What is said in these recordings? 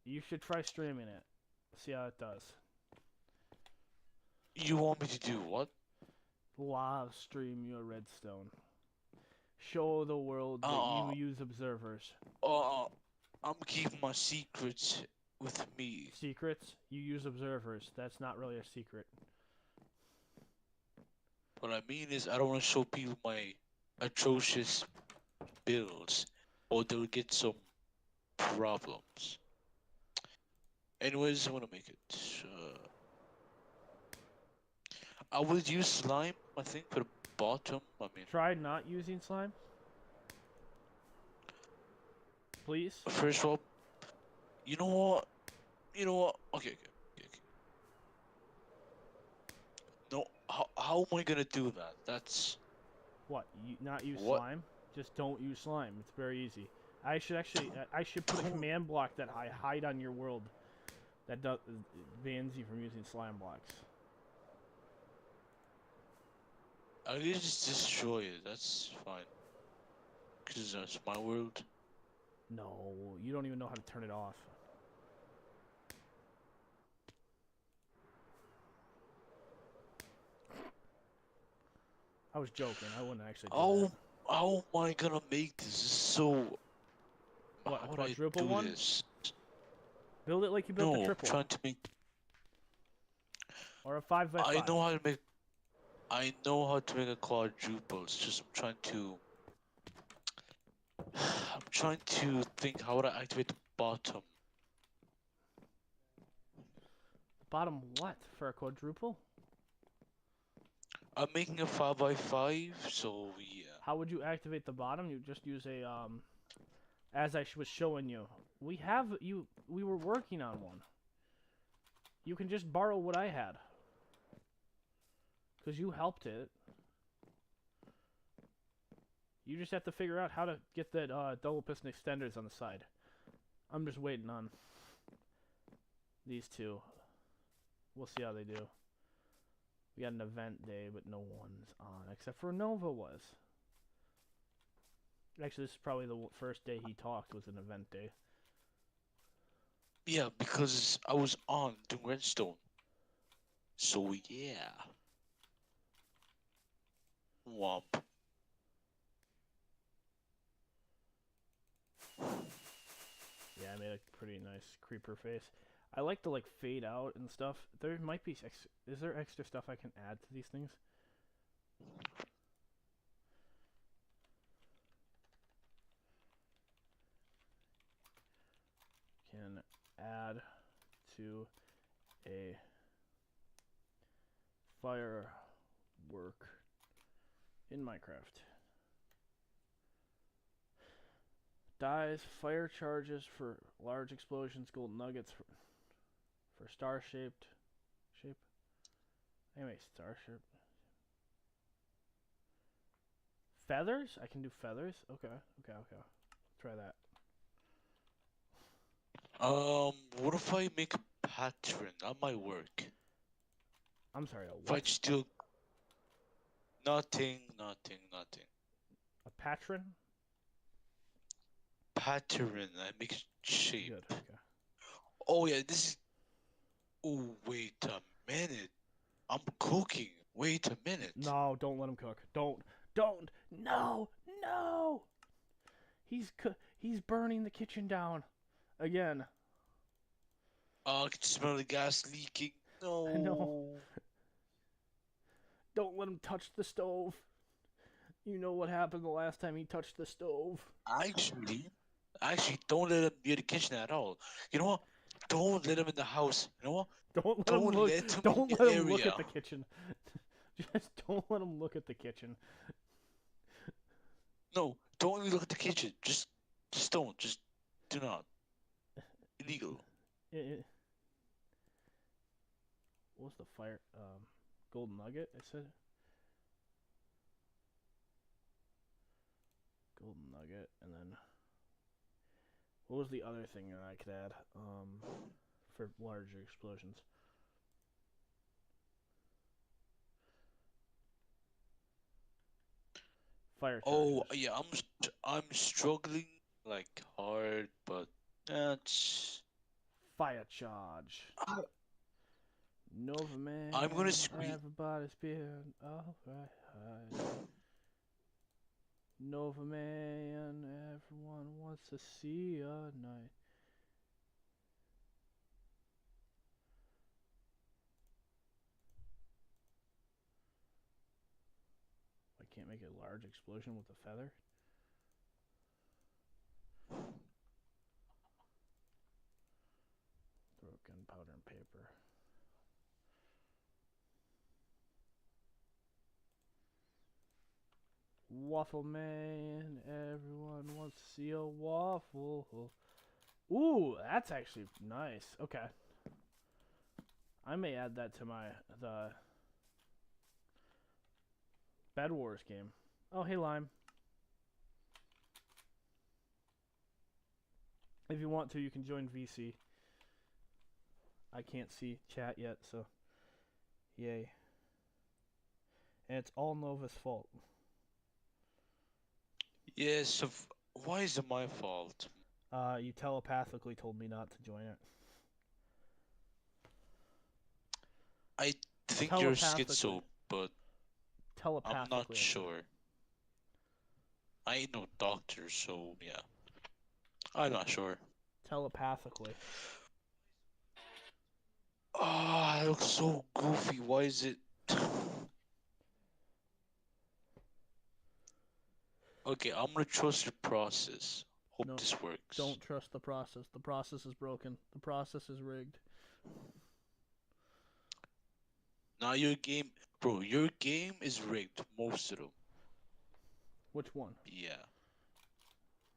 You should try streaming it. See how it does. You want me to do what? Live stream your redstone. Show the world that you Uh, use observers. uh, I'm keeping my secrets with me. Secrets? You use observers. That's not really a secret. What I mean is, I don't want to show people my atrocious builds, or they'll get some problems. Anyways, I want to make it. I will use slime, I think, for the bottom. I mean, Try not using slime. Please. first of all, you know what? You know what? Okay. No, how am I gonna do that? That's What? You not use what? slime? Just don't use slime. It's very easy. I should put a command block that I hide on your world that does bans you from using slime blocks. I can just destroy it. That's fine. Cause that's my world. No, you don't even know how to turn it off. I was joking. I wouldn't actually do that. How am I gonna make this? This is so. What, a How would I quadruple do one? this? Build it like you built the No, I'm triple. trying to make. Or a 5 by I 5. know how to make. I know how to make a quadruple. It's just I'm trying to. I'm trying to think how would I activate the bottom. Bottom what? For a quadruple? I'm making a 5 by 5, so yeah. How would you activate the bottom? You just use a, as I was showing you. We were working on one. You can just borrow what I had. Because you helped it. You just have to figure out how to get that double piston extenders on the side. I'm just waiting on these two. We'll see how they do. We got an event day, but no one's on, except for Nova was. Actually, this is probably the first day he talked was an event day. Yeah, because I was on doing redstone. So yeah. Womp. Yeah, I made a pretty nice creeper face. I like to like fade out and stuff. There might be is there extra stuff I can add to these things? Can add to a firework in Minecraft. Dies, fire charges for large explosions, gold nuggets for star shaped shape. Anyway, star shape. Feathers? I can do feathers? Okay. Try that. What if I make a pattern? That might work. I'm sorry, a If I what? just do nothing. A patron? Pattern, I make shape. Good, okay. Oh yeah, this is. Oh, wait a minute. I'm cooking. Wait a minute. No, don't let him cook. Don't. No. He's burning the kitchen down again. Oh, I can smell the gas leaking. I know. No. Don't let him touch the stove. You know what happened the last time he touched the stove. Actually, actually, don't let him near the kitchen at all. You know what? Don't let him in the house. You know what? Don't let him Don't look. let him in Don't the let him look at area. the kitchen. Just don't let him look at the kitchen. No, don't even look at the kitchen. Just don't. Just do not. Illegal. What was the fire? Golden nugget. I said golden nugget, and then what was the other thing that I could add? For larger explosions. Fire Oh charges. yeah, I'm struggling like hard, but that's Fire charge. I, Nova man. I'm gonna squeeze. Everybody's been alright. Nova man. Everyone wants to see a night. I can't make a large explosion with a feather. Throw gunpowder and paper. Waffle man, everyone wants to see a waffle. Ooh, that's actually nice. Okay. I may add that to the Bed Wars game. Oh, hey Lime. If you want to, you can join VC. I can't see chat yet, so yay. And it's all Nova's fault. Yes, so why is it my fault? You telepathically told me not to join it. I think you're schizo, but I'm not sure. I ain't no doctor, so yeah. I'm not sure. Telepathically. Ah, it looks so goofy. Why is it? Okay, I'm gonna trust the process. Hope this works. Don't trust the process. The process is broken. The process is rigged. Now your game, bro, your game is rigged. Most of them. Which one? Yeah.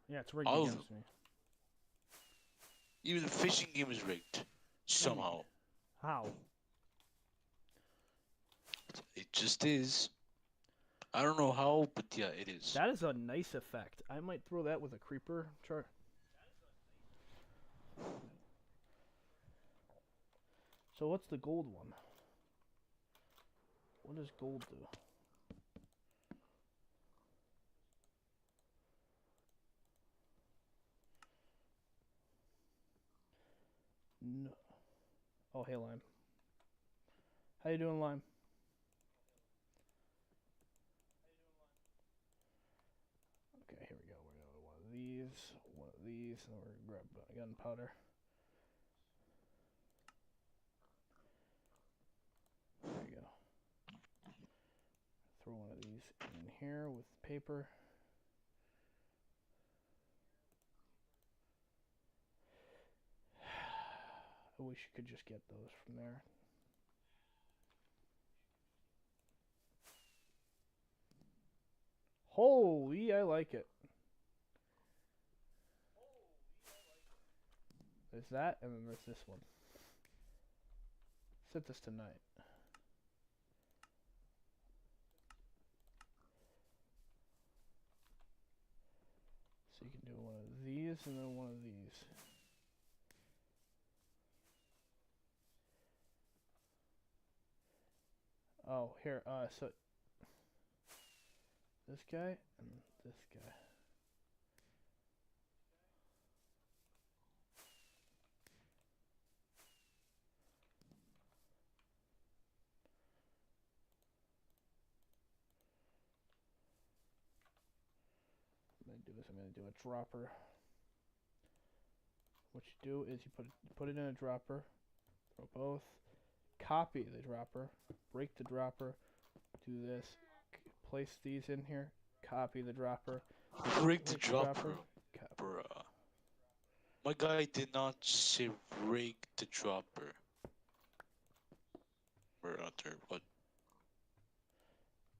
Yeah, it's rigged against me. Even the fishing game is rigged. Somehow. How? It just is. I don't know how, but yeah, it is. That is a nice effect. I might throw that with a creeper chart. So what's the gold one? What does gold do? No. Oh, hey, Lime. How you doing, Lime? Okay, here we go. We're going to one of these, and we're going to grab gunpowder. There you go. Throw one of these in here with paper. I wish you could just get those from there. Holy, I like it. There's that, and then there's this one. Set this tonight. So you can do one of these and then one of these. Oh, here, so this guy and this guy. I'm gonna do a dropper. What you do is you put it in a dropper, throw both, copy the dropper, break the dropper, do this, place these in here, copy the dropper, break the dropper, bruh. My guy did not say break the dropper. We're out there, what?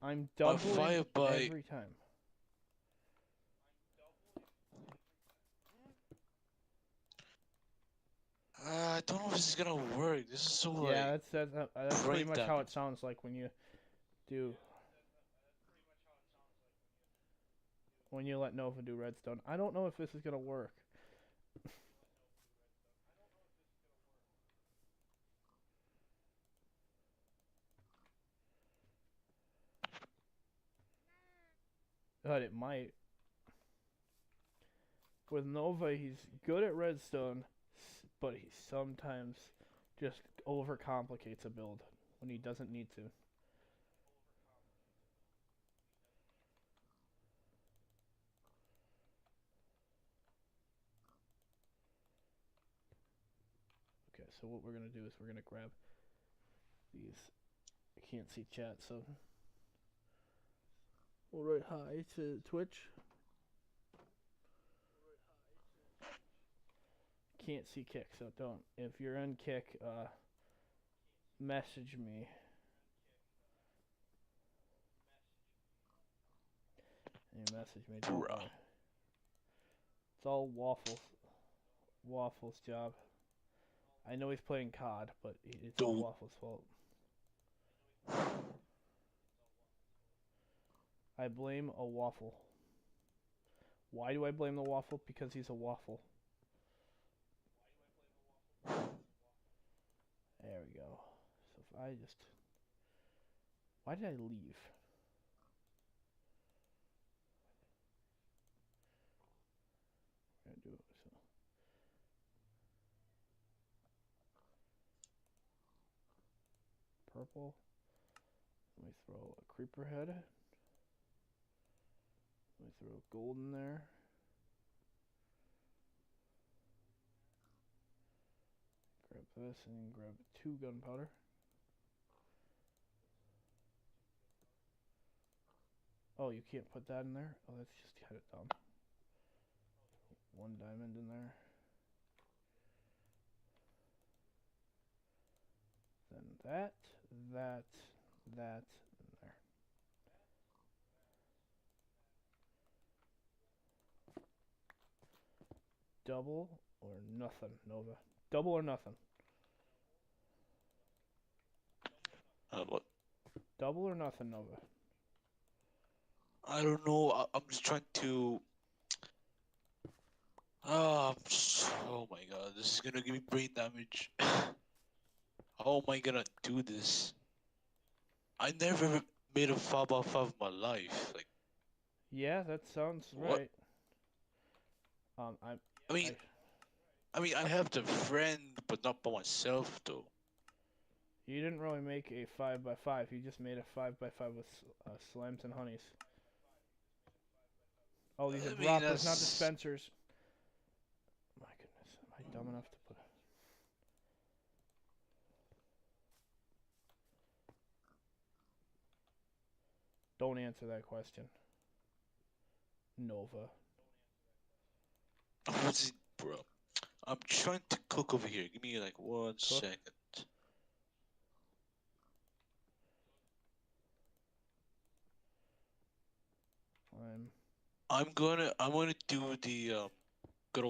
I'm doubling every time. I don't know if this is gonna work. This is so like. Yeah, that's pretty much how it sounds like when you do. When you let Nova do redstone. I don't know if this is gonna work. But it might. With Nova, he's good at redstone, but he sometimes just overcomplicates a build when he doesn't need to. Okay, so what we're gonna do is we're gonna grab these. I can't see chat, so we'll write hi to Twitch. Can't see Kick, so don't. If you're in Kick, message me. You message me. Don't worry. It's all Waffles' job. I know he's playing COD, but it's all Waffles' fault. I blame a waffle. Why do I blame the waffle? Because he's a waffle. There we go. So if I just... Why did I leave? I'm gonna do it. So. Purple. Let me throw a creeper head. Let me throw gold in there. Grab this and grab 2 gunpowder. Oh, you can't put that in there? Oh, that's just kind of dumb. 1 diamond in there. Then that, in there. Double or nothing, Nova. Double or nothing. What? Double or nothing, Nova. I don't know. I'm just trying to. Oh my god, this is gonna give me brain damage. How am I gonna do this? I never made a 5x5 in my life. Like. Yeah, that sounds what? right. I mean, I have the friend, but not by myself though. You didn't really make a 5x5. You just made a 5x5 with slams and honeys. Oh, these are droppers, not dispensers. My goodness, am I dumb enough to put it? Don't answer that question. Nova. What's it, bro? I'm trying to cook over here. Give me like 1 second. I'm gonna do the good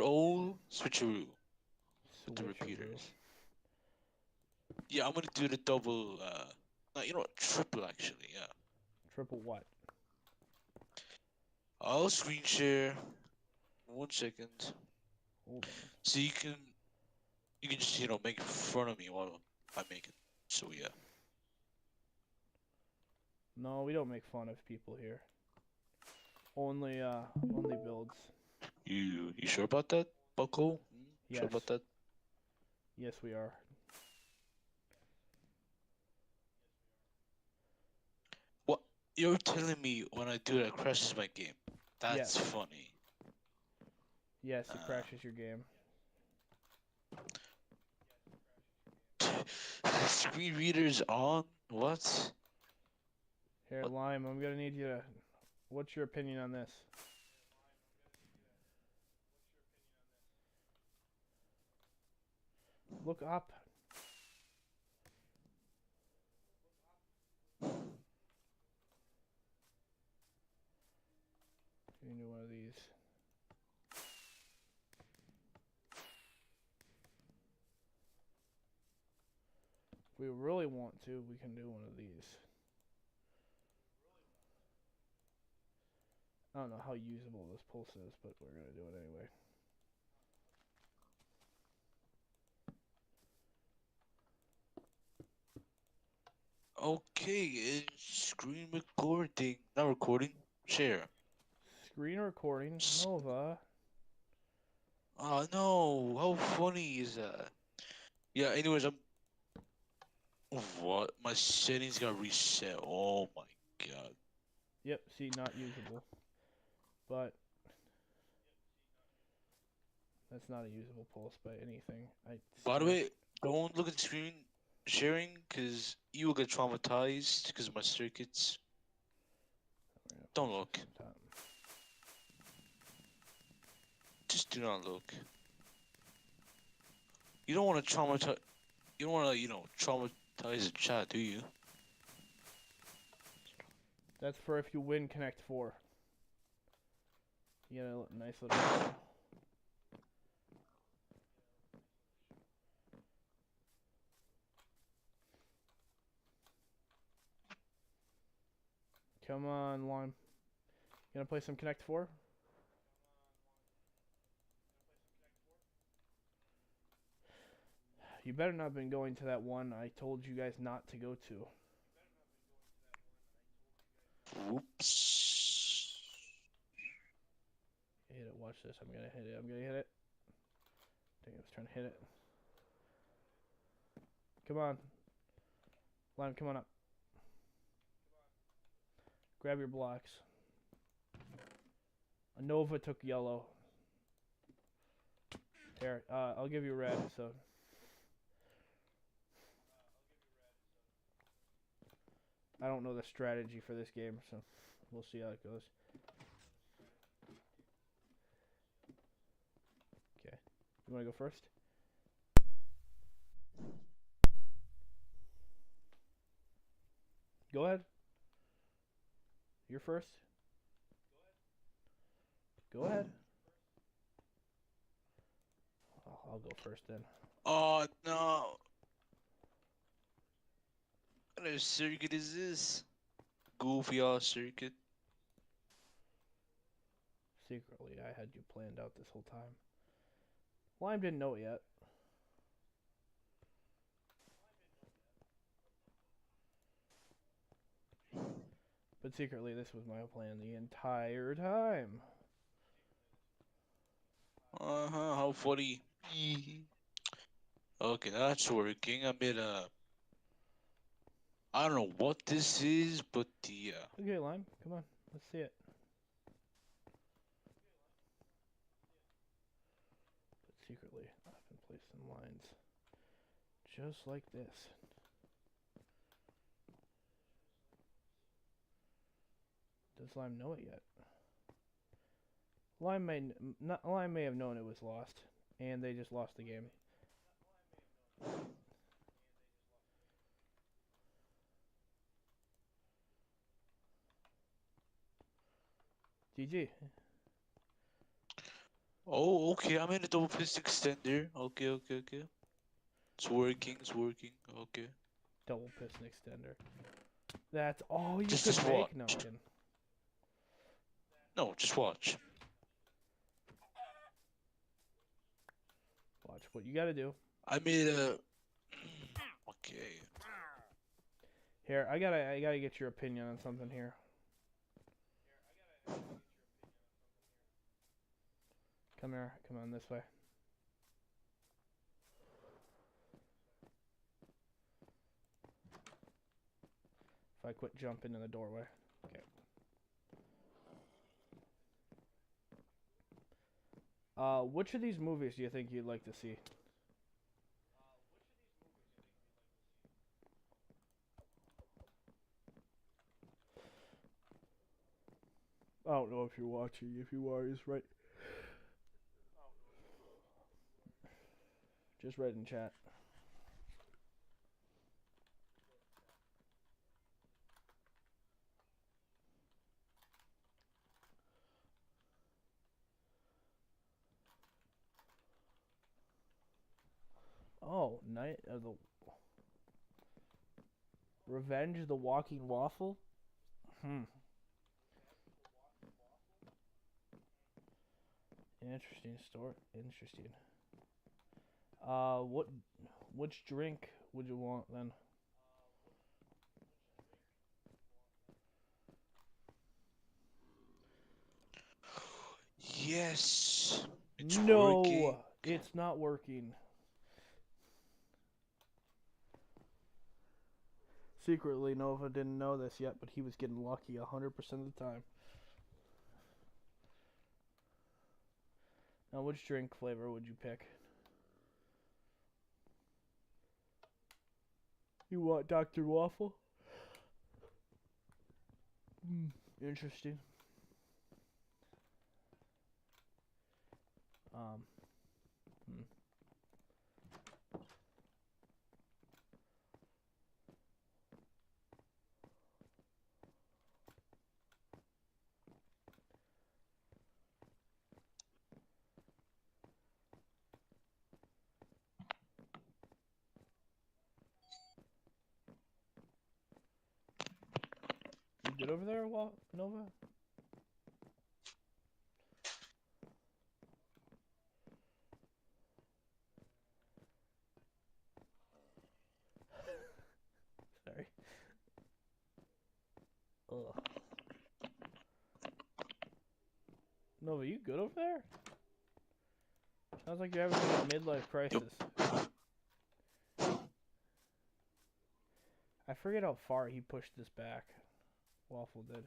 old switcheroo with the repeaters. Yeah, I'm gonna do the double. No, you know what? Triple actually. Yeah. Triple what? I'll screen share. 1 second. Hold on. So you can just make fun of me while I make it. So yeah. No, we don't make fun of people here. Only builds. You sure about that, Bucko? Yes. Sure about that? Yes, we are. What? You're telling me when I do that crashes my game? That's funny. Yes, it crashes your game. Screen readers on? What? Here, what? Lime, I'm gonna need you to... What's your opinion on this? Look up. You can do one of these. If we really want to, we can do one of these. I don't know how usable this pulse is, but we're gonna do it anyway. Okay, screen recording. Not recording. Share. Screen recording. Nova. Oh no, how funny is that? Yeah, anyways, what? My settings got reset. Oh my god. Yep, see, not usable. But that's not a usable pulse by anything. By the way, don't look at the screen sharing, because you will get traumatized because of my circuits. Don't look. Just do not look. You don't want to traumatize. You don't want to, traumatize the chat, do you? That's for if you win Connect 4. You get a nice little... Come on, Lime. You gonna play some Connect 4? You better not have been going to that one I told you guys not to go to. Oops. Hit it. Watch this. I'm gonna hit it. I'm gonna hit it. Dang, I was trying to hit it. Come on. Lime, come on up. Grab your blocks. A Nova took yellow. Here, I'll give you red, so... I don't know the strategy for this game, so we'll see how it goes. Okay. You wanna go first? Go ahead. You're first. Go ahead. Oh, I'll go first then. Oh no. What kind of circuit is this? Goofy ass circuit. Secretly, I had you planned out this whole time. Lime didn't know it yet. But secretly, this was my plan the entire time. Uh-huh, how funny. Okay, that's working. I don't know what this is, but yeah. Okay, Lime, come on. Let's see it. But secretly, I've been placing lines just like this. Does Lime know it yet? Lime may have known it was lost, and they just lost the game. GG. Oh, okay, I'm in a double fist extender. Okay. It's working, okay. Double piston extender. That's all you Just could make? watch. No, I'm kidding. No, just watch. Watch what you gotta do. I made a... Okay. Here, I gotta get your opinion on something here. Come here, come on this way. If I quit jumping in the doorway. Okay. Which of these movies do you think you'd like to see? I don't know if you're watching. If you are, just right. Just write in chat. Oh, Night of the Revenge of the Walking Waffle? Interesting story. Interesting. Which drink would you want then? Yes. It's no, working. it's not working. Secretly, Nova didn't know this yet, but he was getting lucky 100% of the time. Now, which drink flavor would you pick? You want Dr. Waffle? Interesting. Hmm. You good over there, Nova? Sorry. Ugh. Nova, you good over there? Sounds like you're having a midlife crisis. I forget how far he pushed this back. Waffle did.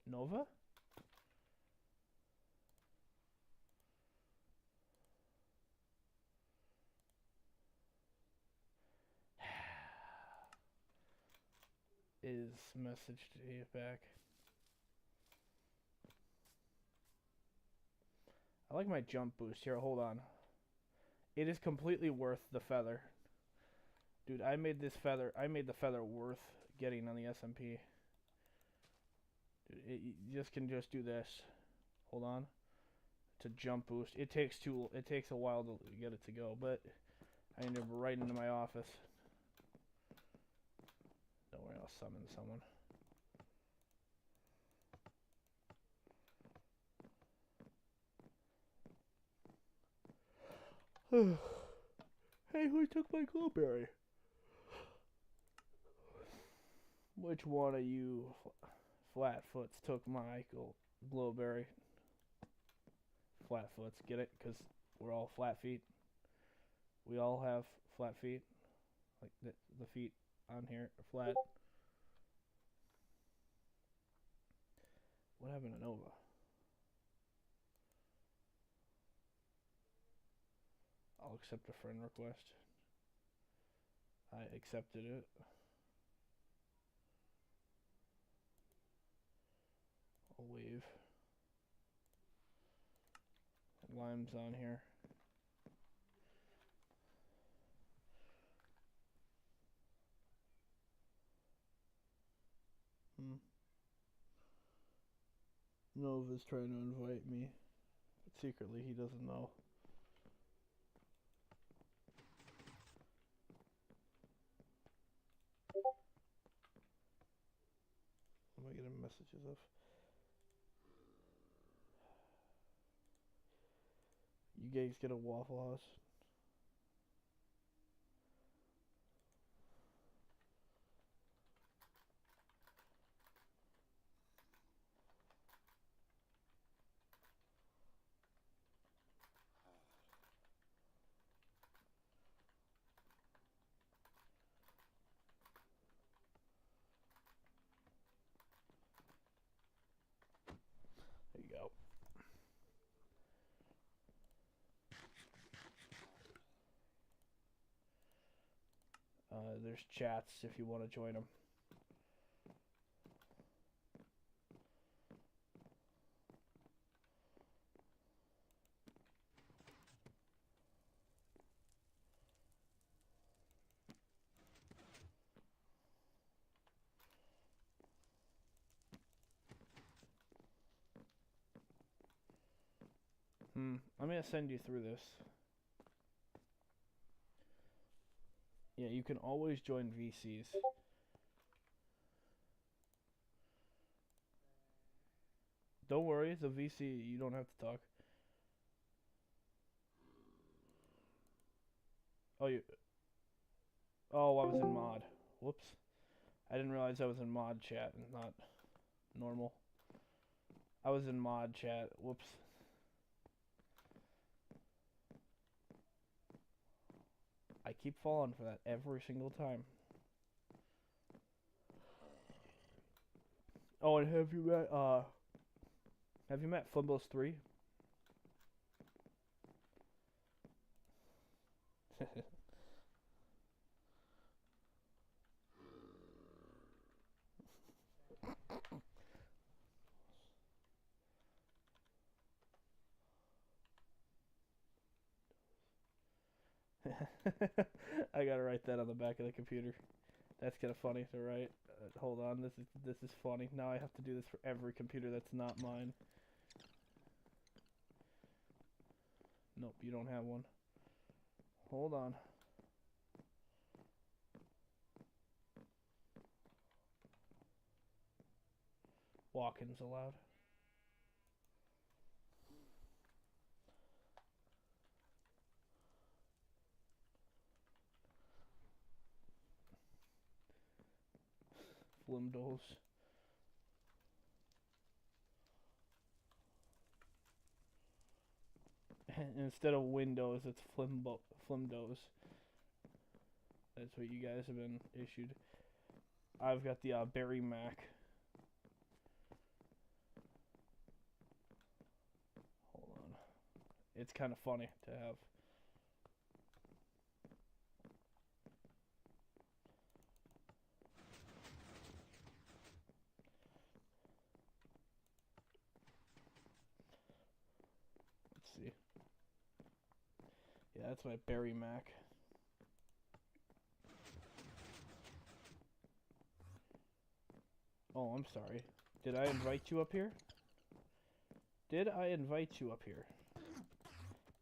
Nova? Is message to you back. I like my jump boost. Here, hold on. It is completely worth the feather. Dude, I made the feather worth getting on the SMP. Dude, you can just do this. Hold on. To jump boost. It takes a while to get it to go, but I ended up right into my office. Don't worry, I'll summon someone. Hey, who took my glowberry? Which one of you flatfoots took my glowberry? Flatfoots, get it? Because we're all flat feet. We all have flat feet. Like the feet on here are flat. What happened to Nova? I'll accept a friend request. I accepted it. I'll wave. Lime's on here. Nova's trying to invite me, but secretly he doesn't know. Am I getting messages of? You guys get a Waffle House? There you go. There's chats if you want to join them. I'm gonna send you through this. Yeah, you can always join VCs. Don't worry, it's a VC. You don't have to talk. Oh, you. Oh, I was in mod. Whoops. I didn't realize I was in mod chat and not normal. I was in mod chat. Whoops. I keep falling for that every single time. Oh, and have you met Flimbos 3? I gotta write that on the back of the computer. That's kind of funny to write. Hold on, this is funny. Now I have to do this for every computer that's not mine. Nope, you don't have one. Hold on. Walk-ins allowed. Flimdos. Instead of Windows, it's Flimdos. That's what you guys have been issued. I've got the Berry Mac. Hold on. It's kind of funny to have. Let's see. Yeah, that's my Berry Mac. Oh, I'm sorry. Did I invite you up here? Did I invite you up here?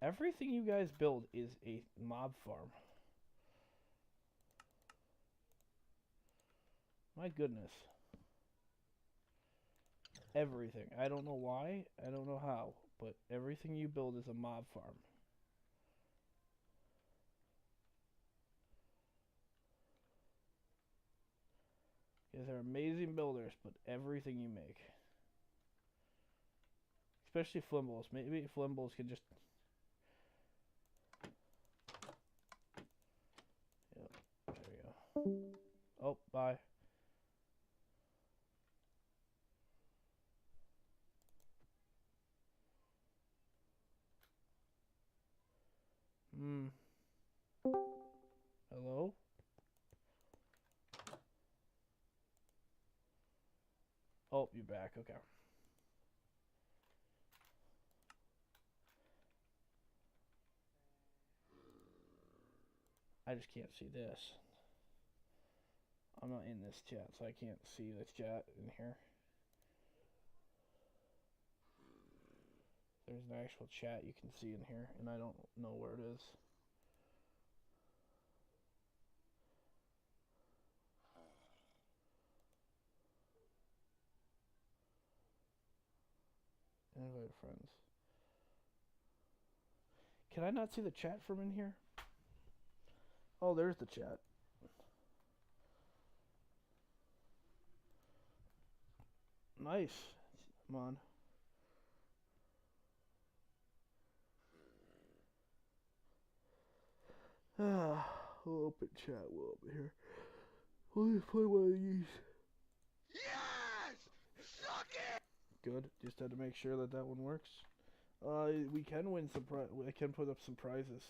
Everything you guys build is a mob farm. My goodness. Everything. I don't know why. I don't know how. But everything you build is a mob farm. You guys are amazing builders, but everything you make. Especially Flimbles. Maybe Flimbles can just... Yep, there we go. Oh, bye. Hello? Oh, you're back. Okay. I just can't see this. I'm not in this chat, so I can't see this chat in here. There's an actual chat you can see in here, and I don't know where it is. Invite friends. Can I not see the chat from in here? Oh, there's the chat. Nice. Come on. We'll open chat. We'll open here. We'll just play one of these. Yes! Suck it! Good. Just had to make sure that that one works. We can win some I can put up some prizes.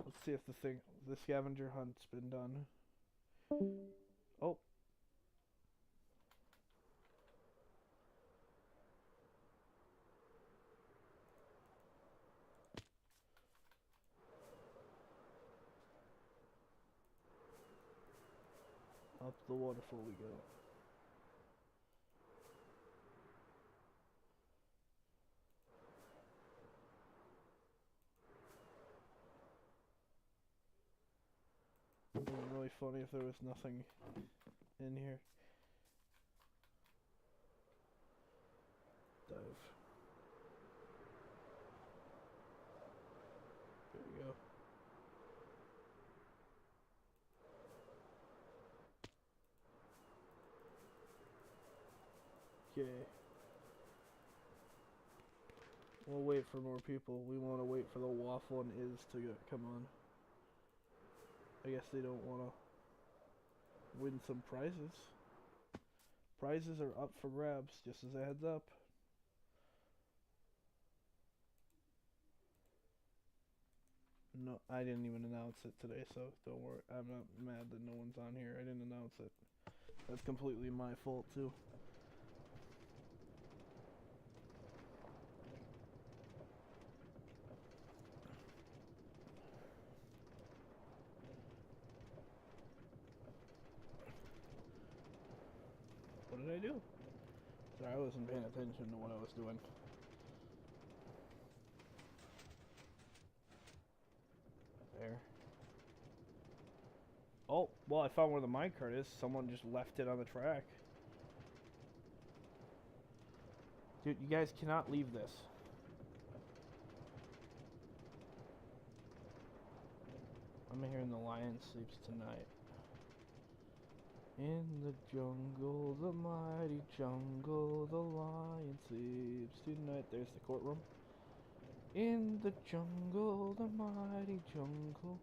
Let's see if the scavenger hunt's been done. Oh. Up the waterfall we go. It would be really funny if there was nothing in here. Dive Okay. We'll wait for more people. We want to wait for the Waffle and Is to come on. I guess they don't want to win some prizes. Prizes are up for grabs, just as a heads up. No, I didn't even announce it today, so don't worry. I'm not mad that no one's on here. I didn't announce it. That's completely my fault, too. What did I do? Sorry, I wasn't paying attention to what I was doing. There. Oh, well, I found where the minecart is. Someone just left it on the track. Dude, you guys cannot leave this. I'm hearing the lion sleeps tonight. In the jungle, the mighty jungle, the lion sleeps tonight. There's the courtroom. In the jungle, the mighty jungle,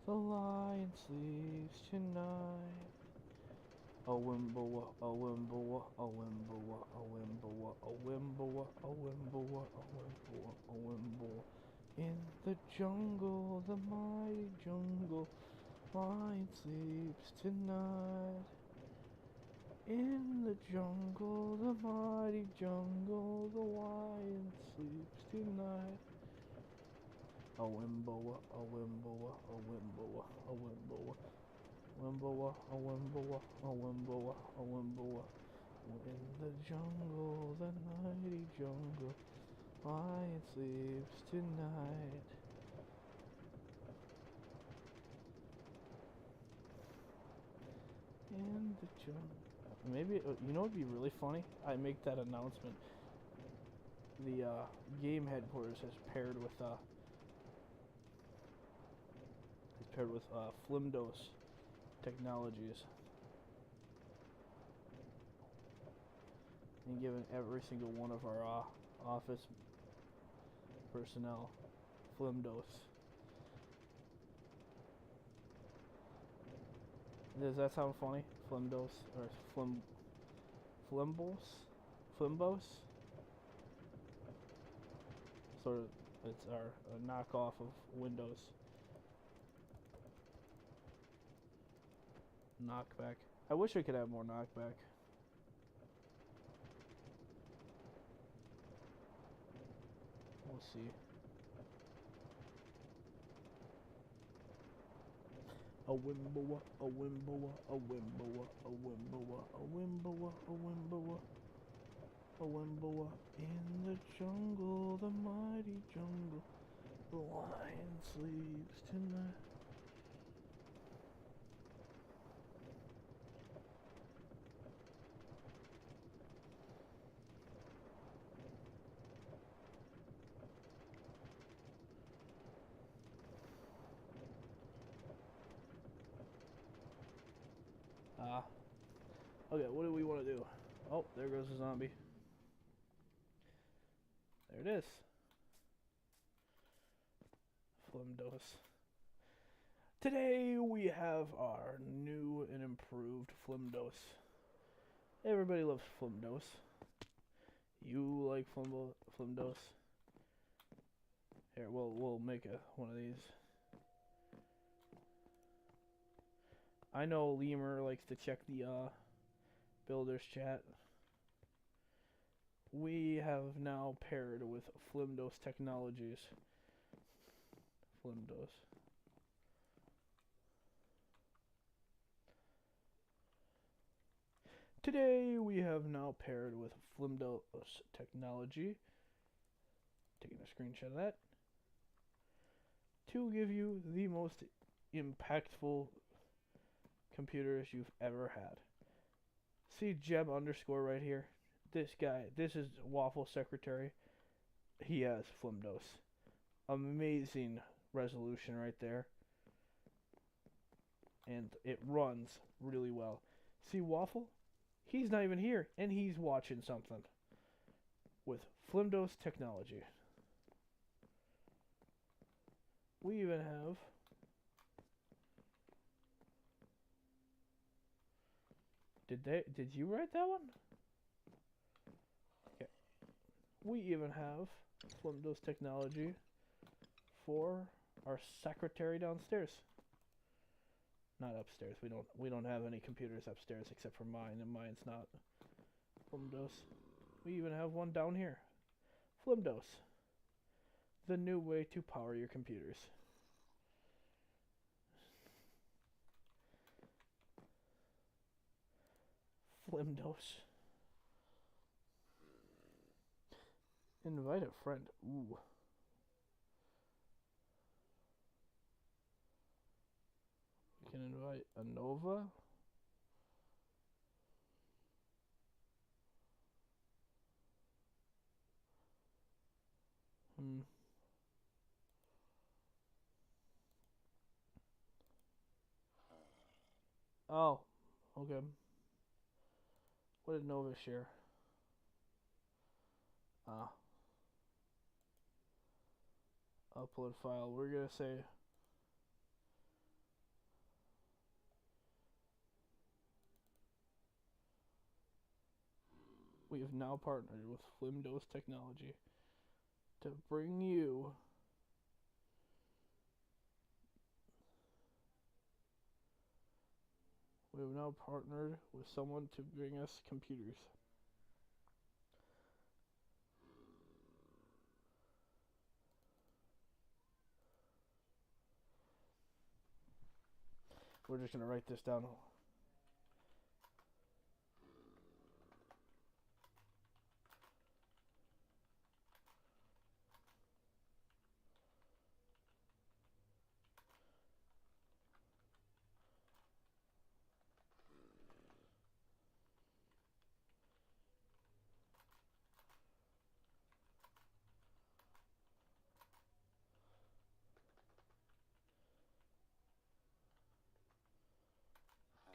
the lion sleeps tonight. A wimboa, a wimboa, a wimboa, a wimboa, a wimboa, a wimboa, a wimboa, a wimboa. In the jungle, the mighty jungle, lion sleeps tonight. In the jungle, the mighty jungle, the lion sleeps tonight. A wimboa, a wimboa, a wimboa, a wimboa. Wimboa, a wimboa, a wimboa, a wimboa. In the jungle, the mighty jungle, lion sleeps tonight. In the jungle. Maybe, you know what would be really funny? I make that announcement. The game headquarters has paired with Flimdos Technologies, and given every single one of our office personnel Flimdos. Does that sound funny? Flimdos or Flimbos? Flimbos? Sort of, it's our knockoff of Windows. Knockback. I wish I could have more knockback. We'll see. A wimboa, a wimboa, a wimboa, a wimboa, a wimboa, a wimboa, a wimboa. In the jungle, the mighty jungle, the lion sleeps tonight. Okay, what do we want to do? Oh, there goes the zombie. There it is. Flimdos. Today we have our new and improved Flimdos. Everybody loves Flimdos. You like Flimdos? Here, we'll make one of these. I know Lemur likes to check the builders chat. We have now paired with Flimdos Technologies. Flimdos. Today we have now paired with Flimdos Technology. Taking a screenshot of that. To give you the most impactful computers you've ever had. See Jeb underscore right here? This guy, this is Waffle Secretary. He has Flimdos. Amazing resolution right there. And it runs really well. See Waffle? He's not even here, and he's watching something with Flimdose technology. We even have Did you write that one? Okay. We even have Flimdose technology for our secretary downstairs. Not upstairs. We don't have any computers upstairs except for mine, and mine's not Flimdose. We even have one down here. Flimdose. The new way to power your computers. Flimdose. Invite a friend. Ooh. We can invite a Nova. Oh, okay. What did Nova share? Upload file. We're gonna say we have now partnered with Flimdose Technology to bring you we have now partnered with someone to bring us computers. We're just gonna write this down.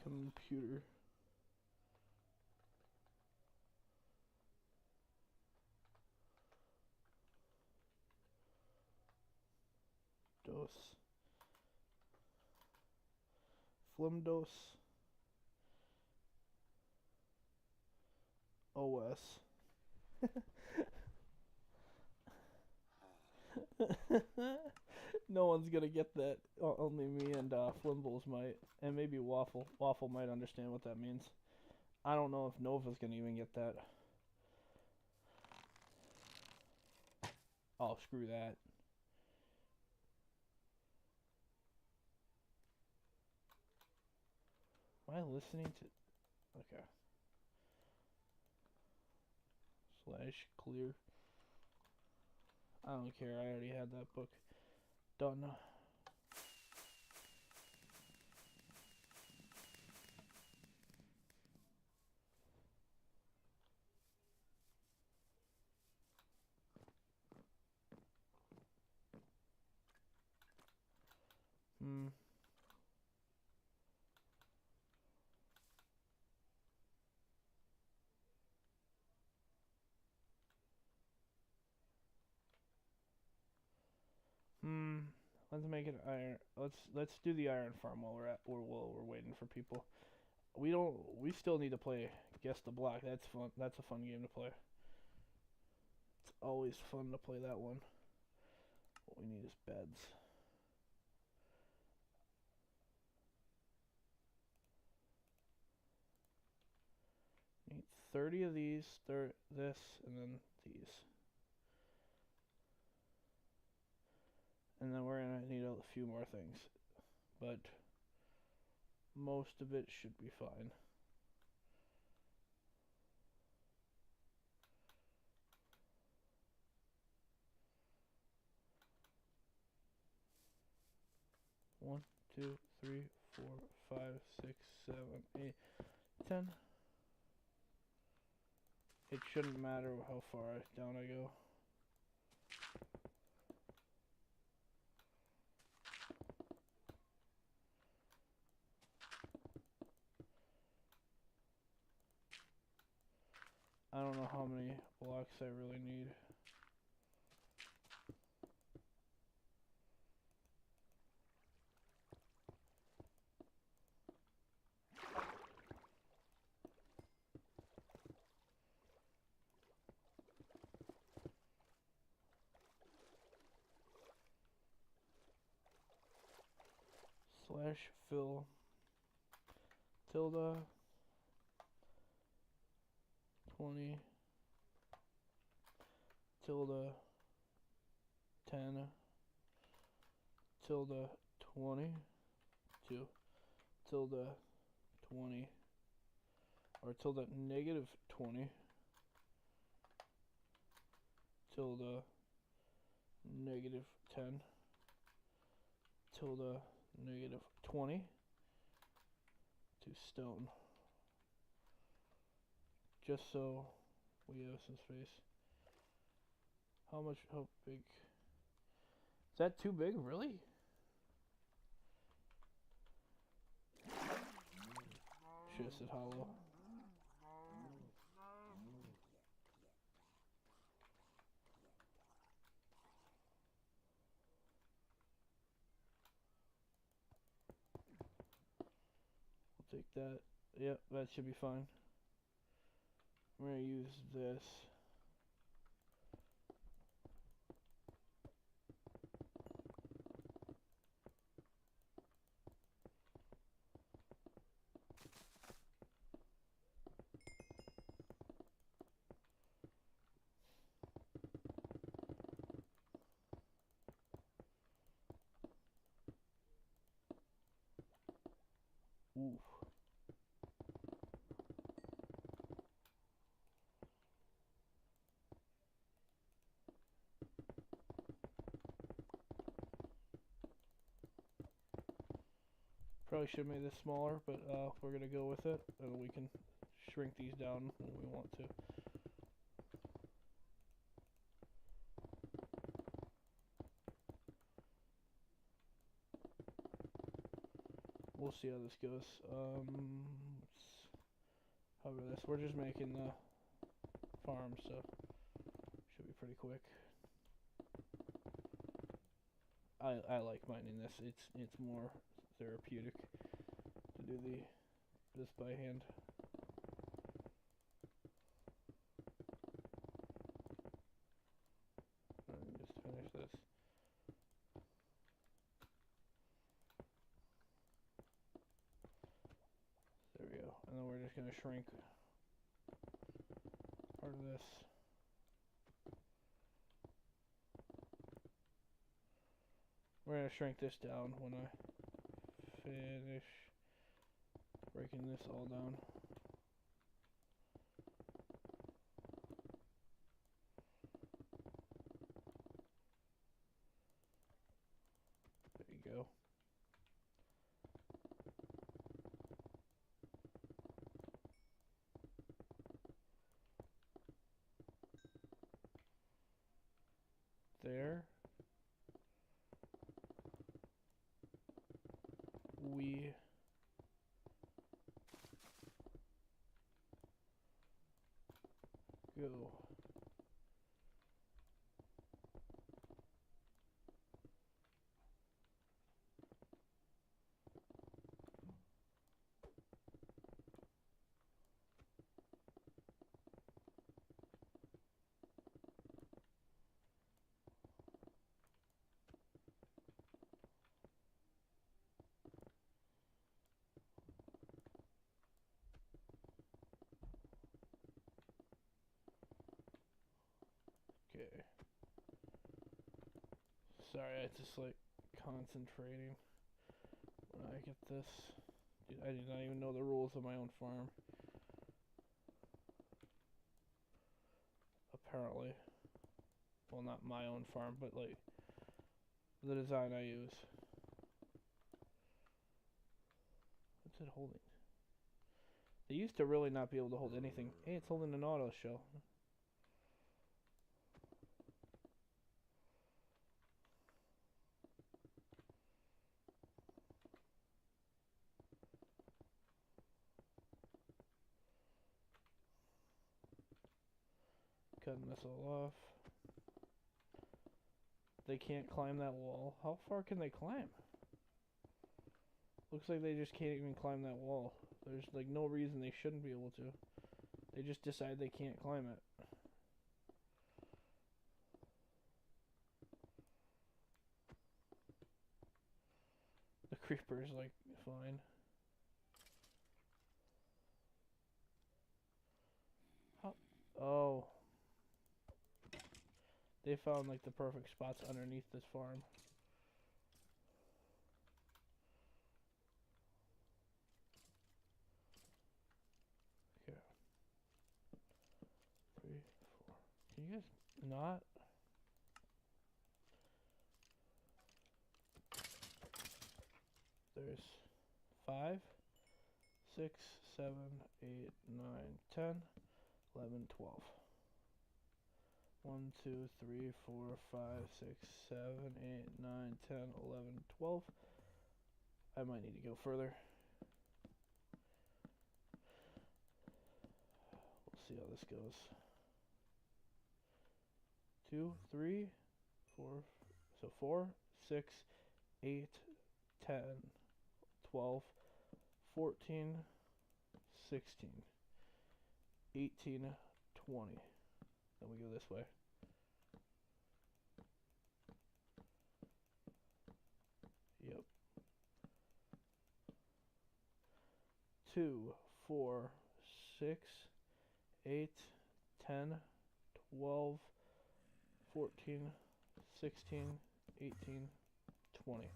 Computer. Dose. Flimdose. OS. No one's gonna get that. Only me and Flimbles might, and maybe Waffle. Waffle might understand what that means. I don't know if Nova's gonna even get that. Oh, screw that. Am I listening to? Okay. Slash clear. I don't care. I already had that book done. Let's make it iron. Let's do the iron farm while we're waiting for people. We still need to play Guess the Block. That's fun. That's a fun game to play. It's always fun to play that one. What we need is beds. Need 30 of these, this, and then these. And then we're gonna need a few more things, but most of it should be fine. One, 2, 3, 4, 5, 6, 7, 8, 10. It shouldn't matter how far down I go. I don't know how many blocks I really need. Slash fill tilde 20 tilde 10 tilde 22 tilde 20 or tilde negative 20 tilde negative 10 tilde negative 20 to stone, just so we have some space. How big? Is that too big, really? Should've said hollow. We'll take that. Yep, that should be fine. We're gonna use this. Oof. Probably should have made this smaller, but we're gonna go with it, and we can shrink these down when we want to. We'll see how this goes. Let's hover this. We're just making the farm, so should be pretty quick. I like mining this. It's more therapeutic to do this by hand. Just finish this. There we go. And then we're just gonna shrink part of this. We're gonna shrink this down when I finish breaking this all down. There you go. There. We go. Okay. Sorry, I just like concentrating when I get this. Dude, I did not even know the rules of my own farm. Apparently. Well, not my own farm, but like the design I use. What's it holding? They used to really not be able to hold anything. Hey, it's holding an auto shell. cutting this all off. They can't climb that wall. How far can they climb? Looks like they just can't even climb that wall. There's like no reason they shouldn't be able to. They just decide they can't climb it. The creeper's like fine. How? Oh. They found like the perfect spots underneath this farm. Here. 3, 4. Can you guys not? There's 5, 6, 7, 8, 9, 10, 11, 12. 1, 2, 3, 4, 5, 6, 7, 8, 9, 10, 11, 12. I might need to go further. We'll see how this goes. 2, 3, 4, so 4, 6, 8, 10, 12, 14, 16, 18, 20. Then we go this way. Yep. 2, 4, 6, 8, 10, 12, 14, 16, 18, 20.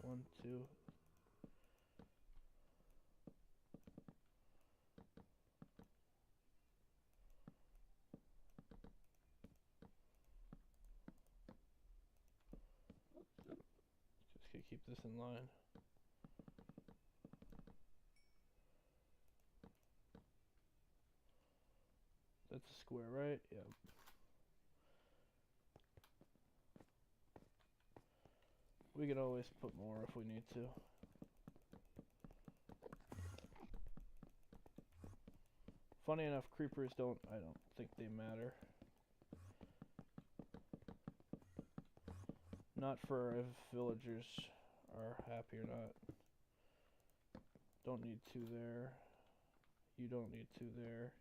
One, two. Just gonna keep this in line. That's a square, right? Yep. We can always put more if we need to. Funny enough, creepers I don't think they matter. Not for if villagers are happy or not. Don't need 2 there. You don't need 2 there.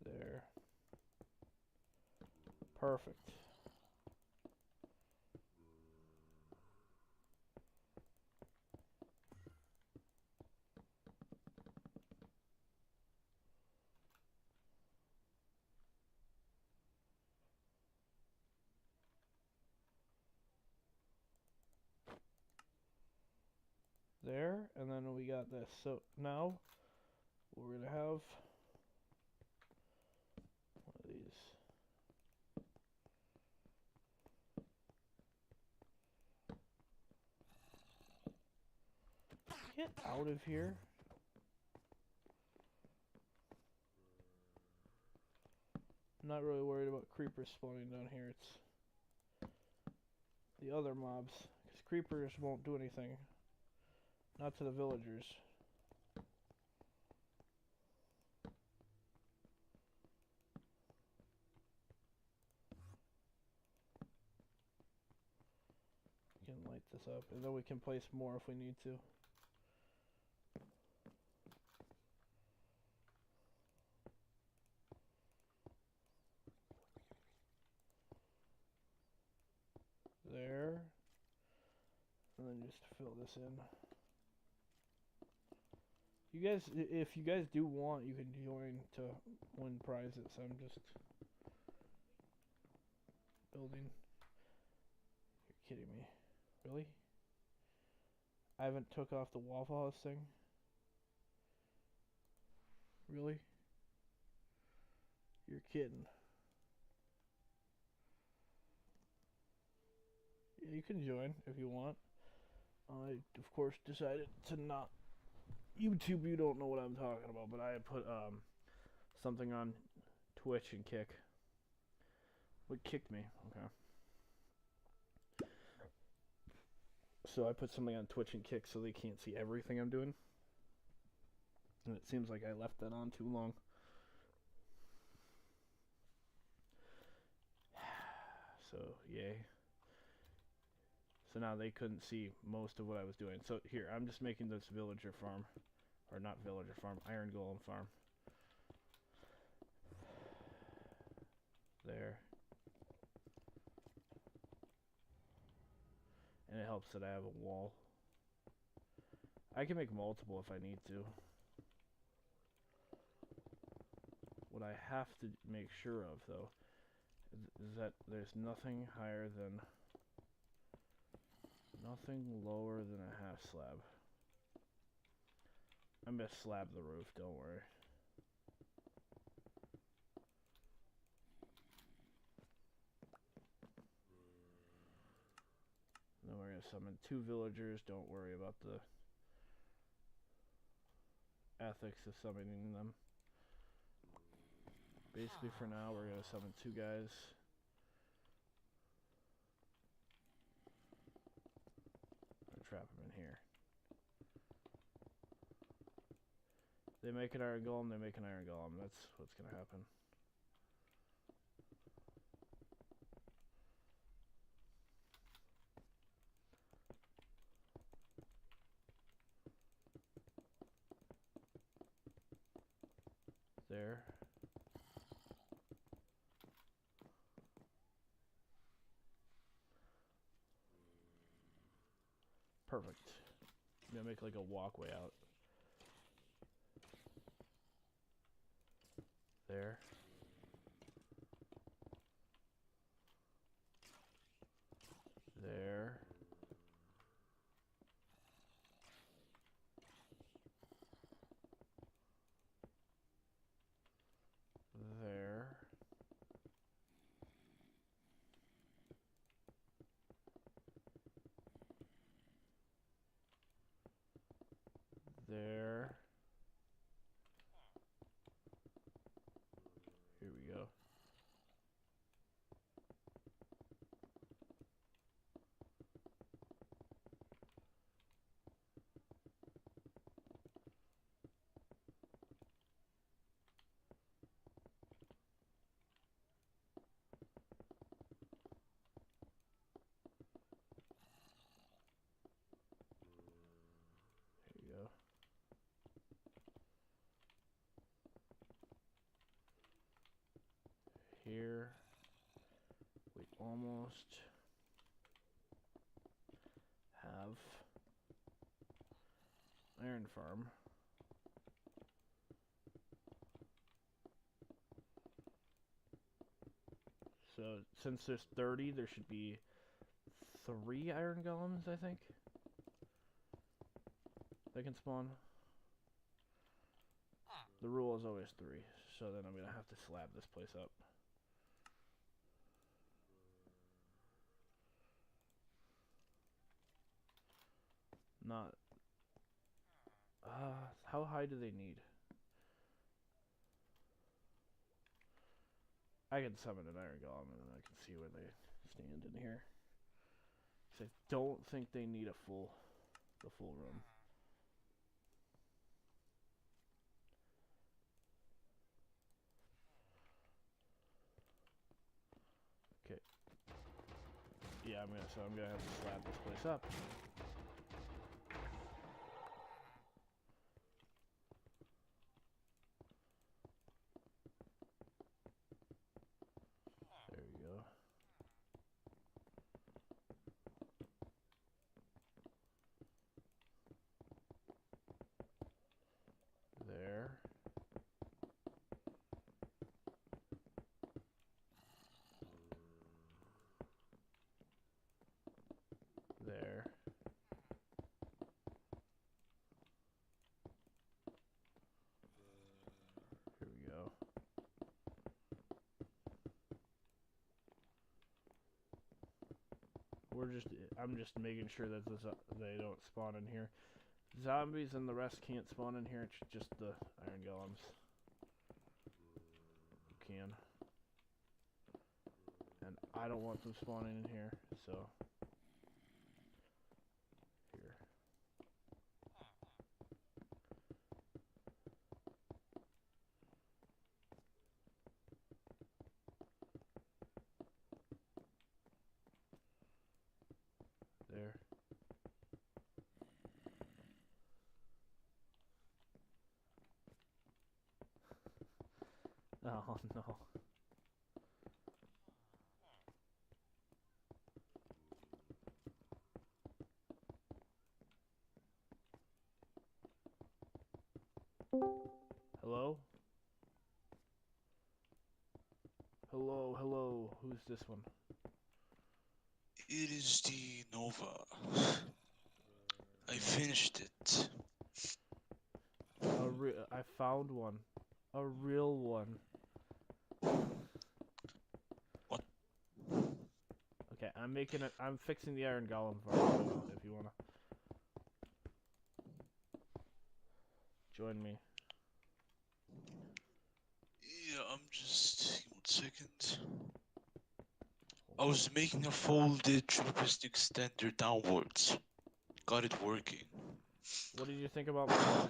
There. Perfect. There, and then we got this. So now we're gonna have one of these. Get out of here. I'm not really worried about creepers spawning down here. It's the other mobs, because creepers won't do anything. Not to the villagers. We can light this up, and then we can place more if we need to. There. And then just fill this in. You guys, if you guys do want, you can join to win prizes. I'm just building. You're kidding me. Really? I haven't took off the Waffle House thing? Really? You're kidding. You can join if you want. I, of course, decided to not YouTube. You don't know what I'm talking about, but I put something on Twitch and Kick. What kicked me? Okay. So I put something on Twitch and Kick so they can't see everything I'm doing. And it seems like I left that on too long. So, yay. So now they couldn't see most of what I was doing. So here, I'm just making this villager farm. Or not villager farm, iron golem farm. There. And it helps that I have a wall. I can make multiple if I need to. What I have to make sure of, though, is that there's nothing higher than... nothing lower than a half slab. I'm gonna slab the roof, don't worry. Then we're gonna summon 2 villagers, don't worry about the ethics of summoning them. Basically for now we're gonna summon 2 guys. I'll trap them in here. They make an iron golem, they make an iron golem. That's what's gonna happen. There. Perfect. I'm gonna make like a walkway out. There. There. There. There. Here we go. There you go. Here we almost have iron farm. So since there's 30, there should be 3 iron golems, I think. They can spawn. The rule is always 3, so then I'm gonna have to slab this place up. Not... how high do they need? I can summon an iron golem and then I can see where they stand in here. So I don't think they need the full room. Okay. Yeah, I'm gonna have to slab this place up. There we go. There. There. I'm just making sure that they don't spawn in here. Zombies and the rest can't spawn in here. It's just the iron golems who can. And I don't want them spawning in here, so here. There. Oh no. Hello? Hello, hello. Who's this one? It is the Nova. I finished it. I found one. A real one. What? Okay, I'm fixing the iron golem for you if you wanna join me. Yeah, I'm just... 1 second. I was making a folded triple piston extender downwards. Got it working. What did you think about mine?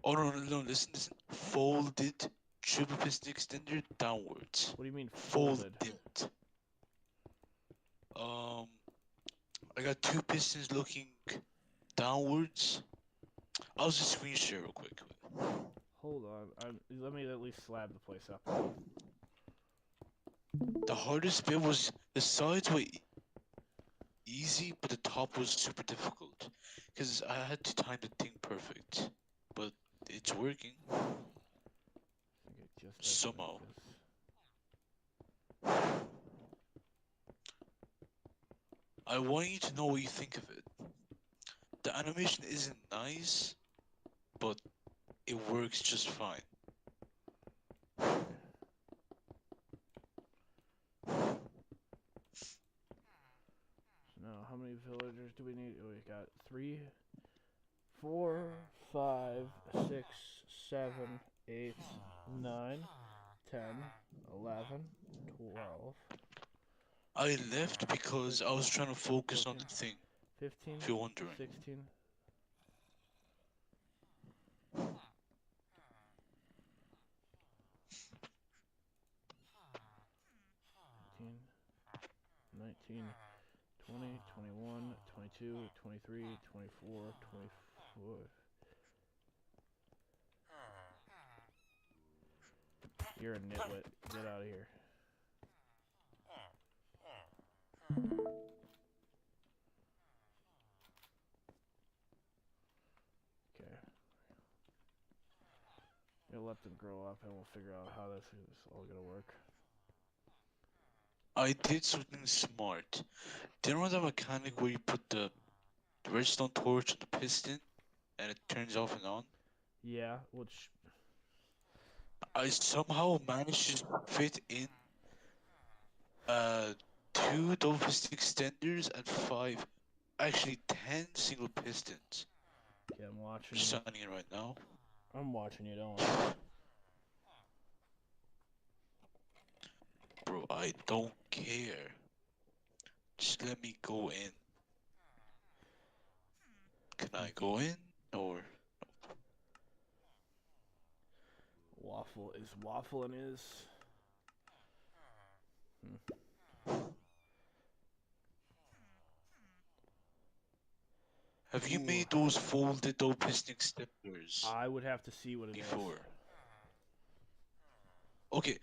Oh no, listen. Folded triple piston extender downwards. What do you mean folded? I got 2 pistons looking downwards. I'll just screen share real quick. Hold on, let me at least slab the place up. The hardest bit was the sides were easy, but the top was super difficult. Because I had to time the thing perfect. But it's working. Somehow. I want you to know what you think of it. The animation isn't nice, but it works just fine. Now, how many villagers do we need? Oh, we got 3, 4, 5, 6, 7, 8, 9, 10, 11, 12. I left because 13, I was trying to focus 14, on the thing. 15, if you're wondering. 16. 19, 20, 21, 22, 23, 24, 24. You're a nitwit. Get out of here. Okay. We'll let them grow up and we'll figure out how this is all gonna work. I did something smart. Do you know the mechanic where you put the redstone torch on the piston and it turns off and on? Yeah, which... I somehow managed to fit in 2 double piston extenders and 5, actually 10 single pistons. Yeah, I'm watching I'm signing in right now. I'm watching you, don't worry. Bro, I don't care. Just let me go in. Can I go in or? Waffle is waffling is. Have you made those folded double piston extenders? I would have to see what it before? is. Okay.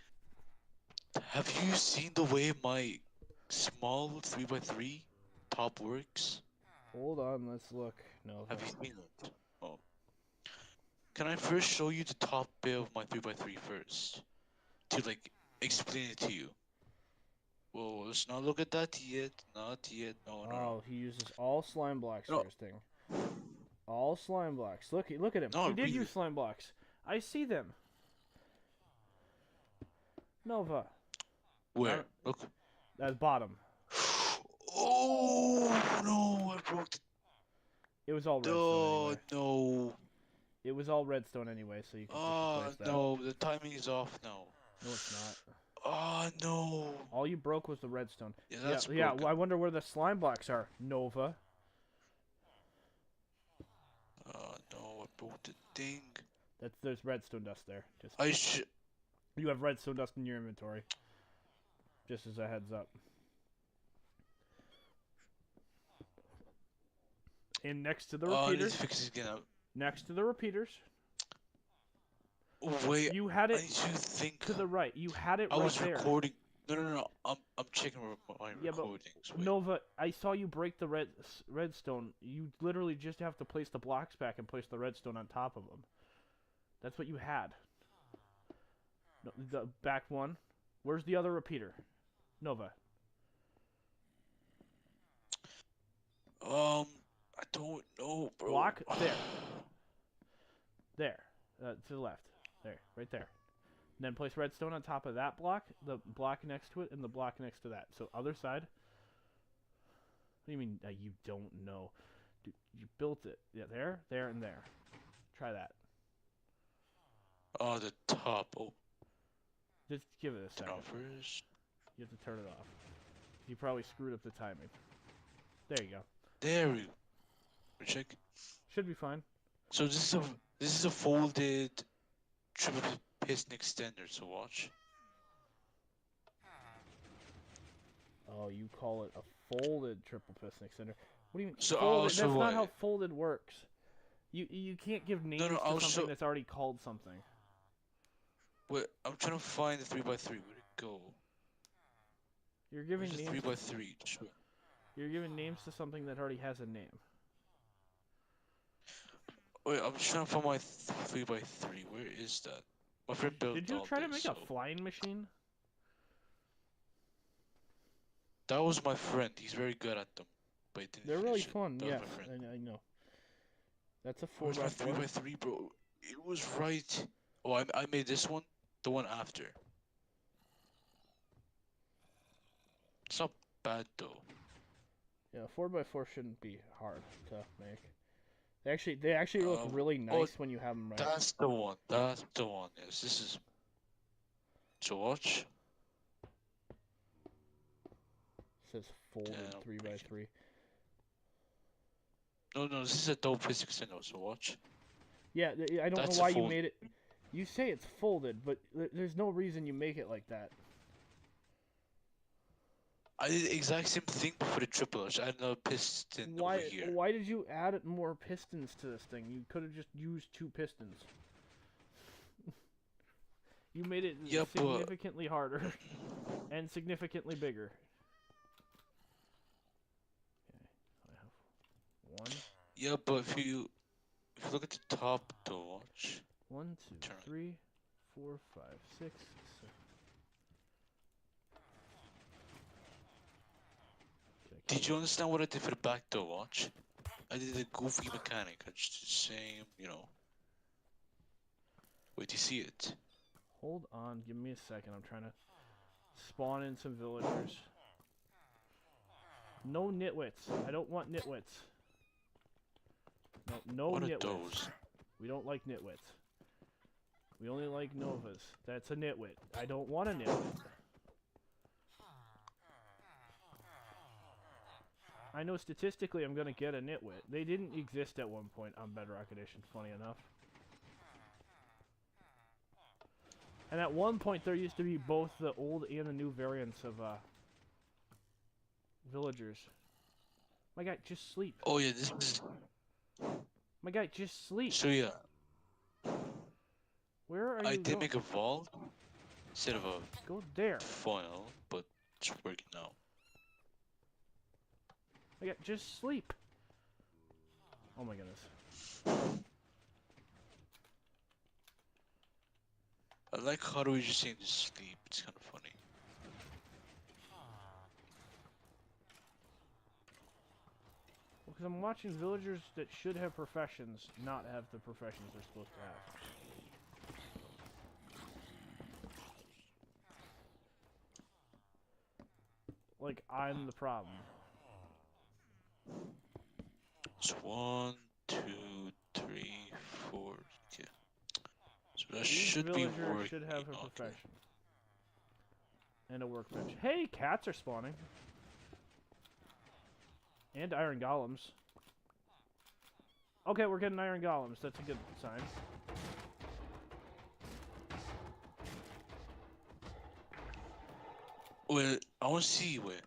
Have you seen the way my small 3x3 top works? Hold on, let's look. No. Have you seen it? Oh. Can I first show you the top bit of my 3x3 first? To like explain it to you. Whoa, let's not look at that yet. Not yet. No. Oh, he uses all slime blocks No. for his thing. All slime blocks. Look at him. No, He did really. use slime blocks. I see them. Nova. Where? Look. That's bottom. Oh no! I broke the. It was all redstone anyway. No. It was all redstone anyway, so you can just replace that. No, the timing is off now. No, it's not. Oh no. All you broke was the redstone. Yeah, that's yeah. broken. Well, I wonder where the slime blocks are, Nova. Oh no, I broke the thing. There's redstone dust there. You have redstone dust in your inventory. Just as a heads up. And next to the repeaters. I need to fix this again. Next to the repeaters. Oh, wait. You had it I need to think. to the right. You had it right there. I was recording. No. I'm checking my recordings. But Nova, I saw you break the redstone. You literally just have to place the blocks back and place the redstone on top of them. That's what you had. No, the back one. Where's the other repeater? Nova. I don't know, bro. Block there. There. To the left. There. Right there. And then place redstone on top of that block, the block next to it, and the block next to that. So other side. What do you mean you don't know? Dude, you built it. Yeah, there, and there. Try that. Oh, the top. Oh. Just give it a second. First. You have to turn it off. You probably screwed up the timing. There you go. There we go. Check. Should be fine. So this is a folded triple piston extender. So watch. Oh, you call it a folded triple piston extender? What do you mean? So folded? That's not how folded works. You can't give names to something that's already called something. Wait, I'm trying to find the 3x3. Where'd it go? You're giving names. 3x3. Sure. You're giving names to something that already has a name. Wait, I'm just trying to find my 3x3. Where is that? My friend built. Did you try to make a flying machine? That was my friend. He's very good at them. But he didn't They're really finish it. fun. That Yes, was my friend. I know. That's a Where's 4x4. my 3x3, bro? It was right. Oh, I made this one. The one after. It's not bad though. Yeah, 4x4 shouldn't be hard to make. They actually look really nice when you have them right. That's the one. That's the one. Yes, this is. So watch. It says folded 3x3. No, this is a double piston extender. So watch. Yeah, I don't know why you made it. You say it's folded, but there's no reason you make it like that. I did the exact same thing for the triple. I added another piston over here. Why did you add more pistons to this thing? You could have just used 2 pistons. You made it significantly harder and significantly bigger. Okay, I have 1. Yeah, but if you look at the top, though, watch. 1, 2, 3, 4, 5, 6, 7. Did you understand what I did for the back door? Watch. I did a goofy mechanic. I just did the same, you know. Wait, do you see it? Hold on, give me a second. I'm trying to spawn in some villagers. No nitwits. I don't want nitwits. No what nitwits. Are those? We don't like nitwits. We only like novas. That's a nitwit. I don't want a nitwit. I know statistically I'm gonna get a nitwit. They didn't exist at one point on Bedrock Edition, funny enough. And at one point there used to be both the old and the new variants of villagers. My guy, just sleep. Oh yeah, this is... My guy, just sleep. So yeah. Where are you I did going? make a vault instead of a Go there. funnel, but it's working now. My guy, just sleep. Oh my goodness. I like how do we just seem to sleep. It's kind of funny. Because I'm watching villagers that should have professions not have the professions they're supposed to have. like I'm the problem. It's 1, 2, 3, 4. Okay. So that Each should be villager working. should have a Okay. profession. And a workbench. Hey, cats are spawning. And iron golems. Okay, we're getting iron golems. That's a good sign. Well, I want to see where.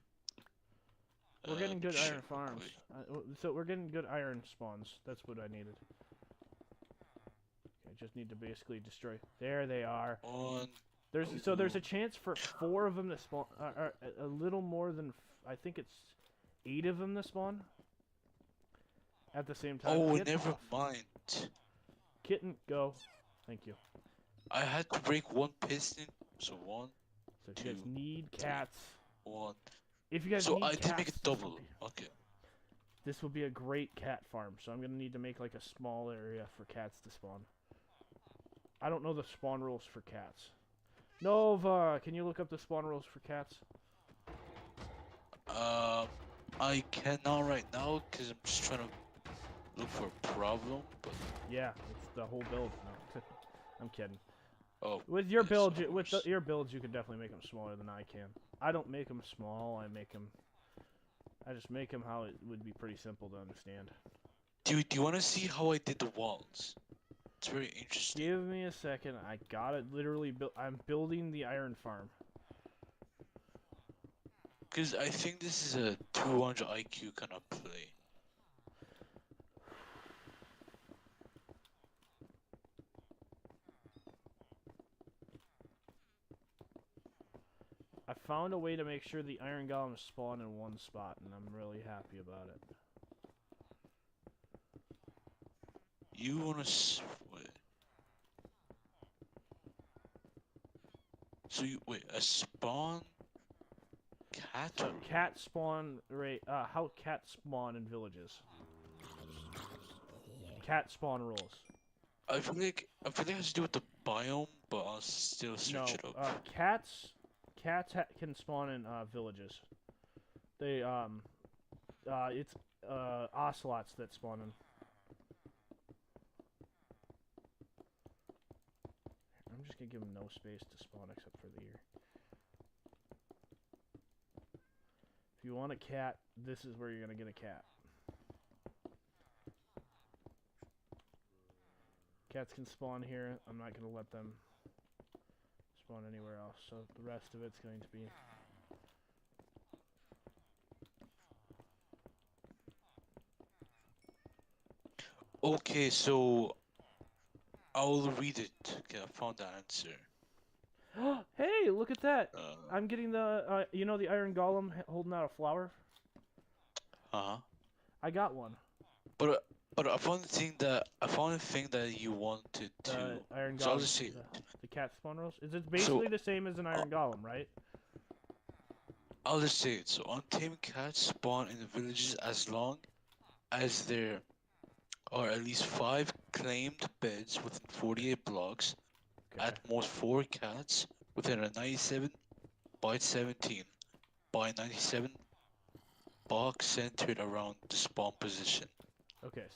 We're getting good iron farms. So we're getting good iron spawns. That's what I needed. I just need to basically destroy. There they are. There's a chance for 4 of them to spawn. A little more than I think it's 8 of them to spawn. At the same time. Oh, never mind. Kitten, go. Thank you. I had to break 1 piston. So 1. So if you guys need cats. 1. If you guys so need I cats, did make it double. Okay. This will be a great cat farm. So I'm gonna need to make like a small area for cats to spawn. I don't know the spawn rules for cats. Nova, can you look up the spawn rules for cats? I cannot right now because I'm just trying to look for a problem. But yeah, it's the whole build. No, I'm kidding. Oh, with your build, your builds, you can definitely make them smaller than I can. I don't make them small. I just make them how it would be pretty simple to understand. Do you want to see how I did the walls? It's very interesting. Give me a second. I got it literally built. I'm building the iron farm. Because I think this is a 200 IQ kind of play. I found a way to make sure the iron golems spawn in one spot, and I'm really happy about it. You wanna wait? So you wait a spawn cat? Cat spawn rate. How cats spawn in villages? Cat spawn rules. I feel like it has to do with the biome, but I'll still search it up. Cats can spawn in villages. They it's ocelots that spawn in. I'm just gonna give them no space to spawn except for the ear. If you want a cat, this is where you're gonna get a cat. Cats can spawn here. I'm not gonna let them spawn anywhere else, so the rest of it's going to be okay, so I'll read it. Okay, I found the answer. Hey, look at that! I'm getting the you know the iron golem holding out a flower. I got one. But I found the thing that you wanted to. Iron golem. So I'll just say the cat spawn rules. It's basically the same as an iron golem, right? I'll just say it. So untamed cats spawn in the villages as long as there are at least 5 claimed beds within 48 blocks. Okay. At most 4 cats within a 97 by 17 by 97 box centered around the spawn position. Okay,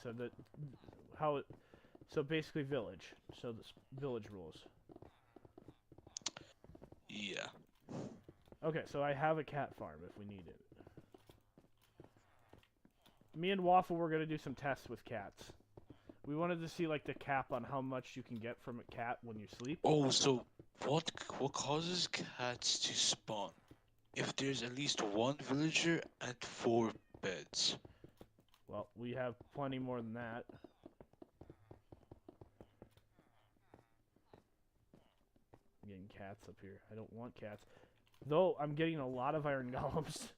so basically village. So the village rules. Yeah. Okay, so I have a cat farm if we need it. Me and Waffle were gonna do some tests with cats. We wanted to see like the cap on how much you can get from a cat when you sleep. Oh, so what causes cats to spawn? If there's at least 1 villager and 4 beds. Well, we have plenty more than that. I'm getting cats up here. I don't want cats. Though, I'm getting a lot of iron golems.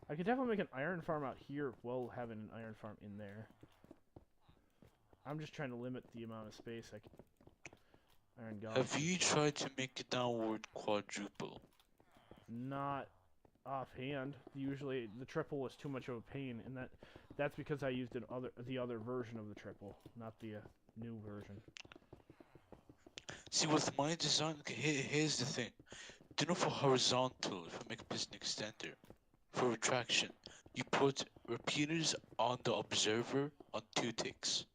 I could definitely make an iron farm out here while having an iron farm in there. I'm just trying to limit the amount of space I can... Iron golems. Have you tried to make a downward quadruple? Not offhand. Usually the triple was too much of a pain, and that's because I used the other version of the triple, not the new version. See, with my design, okay, here's the thing. Do you know for horizontal, if you make a piston extender, for retraction, you put repeaters on the observer on 2 ticks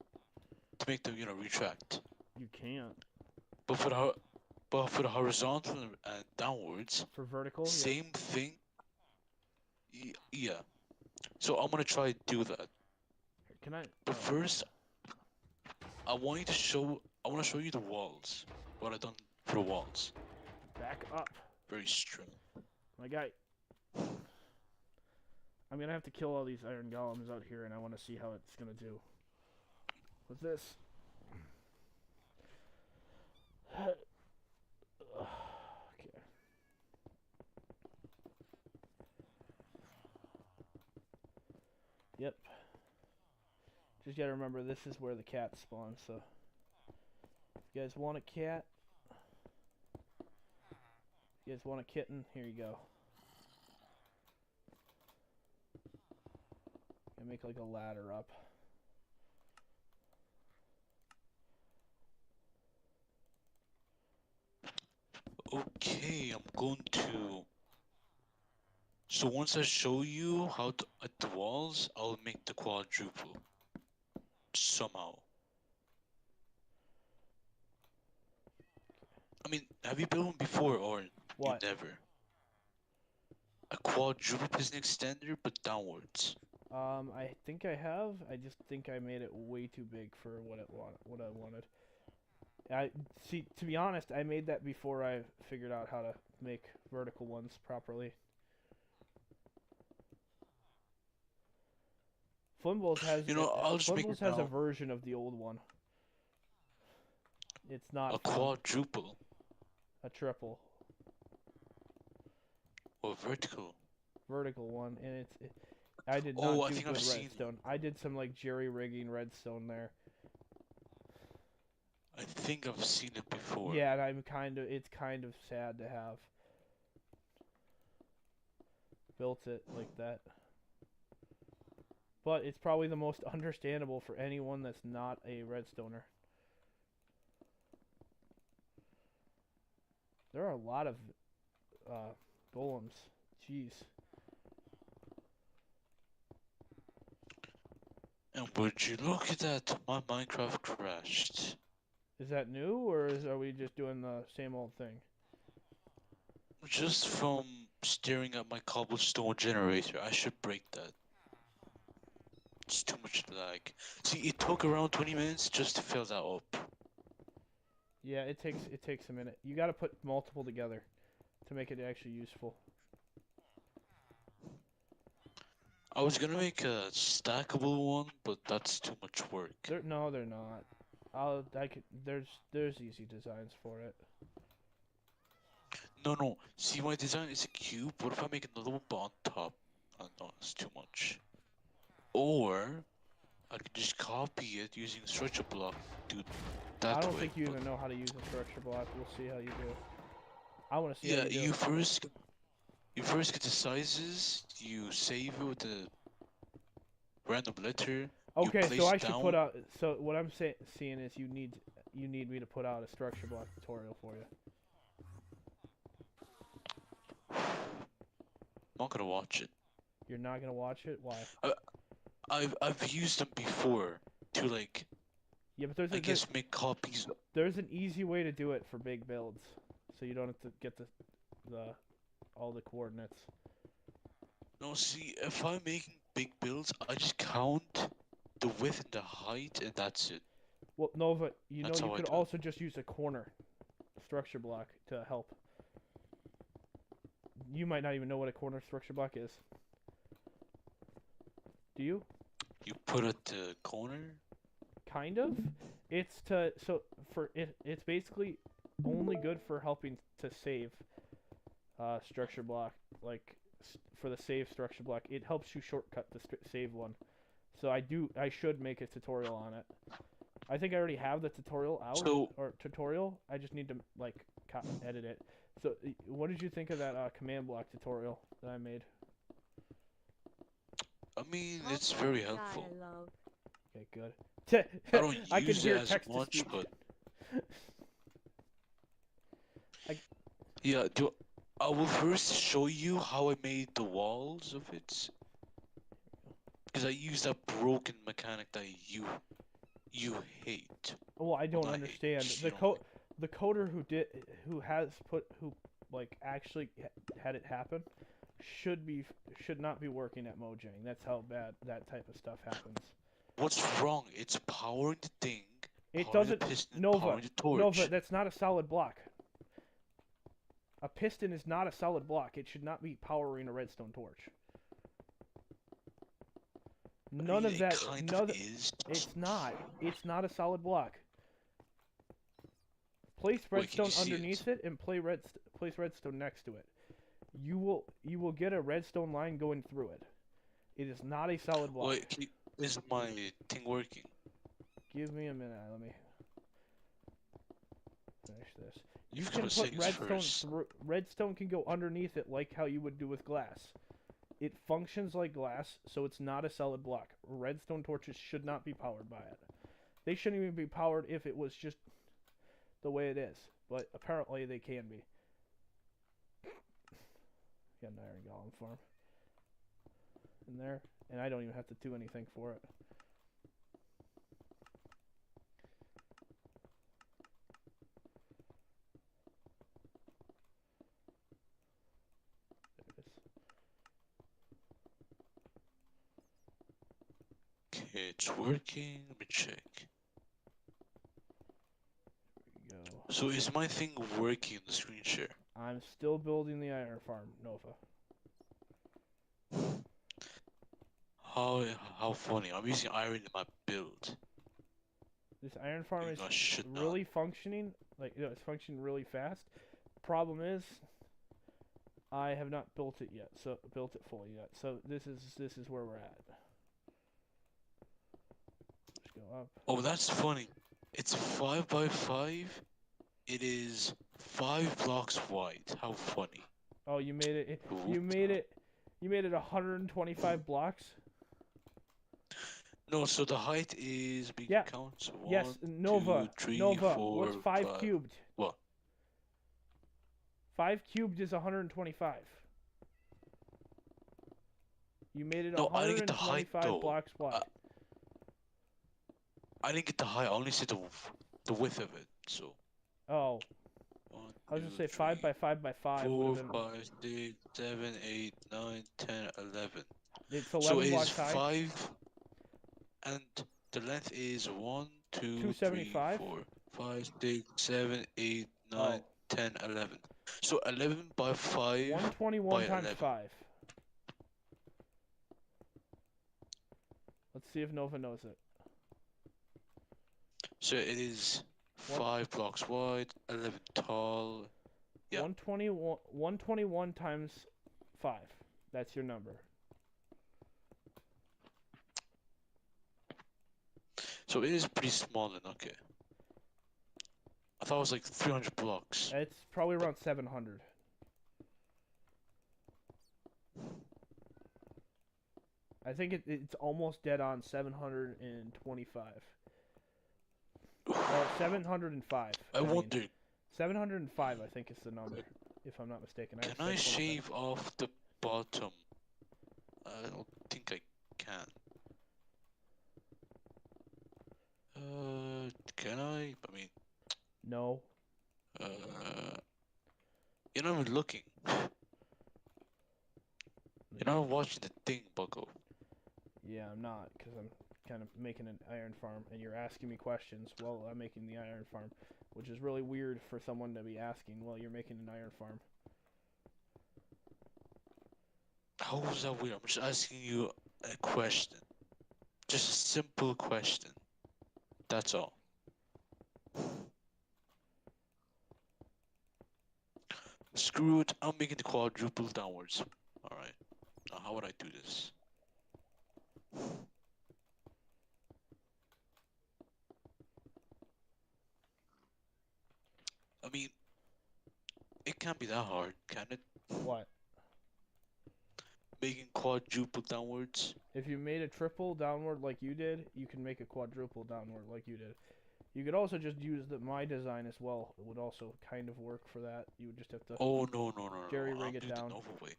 to make them, retract. You can't. But for the horizontal and downwards, for vertical, same thing. Yeah. So I'm gonna try to do that. Can I? But first, I want to show you the walls. What I've done for the walls. Back up. Very strong. My guy. I'm gonna have to kill all these iron golems out here, and I want to see how it's gonna do. What's this? Okay. Yep. Just gotta remember, this is where the cat spawns, so... If you guys want a cat... If you guys want a kitten, here you go. And make like a ladder up. Okay, I'm going to... So once I show you how to at the walls, I'll make the quadruple. Somehow. I mean, have you built one before or What? you never? A quadruple piston extender, but downwards. I think I have. I just think I made it way too big for what I wanted. See, to be honest, I made that before I figured out how to make vertical ones properly. Flimbles has Flimbles has a version of the old one. It's not a quadruple. A triple. Or vertical. Vertical one, and I did not do good redstone. I did some like jerry rigging redstone there. I think I've seen it before. Yeah, and it's kind of sad to have built it like that. But it's probably the most understandable for anyone that's not a redstoner. There are a lot of golems. Jeez. And would you look at that? My Minecraft crashed. Is that new, or are we just doing the same old thing? Just from staring at my cobblestone generator, I should break that. It's too much lag. See, it took around 20 minutes just to fill that up. Yeah, it takes a minute. You gotta put multiple together to make it actually useful. I was gonna make a stackable one, but that's too much work. No, they're not. There's easy designs for it. No. See, my design is a cube. What if I make another one but on top? No, it's too much. Or I could just copy it using a structure block, dude. I don't think you even know how to use a structure block. We'll see how you do. I want to see how you do. You first get the sizes. You save it with a random letter. Okay, so I should put out. So what I'm seeing is you need me to put out a structure block tutorial for you. I'm not gonna watch it. You're not gonna watch it? Why? I've used them before to like. Yeah, but I guess make copies. There's an easy way to do it for big builds, so you don't have to get all the coordinates. No, see, if I'm making big builds, I just count the width and the height, and that's it. Well, Nova, you could also just use a corner structure block to help. You might not even know what a corner structure block is. Do you? You put it to corner? Kind of. It's basically only good for helping to save structure block, like for the save structure block. It helps you shortcut the save one. So I should make a tutorial on it. I think I already have the tutorial out, I just need to like edit it. So what did you think of that command block tutorial that I made? I mean, it's very helpful. Okay, good. I don't use it as much, but Yeah, I will first show you how I made the walls of it. Because I used that broken mechanic that you hate. Well, I Well, don't not hate. understand Just you don't like. the coder who like actually had it happen should not be working at Mojang. That's how bad that type of stuff happens. What's wrong? It's powering the thing, It powering the doesn't piston, Nova powering the torch. Nova. That's not a solid block. A piston is not a solid block. It should not be powering a redstone torch. None of that. It kind None. of is. It's not. It's not a solid block. Place Wait, can you redstone see underneath it? and place redstone next to it. You will get a redstone line going through it. It is not a solid block. Wait, is my thing working? Give me a minute. Let me finish this. You If can it's put things redstone first. through. Redstone can go underneath it like how you would do with glass. It functions like glass, so it's not a solid block. Redstone torches should not be powered by it. They shouldn't even be powered if it was just the way it is, but apparently they can be. Got an iron golem farm in there, and I don't even have to do anything for it. There it is. Okay, it's working. Let me check. There we go. So is my thing working in the screen share? I'm still building the iron farm, Nova. How funny. I'm using iron in my build. This iron farm is should really not. functioning. Like, you know, it's functioning really fast. Problem is, I have not built it yet. So built it fully yet. So this is where we're at. Let's go up. Oh, that's funny. It's 5 by 5. It is 5 blocks wide. How funny. Oh, you made it. You made it 125 blocks. No, so the height is big Yeah. counts. 1, Yes, Nova. 2, 3, Nova. 4, What's 5 5. cubed? What? 5 cubed is 125. You made it No, I didn't get the height 125 though. blocks wide. I didn't get the height. I only said the width of it. So. Oh. 1, I was 2, gonna say 3, 5 by 5 by 5. 4, Been... 5, 6, 7, 8, 9, 10, 11. It's So 11 it is blocks high. 5, and the length is 1, 2, 3, 275? 4, 5, 6, 7, 8, 9, 10, 11. So 11 by 5 121 by times 11. 5. Let's see if Nova knows it. So it is 5 blocks wide, 11 tall. Yeah. 121 times 5. That's your number. So it is pretty small then, okay. I thought it was like 300 blocks. It's probably around 700. I think it's almost dead on 725. Or 705. I wonder. 705, I think, is the number, if I'm not mistaken. Can I shave off the bottom? I don't think I can. Can I? I mean. No. You're not even looking. You're not watching the thing, bucko. Yeah, I'm not, because I'm kind of making an iron farm, and you're asking me questions while I'm making the iron farm, which is really weird for someone to be asking while you're making an iron farm. How is that weird? I'm just asking you a question. Just a simple question. That's all. Screw it, I'm making the quadruple downwards. Alright. Now how would I do this? I mean, it can't be that hard, can it? What? Making quadruple downwards? If you made a triple downward like you did, you can make a quadruple downward like you did. You could also just use my design as well. It would also kind of work for that. You would just have to Oh no. jerry I'm rig it doing down. the Nova way.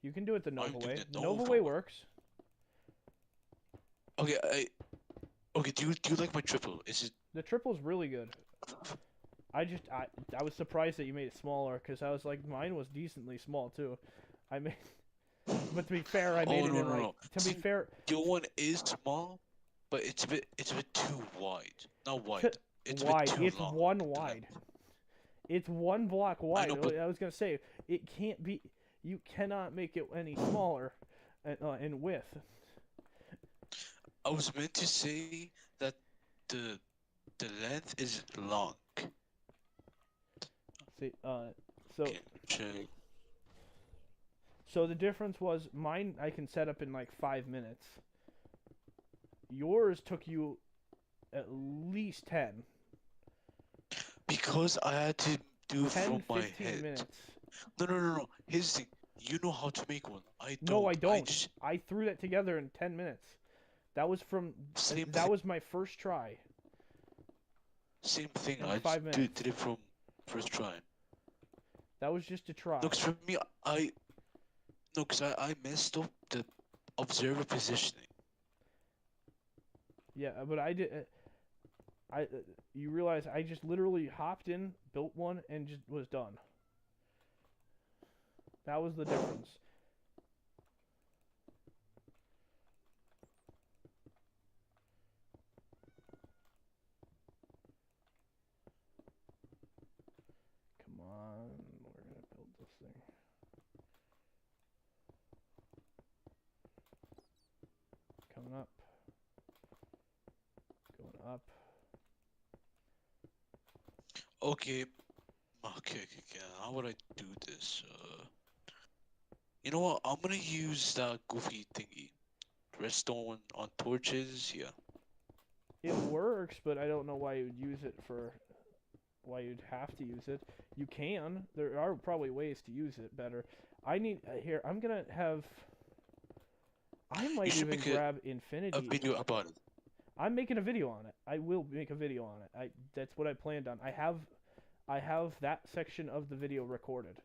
You can do it the Nova I'm doing way. the The Nova Nova way way. works. Okay, okay. Do you like my triple? Is it? The triple's really good. I was surprised that you made it smaller because I was like mine was decently small too. I made, but to be fair, I made Oh it in like no. to be fair. Your one is small, but it's a bit too wide. Not wide. It's a bit Wide. too It's long. one wide. It's one block wide. I know, but I was gonna say it can't be. You cannot make it any smaller, in width. I was meant to say that the length is long. See, Okay, check. so the difference was mine I can set up in like 5 minutes. Yours took you at least 10. Because I had to do 10, from my 15 head. minutes. No. Here's the thing. You know how to make one. I don't. No, I don't. I threw that together in 10 minutes. That was from. That was my first try. Same thing. In I 5 just minutes. did it from first try. That was just a try. No, 'cause for me, I messed up the observer positioning. Yeah, but I did. You realize I just literally hopped in, built one, and just was done. That was the difference. Come on, we're gonna build this thing. Coming up. Going up. Okay. How would I do this? You know what? I'm gonna use that goofy thingy. Redstone on torches. Yeah. It works, but I don't know why you would use it for. Why you'd have to use it. You can. There are probably ways to use it better. I need here. I'm gonna have. I might even grab Infinity. A video about it. I'm making a video on it. I will make a video on it. That's what I planned on. I have that section of the video recorded.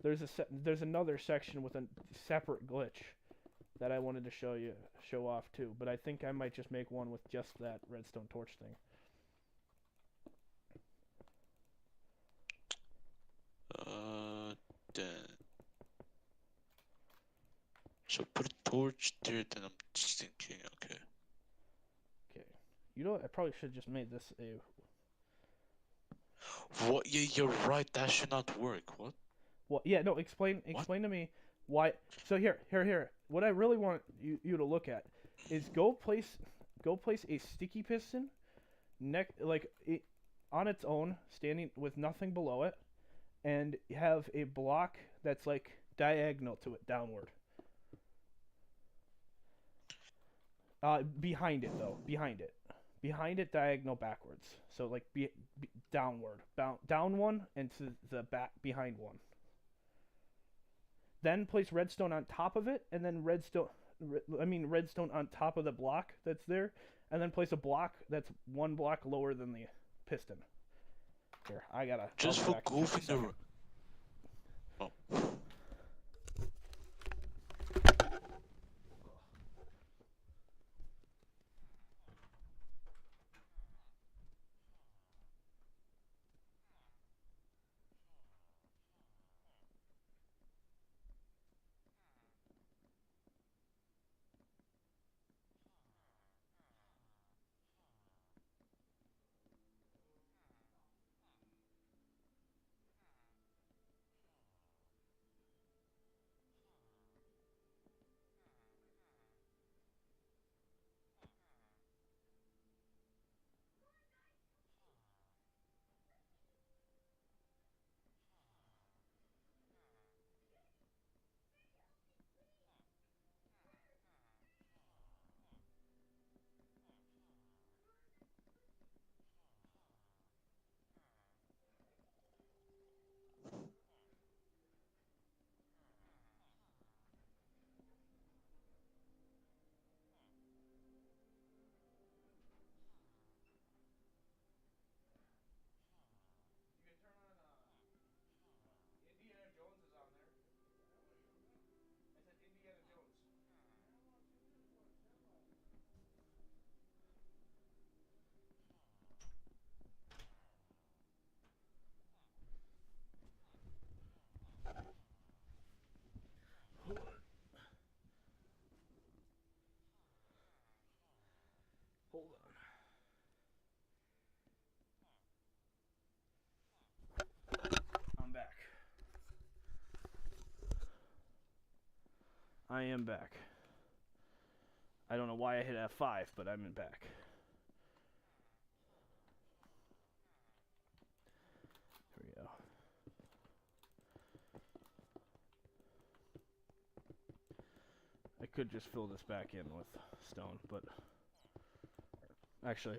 There's another section with a separate glitch that I wanted to show off too. But I think I might just make one with just that redstone torch thing. Then. So put a torch there. Then I'm just thinking. Okay. Okay. You know what? I probably should have just made this a. What? Yeah, you're right. That should not work. What? Well, yeah, no. Explain to me why. So here. What I really want you to look at is go place a sticky piston, on its own, standing with nothing below it, and have a block that's like diagonal to it, downward. Behind it, diagonal backwards. So like downward, down one, and to the back behind one. Then place redstone on top of it, and then redstone on top of the block that's there, and then place a block that's one block lower than the piston. Here, I gotta. Just for goofing the. Oh. I am back. I don't know why I hit F5, but I'm back. Here we go. I could just fill this back in with stone, but actually,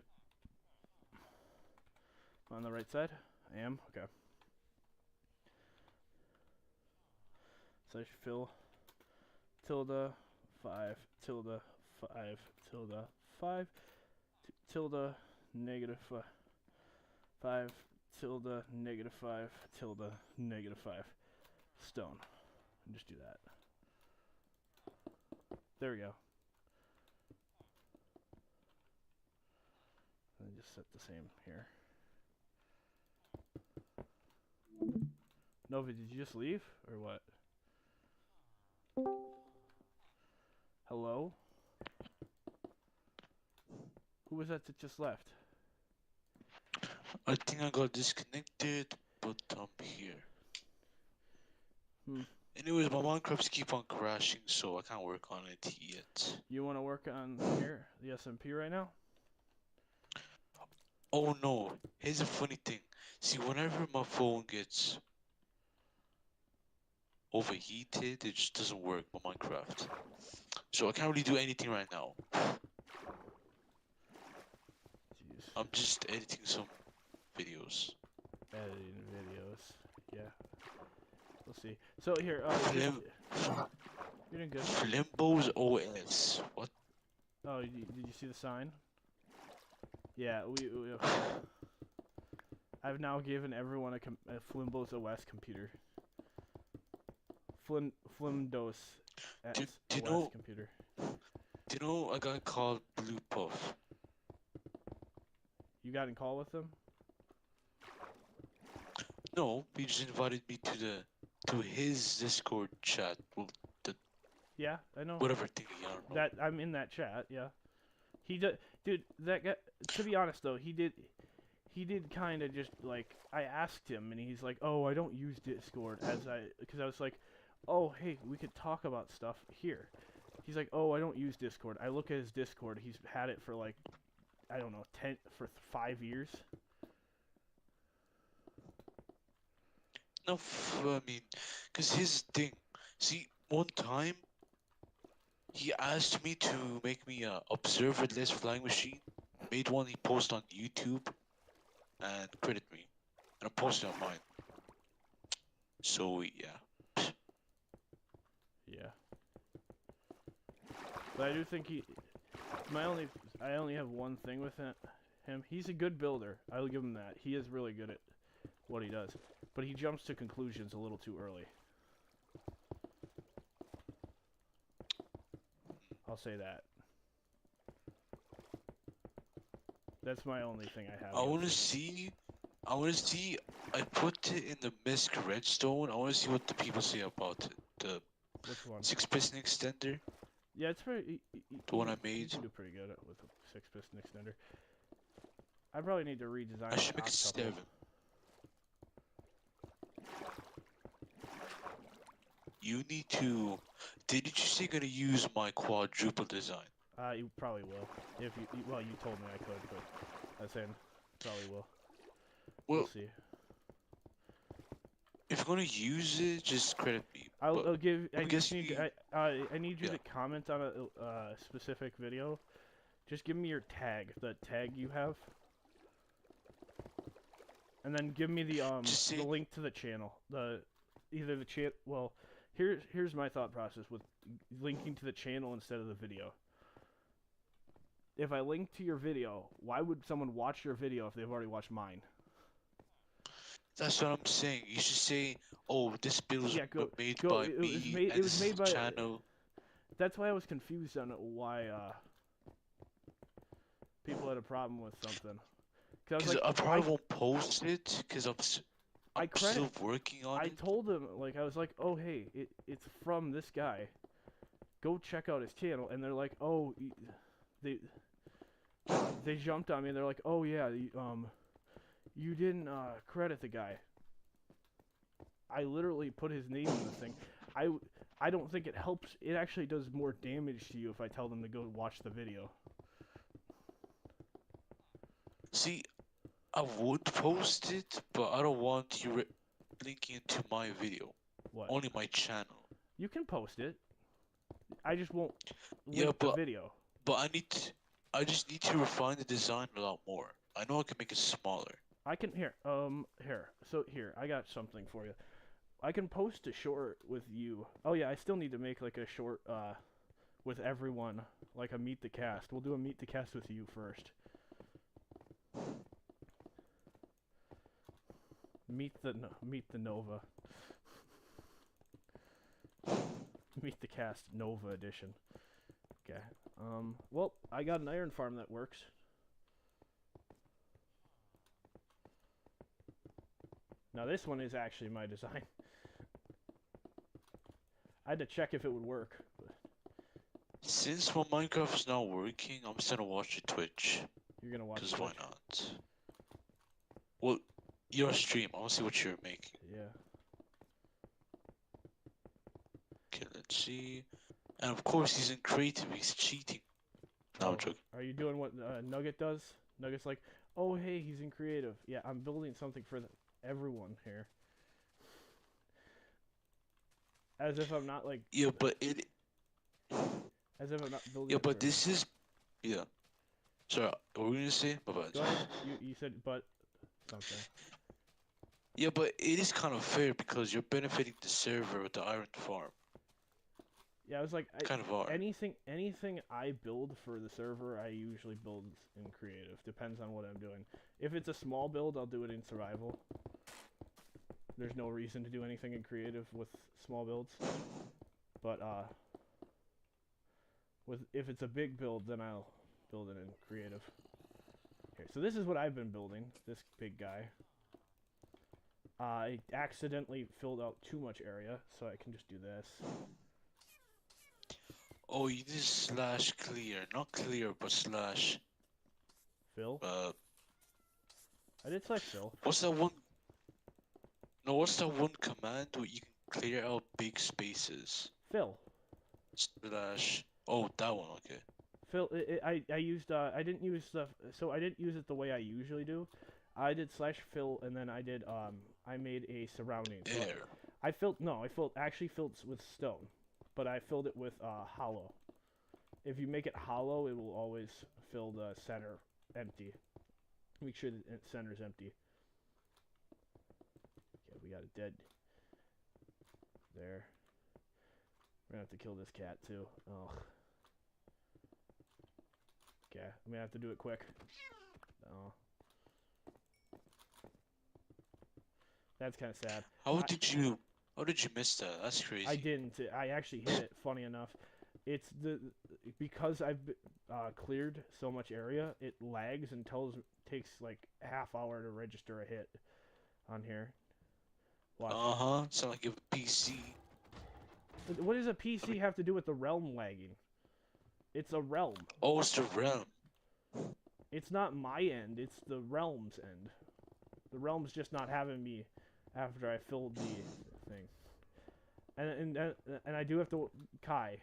on the right side, I am. Okay. So I should fill tilde 5 tilde 5 tilde 5 tilde negative 5 tilde negative 5 tilde negative 5 stone. And just do that. There we go. And just set the same here. Nova, did you just leave or what? Hello? Who was that just left? I think I got disconnected, but I'm here. Anyways, my Minecrafts keep on crashing, so I can't work on it yet. You want to work on here, the SMP right now? Oh no, here's a funny thing. See, whenever my phone gets overheated, it just doesn't work on Minecraft. So I can't really do anything right now. Jeez. I'm just editing some videos. Editing videos, yeah. We'll see. So here, you're doing good. Flimbo's OS. What? Oh, did you see the sign? Yeah, we I've now given everyone a Flimbo's OS computer. Flimdos OS computer. Do you know a guy called Blue Puff? You got in call with him? No, he just invited me to his Discord chat. Well, yeah, I know. Whatever thing, I don't know. That I'm in that chat. Yeah, he did. Dude, that guy. To be honest though, he did kind of just like I asked him, and he's like, "Oh, I don't use Discord," because I was like, "Oh, hey, we could talk about stuff here." He's like, "Oh, I don't use Discord." I look at his Discord. He's had it for like, I don't know, 5 years. No, I mean, cause his thing. See, one time he asked me to make me a observerless flying machine. Made one he posted on YouTube, and credit me, and I posted on mine. So yeah. Yeah. But I do think I only have one thing with him. He's a good builder. I'll give him that. He is really good at what he does. But he jumps to conclusions a little too early. I'll say that. That's my only thing I have. I wanna see. I put it in the Misc Redstone. I wanna see what the people say about it. The Which one? 6-piston extender. Yeah, it's pretty. The one I made. You can do pretty good with a 6-piston extender. I probably need to redesign. I should make it 7. You need to. Did you say you're gonna use my quadruple design? You probably will. If well, you told me I could, but I was saying probably will. We'll see. If you're gonna use it, just credit me. I'll give. I need you Yeah. to comment on a specific video. Just give me your tag, the tag you have, and then give me the link to the channel. Either the chat. Well, here's my thought process with linking to the channel instead of the video. If I link to your video, why would someone watch your video if they've already watched mine? That's what I'm saying. You should say, "Oh, this build was made by me, it was made by channel." That's why I was confused on why people had a problem with something. Because I probably won't post it because I'm still working on it. I told them, like, I was like, "Oh, hey, it's from this guy. Go check out his channel." And they're like, "Oh, they jumped on me. And they're like, "Oh yeah, you didn't I literally put his name in the thing. I don't think it helps. It actually does more damage to you if I tell them to go watch the video. See, I would post it, but I don't want you linking it to my video. What? Only my channel. You can post it. I just won't link the video. But I just need to refine the design a lot more. I know I can make it smaller. I can here. So here, I got something for you. I can post a short with you. Oh yeah, I still need to make like a short with everyone, like a meet the cast. We'll do a meet the cast with you first. Meet the Nova. Meet the cast Nova edition. Okay. Well, I got an iron farm that works. Now this one is actually my design. I had to check if it would work. Since my Minecraft is not working, I'm just gonna watch the Twitch. You're gonna watch Twitch? Why not? Well, your stream. I wanna see what you're making. Yeah. Okay, let's see. And of course, he's in creative. He's cheating. No, I'm joking. Are you doing what Nugget does? Nugget's like, oh hey, he's in creative. Yeah, I'm building something for everyone here. As if I'm not like. Yeah, but it. As if I'm not building. Yeah, but this is. Yeah. Sorry, what were you gonna say? Bye bye. Go ahead. You said but something. Yeah, but it is kind of fair because you're benefiting the server with the iron farm. Yeah, I was like, kind of are. Anything I build for the server, I usually build in creative. Depends on what I'm doing. If it's a small build, I'll do it in survival. There's no reason to do anything in creative with small builds. But if it's a big build, then I'll build it in creative. Okay, so this is what I've been building. This big guy. I accidentally filled out too much area, so I can just do this. Oh, you did slash clear. Not clear, but slash... Fill? I did slash fill. What's that one... No, what's that one command where you can clear out big spaces? Fill. Slash... Oh, that one, okay. Fill, I used, I didn't use the... So I didn't use it the way I usually do. I did slash fill, and then I did, I made a surrounding. So I actually filled with stone. But I filled it with hollow. If you make it hollow, it will always fill the center empty. Make sure the center's empty. Okay, we got a dead there. We're gonna have to kill this cat too. Oh. Okay, I'm gonna have to do it quick. Oh. That's kind of sad. How did you miss that? That's crazy. I didn't. I actually hit it. Funny enough, it's because I've cleared so much area. It lags and takes like a half hour to register a hit on here. Watch. Sound like you have a PC. What does a PC have to do with the realm lagging? It's a realm. Oh, it's the realm. It's not my end. It's the realm's end. The realm's just not having me after I filled the thing. And I do have to, Kai,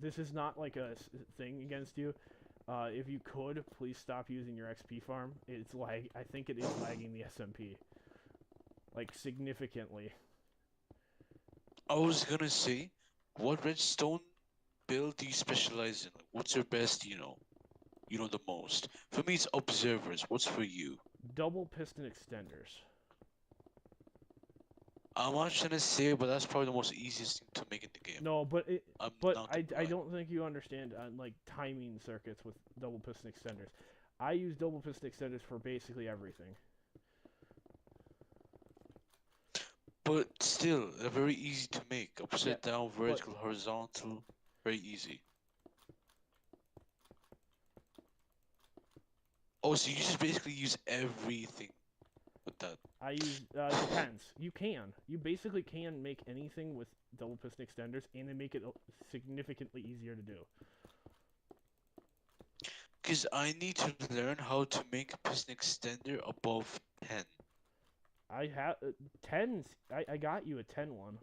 this is not like a thing against you. If you could, please stop using your XP farm. I think it is lagging the SMP. Like, significantly. I was gonna say, what redstone build do you specialize in? Like, what's your best, you know the most? For me, it's observers. What's for you? Double piston extenders. I'm not trying to say, but that's probably the most easiest thing to make in the game. No, but I don't think you understand like timing circuits with double piston extenders. I use double piston extenders for basically everything. But still, they're very easy to make. Upside down, vertical, horizontal, very easy. Oh, so you just basically use everything with that? I use, depends. You basically can make anything with double piston extenders, and they make it significantly easier to do. Because I need to learn how to make a piston extender above 10. I have 10s. I got you a 10 one.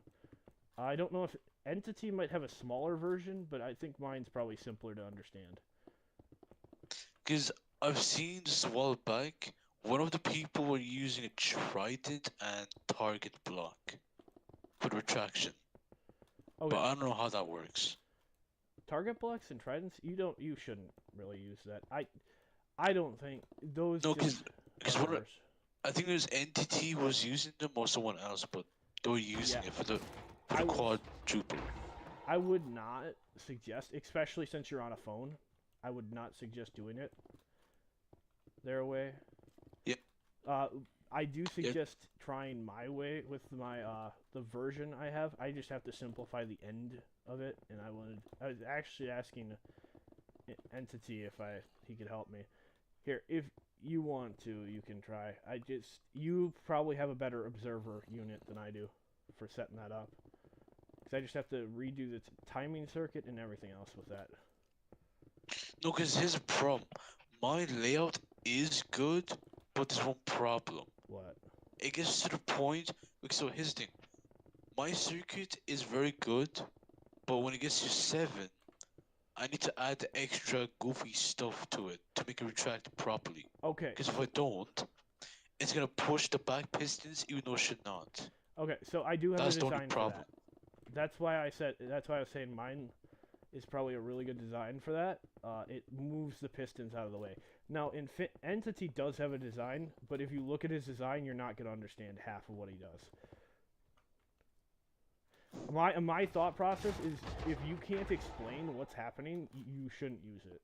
I don't know if Entity might have a smaller version, but I think mine's probably simpler to understand. Because I've seen just a while back, one of the people were using a trident and target block for retraction. Okay. But I don't know how that works. Target blocks and tridents, you shouldn't really use that. I don't think those. No, because I think there's Entity was using them or someone else, but they were using it for the quadruple. I would not suggest, especially since you're on a phone, I would not suggest doing it their way. Yeah. I do suggest trying my way with my the version I have. I just have to simplify the end of it, and I was actually asking Entity if he could help me. Here, if you want to, you can try. You probably have a better observer unit than I do for setting that up. Because I just have to redo the timing circuit and everything else with that. No, because here's a problem. My layout is good, but there's one problem. What? It gets to the point, so here's the thing. My circuit is very good, but when it gets to 7, I need to add extra goofy stuff to it to make it retract properly. Okay. Because if I don't, it's gonna push the back pistons even though it should not. Okay, so I do have a design the only problem. for that. That's why I was saying mine is probably a really good design for that. It moves the pistons out of the way. Now, Entity does have a design, but if you look at his design, you're not going to understand half of what he does. My thought process is if you can't explain what's happening, you shouldn't use it.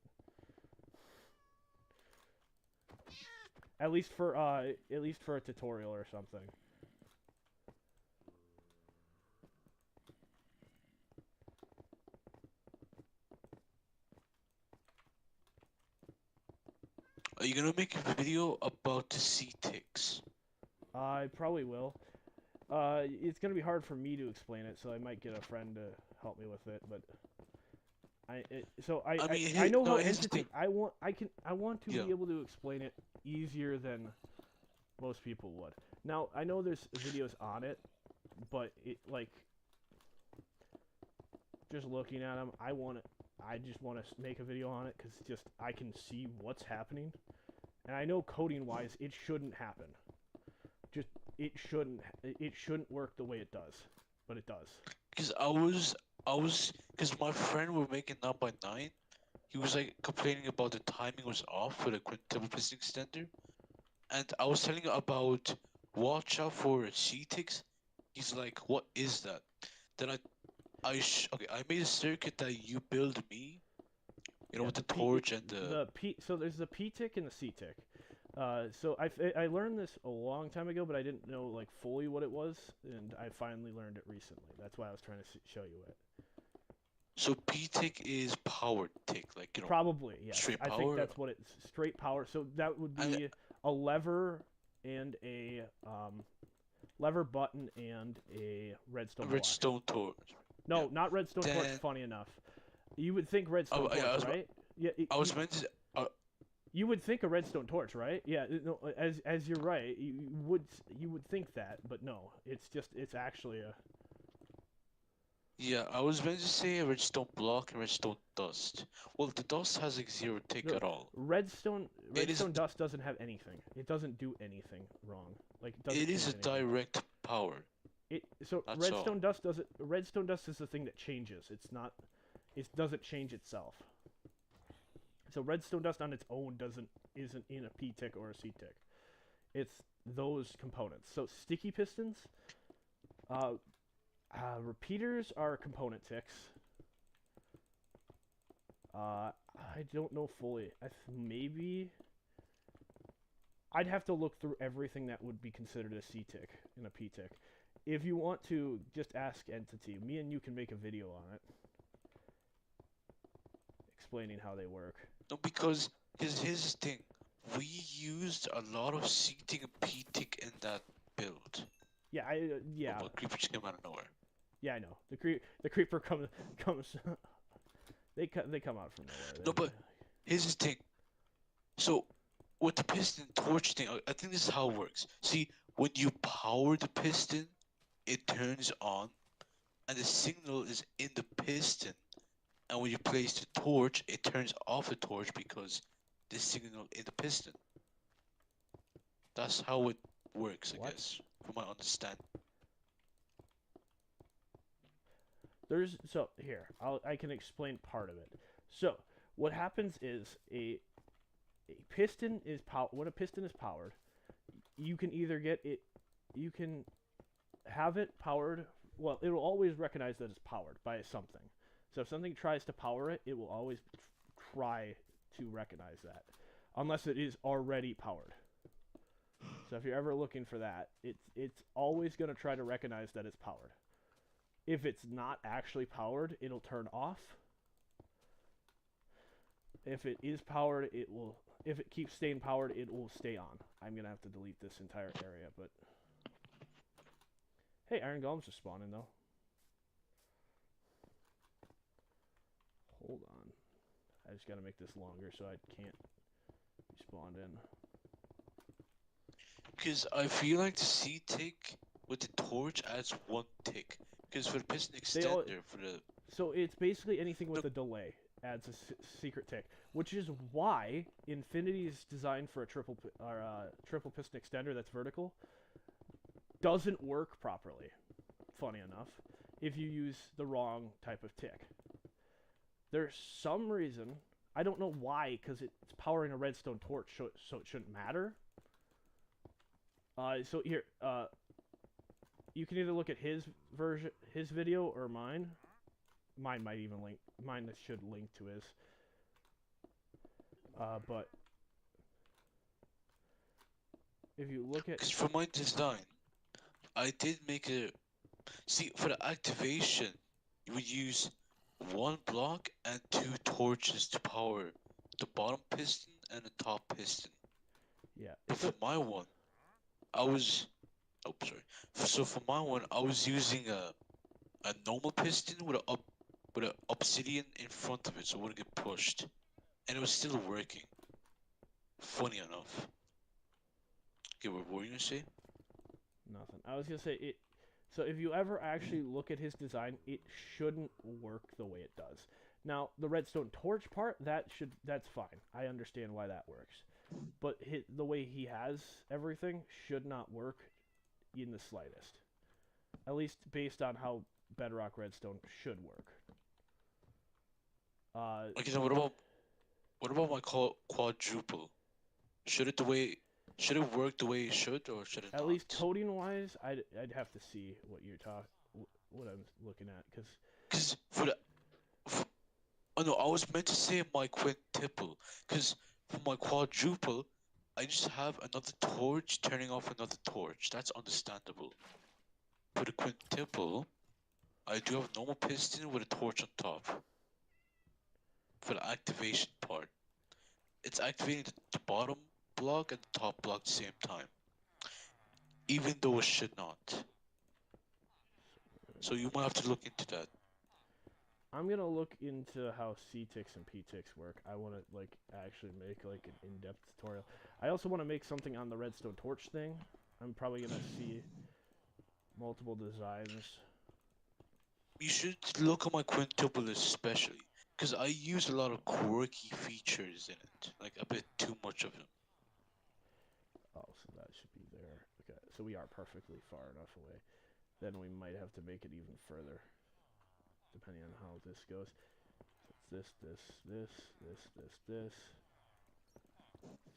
At least for a tutorial or something. Are you gonna make a video about the C-ticks? I probably will. It's gonna be hard for me to explain it, so I might get a friend to help me with it. But I know how Entity. I want to be able to explain it easier than most people would. Now I know there's videos on it, but just looking at them, I just want to make a video on it because I can see what's happening, and I know coding-wise it shouldn't happen. It shouldn't work the way it does, but it does. Because my friend were making 9x9, he was like complaining about the timing was off for the quintuple piston extender, and I was telling him about watch out for C-ticks. He's like, what is that? Then I made a circuit that you build me, with the torch and so there's the P-tick and the C-tick. So I learned this a long time ago, but I didn't know fully what it was, and I finally learned it recently. That's why I was trying to show you it. So P-tick is power tick, Probably, yes. Straight power? I think that's what it's straight power. So that would be a lever and a lever button and a redstone. Redstone torch. No, not redstone torch. Funny enough, you would think redstone torch, right? Yeah. I was meant to. You would think a redstone torch, right? Yeah. No, as you're right, you would think that, but no, it's actually a. Yeah, I was meant to say a redstone block and redstone dust. Well, the dust has 0 tick at all. Redstone dust doesn't have anything. It doesn't do anything wrong. It is a direct power. Redstone dust doesn't. Redstone dust is the thing that changes. It's not. It doesn't change itself. So redstone dust on its own isn't in a P-tick or a C-tick. It's those components. So sticky pistons, repeaters are component ticks. I don't know fully. Maybe I'd have to look through everything that would be considered a C-tick and a P-tick. If you want to, just ask Entity. Me and you can make a video on it, explaining how they work. No, because here's the thing. We used a lot of C-tick and P-tick in that build. Yeah, yeah. Oh, creeper just came out of nowhere. Yeah, I know. The creeper comes. They come out from nowhere. No, but here's the thing. So with the piston torch thing, I think this is how it works. See, when you power the piston, it turns on, and the signal is in the piston. And when you place the torch, it turns off the torch because the signal in the piston. That's how it works, I guess, from my understanding. I can explain part of it. So what happens is a piston is when a piston is powered, you can either get it, you can have it powered. Well, it will always recognize that it's powered by something. So if something tries to power it, it will always try to recognize that, unless it is already powered. So if you're ever looking for that, it's always going to try to recognize that it's powered. If it's not actually powered, it'll turn off. If it is powered, it will. If it keeps staying powered, it will stay on. I'm gonna have to delete this entire area, but hey, iron golems just spawning though. Hold on, I just gotta make this longer so I can't be spawned in. Because I feel like the C tick with the torch adds 1 tick. Because for the piston extender, so it's basically anything with a delay adds a secret tick, which is why Infinity is designed for a triple piston extender that's vertical. Doesn't work properly, funny enough, if you use the wrong type of tick. There's some reason, I don't know why, because it's powering a redstone torch, so it shouldn't matter. So here, you can either look at his video, or mine. Mine might even link. Mine should link to his. But if you look at, because for my design, I did make a. See, for the activation, you would use 1 block and 2 torches to power the bottom piston and the top piston. Yeah. But for my one, I was. Oh, sorry. So for my one, I was using a normal piston with a obsidian in front of it, so it wouldn't get pushed, and it was still working. Funny enough. Okay, what were you gonna say? Nothing. I was gonna say it. So if you ever actually look at his design, it shouldn't work the way it does. Now the redstone torch part, that's fine. I understand why that works, but the way he has everything should not work in the slightest. At least based on how Bedrock Redstone should work. Okay, so what about my quadruple? Should it work the way it should, or should it not? At least coding wise, I'd have to see what what I'm looking at, because oh no, I was meant to say my quintuple, because for my quadruple, I just have another torch turning off another torch. That's understandable. For the quintuple, I do have a normal piston with a torch on top. For the activation part, it's activating the bottom block and the top block at the same time, even though it should not. So you might have to look into that. I'm gonna look into how C-ticks and P-ticks work. I want to actually make an in-depth tutorial. I also want to make something on the redstone torch thing. I'm probably gonna see multiple designs. You should look at my quintuple especially, because I use a lot of quirky features in it, like a bit too much of them. Oh, so that should be there. Okay, so we are perfectly far enough away. Then we might have to make it even further, depending on how this goes. So it's this.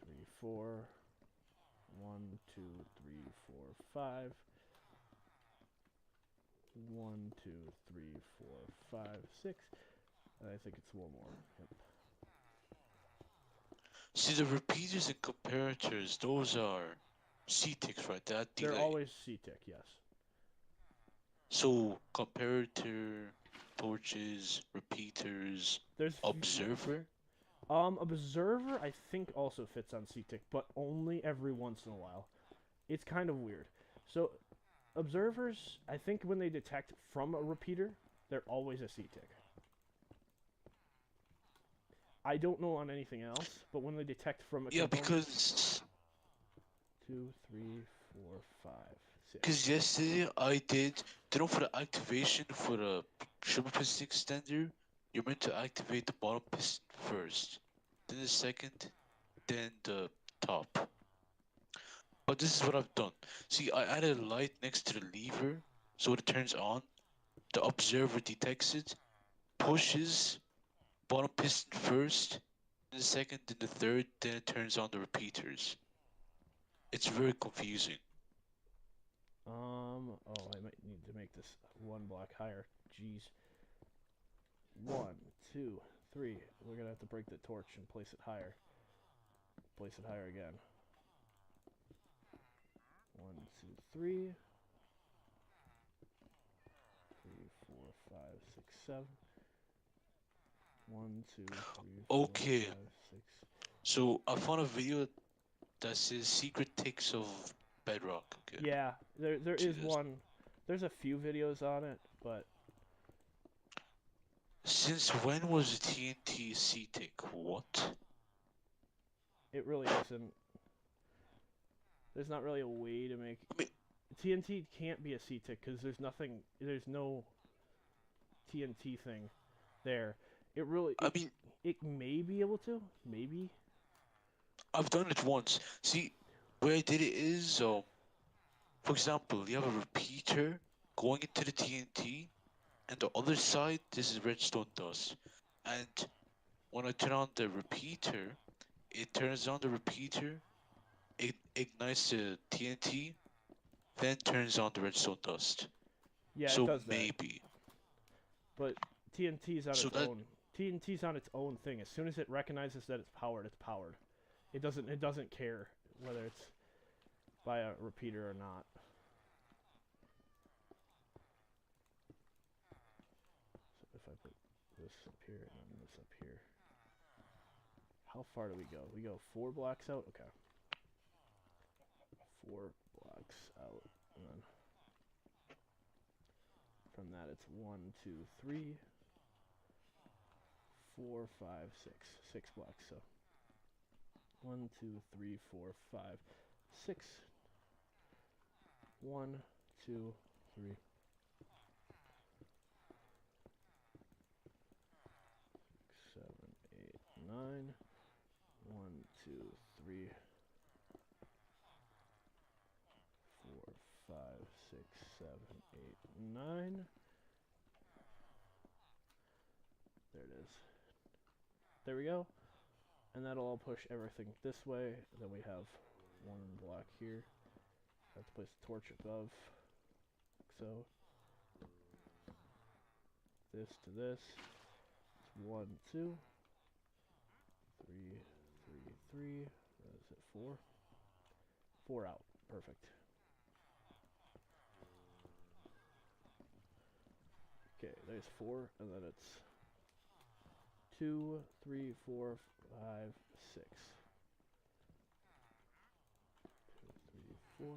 3, 4. 1, 2, 3, 4, 5. 1, 2, 3, 4, 5, 6. And I think it's one more. Yep. See, the repeaters and comparators, those are C-ticks, right? That delay. They're always C-tick, yes. So, comparator, torches, repeaters, there's observer? Observer I think also fits on C-tick, but only every once in a while. It's kind of weird. So, observers, I think when they detect from a repeater, they're always a C-tick. I don't know on anything else, but when they detect from a because 2, 3, 4, 5, Because yesterday I did, you know, for the activation for the triple piston extender, you're meant to activate the bottom piston first, then the second, then the top. But this is what I've done. See, I added a light next to the lever, so when it turns on, the observer detects it, pushes bottom piston first, then the second, then the third, then it turns on the repeaters. It's very confusing. Oh, I might need to make this one block higher. Jeez. 1, 2, 3. We're gonna have to break the torch and place it higher. Place it higher again. 1, 2, 3. 3, 4, 5, 6, 7. 1, 2, 3, 4, Okay. 5, 6. So I found a video that says secret takes of bedrock. Okay. Yeah, there is one. There's a few videos on it, but since when was TNT C-Tick? What? it really isn't. There's not really a way to make TNT can't be a C-Tick because there's no TNT thing there. It really. It may be able to. Maybe. I've done it once. See, where I did it is, for example, you have a repeater going into the TNT, and the other side, this is redstone dust. And when I turn on the repeater, it turns on the repeater, it ignites the TNT, then turns on the redstone dust. Yeah, so it does maybe. That. But TNT's on its own. TNT's on its own thing. As soon as it recognizes that it's powered, it's powered. It doesn't care whether it's by a repeater or not. So if I put this up here and then this up here. How far do we go? We go 4 blocks out? Okay. 4 blocks out. And then from that it's 1, 2, 3, 4, 5, 6. 6 blocks, so 1, 2, 3, 4, 5, 6. 1, 2, 3. 7, 8, 9. 1, 2, 3, 4, 5, 6, 7, 8, 9. There it is. There we go. And that'll all push everything this way. Then we have 1 block here. I have to place the torch above. So this to this. It's 1, 2, 3, 3, 3. What is it? 4? 4 out. Perfect. Okay, there's 4, and then it's 2, 3, 4, 5, 6. 2, 3, 4.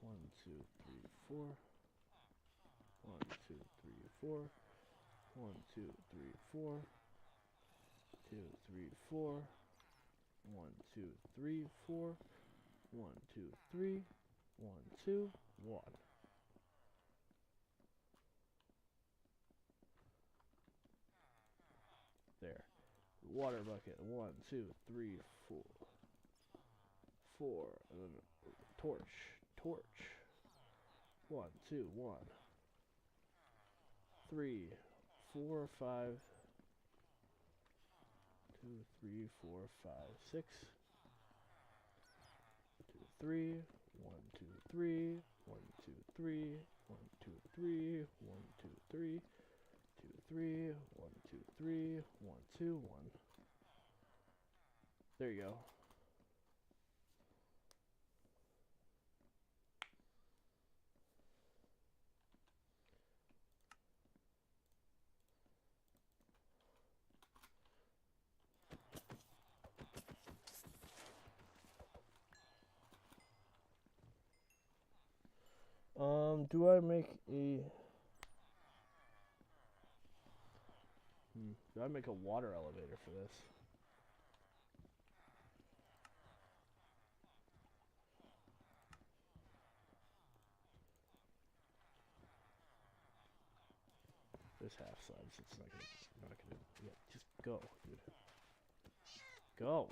1, 2, 3, 4. 1, 2, 3, 4. 1, 2, 3, 4. 2, 3, 4. 1, 2, 3, 4. 1, 2, 3. 1, 2, 1. There. Water bucket. 1, 2, 3, 4. 4. And then torch. Torch. 1, 2, 1. 3, 4, 5. 2, 3, 4, 5, 6. 2, 3. 1, 2, 3. 1, 2, 3. 1, 2, 3. 1, 2, 3. 2, 3. 1, 2, 3. 1, 2, 1. There you go. Do I make a... do I make a water elevator for this? this half size. It's not gonna. Yeah, just go, dude. Go,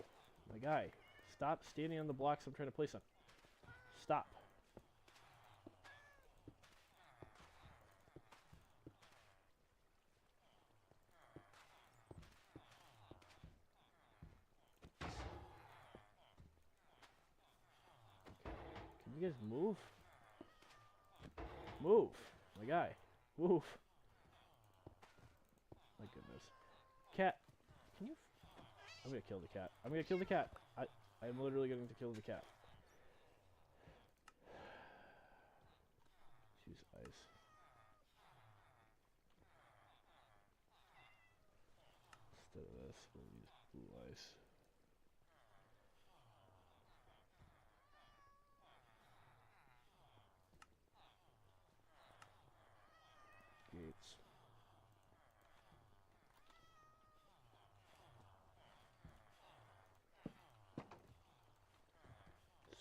my guy. Stop standing on the blocks I'm trying to place on. Stop. Can you guys move? Move, my guy. Move. My goodness. Cat, can you? I'm gonna kill the cat. I'm gonna kill the cat. I'm literally going to kill the cat. Use ice. Instead of this, we'll use blue ice. Gates.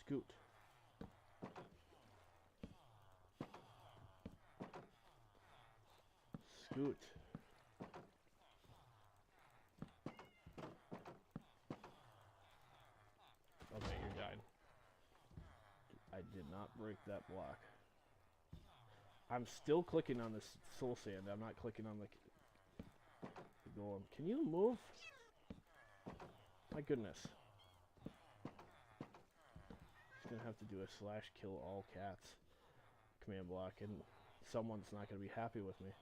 Scoot. Scoot. Okay, you're dying. I did not break that block. I'm still clicking on this soul sand. I'm not clicking on the golem. Can you move? My goodness. Just gonna have to do a / kill all cats command block, and someone's not gonna be happy with me.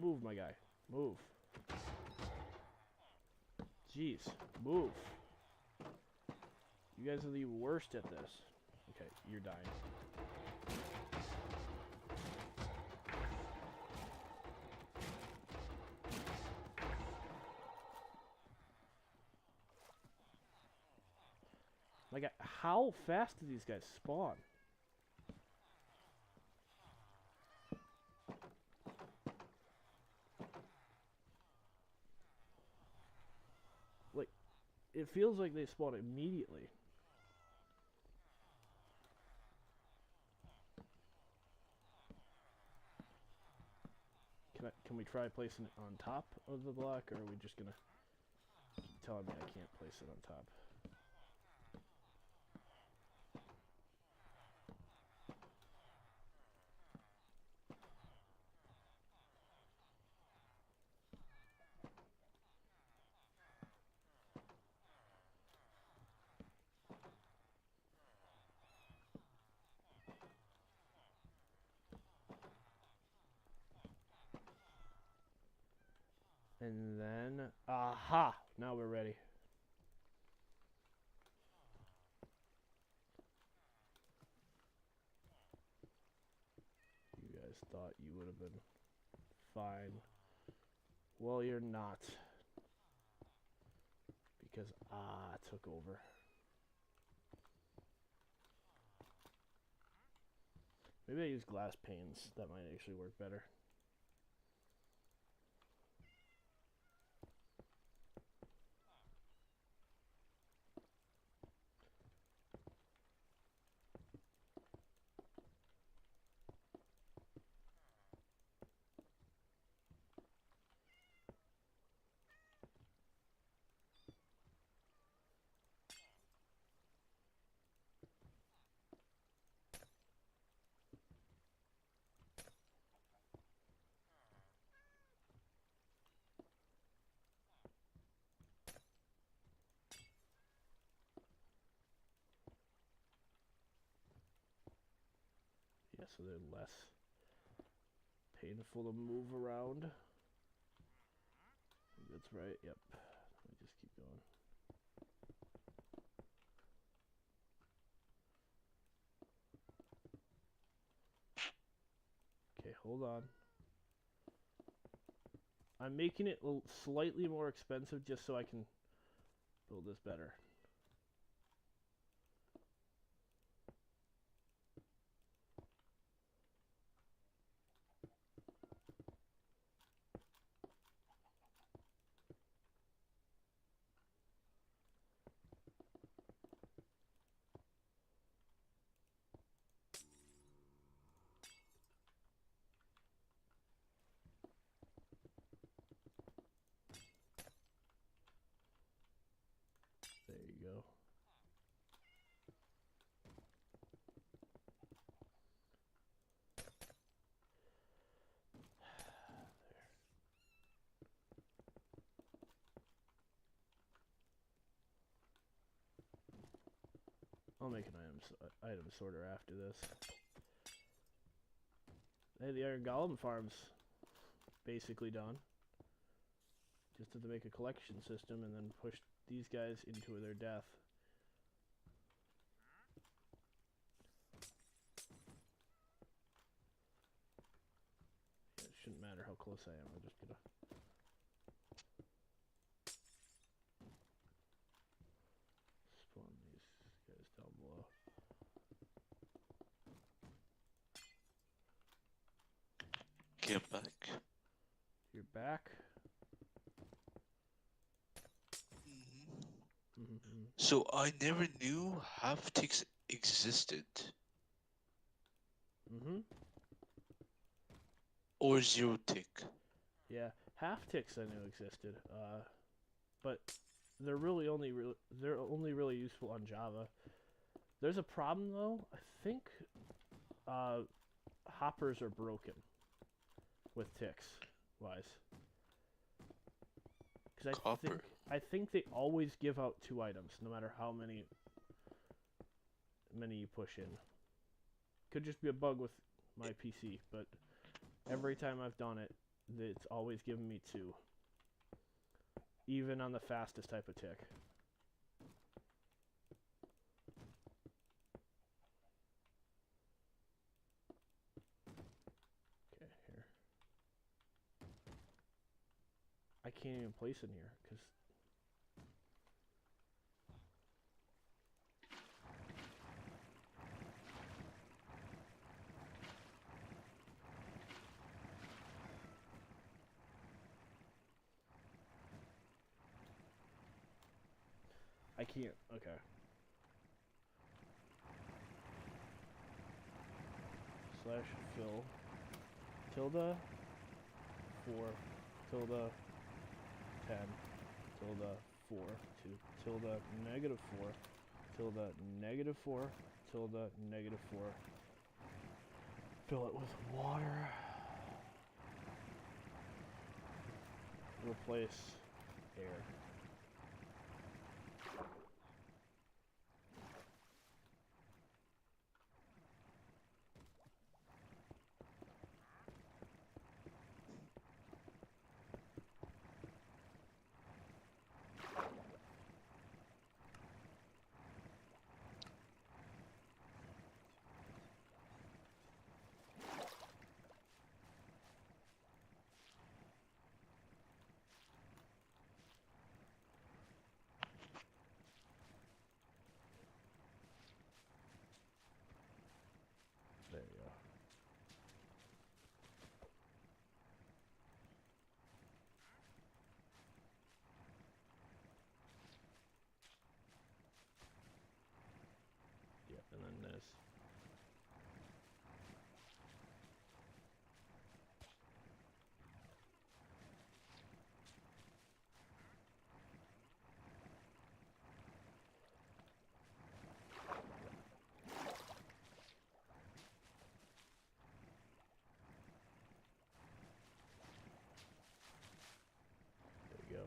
Move, my guy. Move. Jeez. Move. You guys are the worst at this. Okay, you're dying. My guy, how fast do these guys spawn? Like, it feels like they spawn immediately. Can we try placing it on top of the block, or are we just gonna keep telling me I can't place it on top? And then, aha! Now we're ready. You guys thought you would have been fine. Well, you're not. Because, it took over. Maybe I use glass panes. That might actually work better. Yeah, so they're less painful to move around. That's right, yep. Let me just keep going. Okay, hold on. I'm making it slightly more expensive just so I can build this better. I'll make an item sorter after this. Hey, the Iron Golem farm's basically done. Just have to make a collection system and then push these guys into their death. It shouldn't matter how close I am, I'm just gonna... spawn these guys down below. Get back. You're back. So I never knew haptics existed. Or zero tick. Yeah, half ticks I knew existed, but they're really only really useful on Java. There's a problem though. I think hoppers are broken with ticks wise. Because I think they always give out 2 items, no matter how many you push in. Could just be a bug with my PC, but every time I've done it, it's always given me 2. Even on the fastest type of tick. Okay, here. I can't even place in here, because... I can't. Okay. Slash fill tilde 4 tilde 10 tilde 4 to tilde negative 4 tilde negative 4 tilde negative 4. Fill it with water. Replace air. There you go. Yep, and then this. There you go.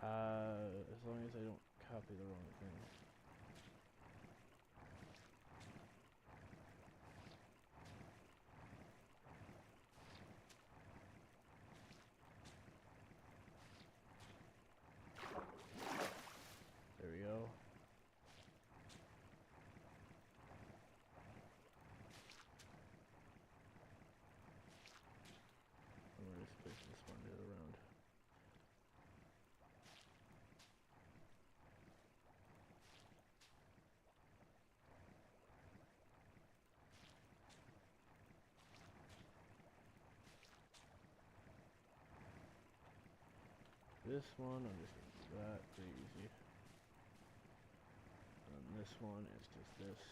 As long as I don't copy the wrong thing. There we go. And we're just placing this one around. This one, I'm just going to do that pretty easy. And this one is just this.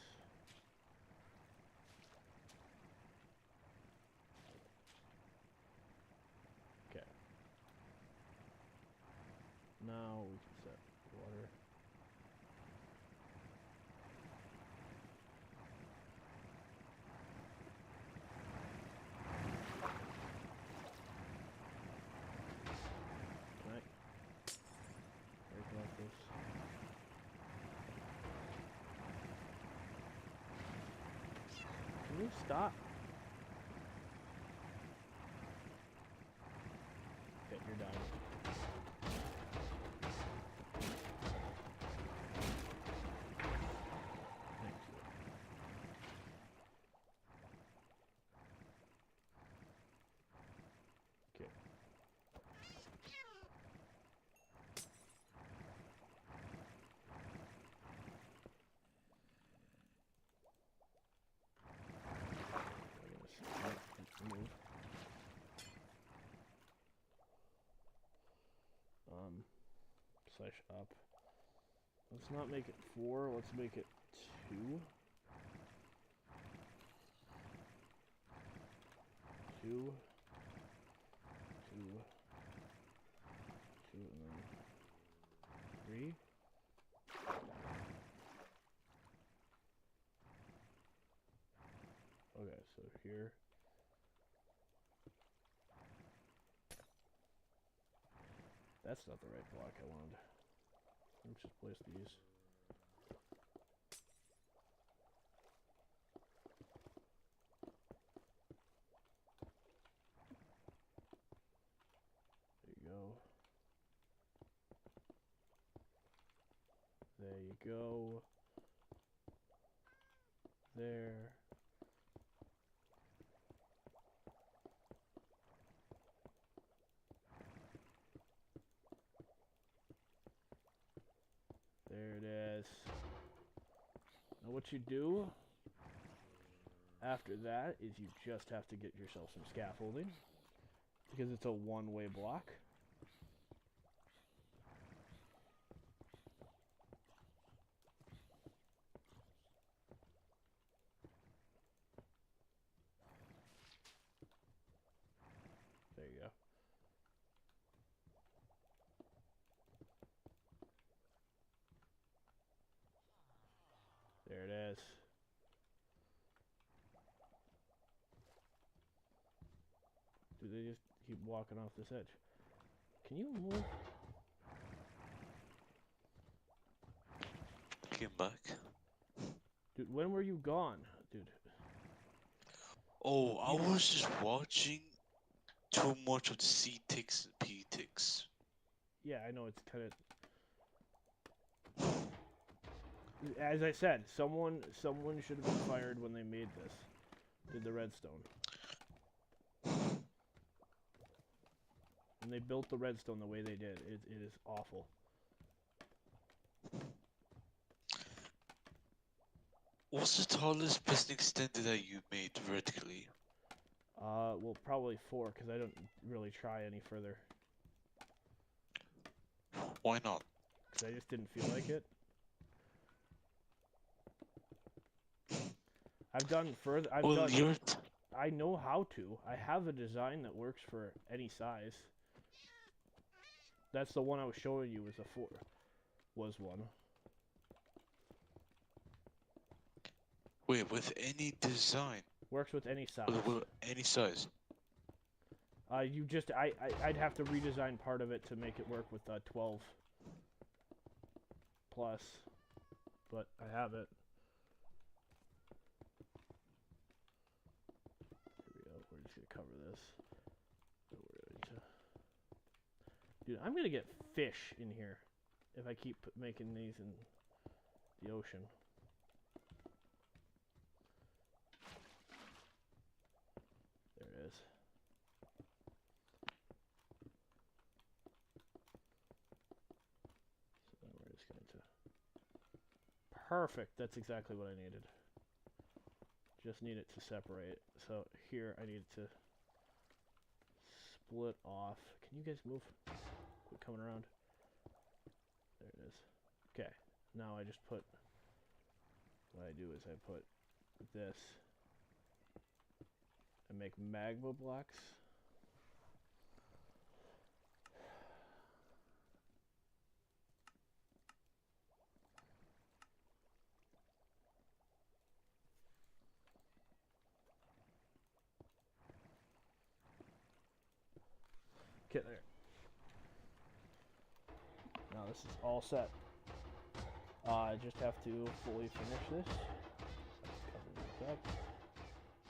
you stop? Okay, you're done. Thank you. Okay. Move. Slash up. Let's not make it 4, let's make it 2. 2. 2. 2 and then 3. Okay, so here. That's not the right block I wanted. Let's just place these. There you go. There you go. There. There it is. Now what you do after that is you just have to get yourself some scaffolding because it's a one-way block. There you go. There it is. Do they just keep walking off this edge? Can you move? Came back. Dude, when were you gone? Dude. Oh, I was just watching too much of the C ticks and P ticks. Yeah, I know it's kind of... As I said, someone should have been fired when they made this. Did the redstone. When they built the redstone the way they did, it is awful. What's the tallest piston extender that you made vertically? Well, probably 4, because I don't really try any further. Why not? Because I just didn't feel like it. I've done further. I know how to. I have a design that works for any size. That's the one I was showing you. Was a 4. Was one. Wait, with any design? Works with any size. With any size? You just I'd have to redesign part of it to make it work with 12 plus, but I have it. Here we go. We're just gonna cover this. So we're going to... Dude, I'm gonna get fish in here if I keep making these in the ocean. There it is. Perfect, that's exactly what I needed. Just need it to separate. So here I need it to split off. Can you guys move? Quit coming around. There it is. Okay, now I just put, what I do is I put this and make magma blocks. Okay, there. Now this is all set. I just have to fully finish this. Cover this up.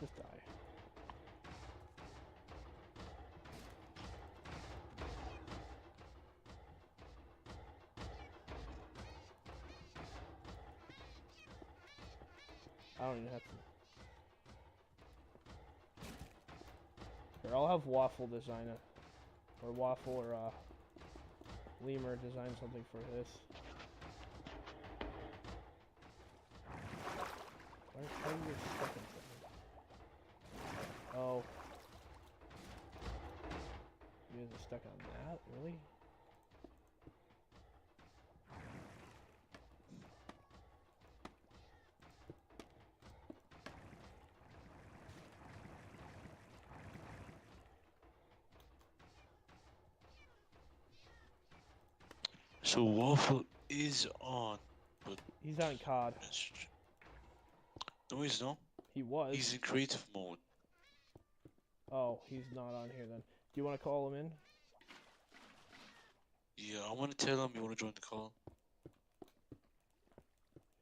Just die. I don't even have to. Here, I'll have Waffle design it. Or Waffle or Lemur design something for this. Why do you get stuck in something? Oh. You guys are stuck on that? Really? So Waffle is on, but he's on COD. No, he's not. He was. He's in creative mode. Oh, he's not on here then. Do you want to call him in? Yeah, I want to tell him you want to join the call.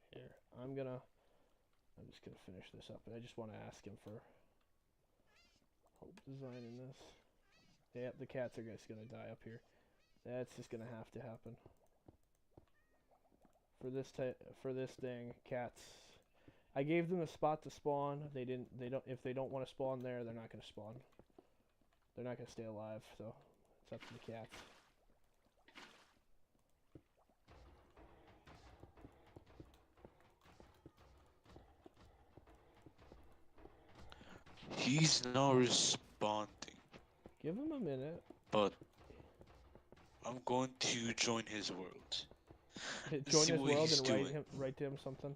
Here, I'm just gonna finish this up, but I just want to ask him for help designing this. Yeah, the cats are just gonna die up here. That's just gonna have to happen. For this thing, cats. I gave them a spot to spawn. If they don't want to spawn there, they're not gonna spawn. They're not gonna stay alive, so it's up to the cats. He's not responding. Give him a minute. But I'm going to join his world. Join his world and write to him something.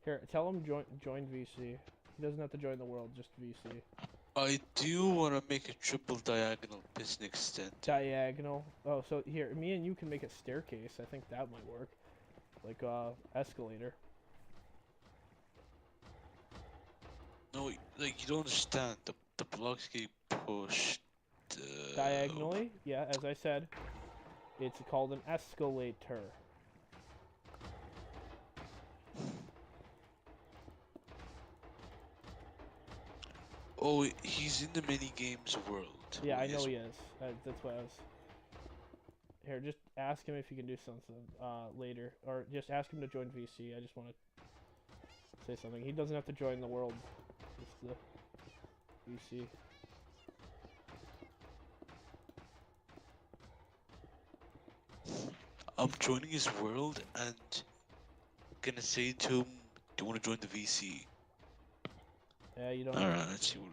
Here, tell him join VC. He doesn't have to join the world, just VC. I do want to make a triple diagonal piston extent. Diagonal? Oh, so here, me and you can make a staircase. I think that might work. Like, escalator. No, like, you don't understand. The blocks get pushed. Diagonally? Yeah, as I said. It's called an escalator. Oh, he's in the mini games world. Yeah, I know he is. That's why I was... Here, just ask him if he can do something later. Or just ask him to join VC. I just want to say something. He doesn't have to join the world. It's the VC. I'm joining his world and gonna say to him, do you want to join the VC? Yeah, you don't. Alright, let's see what.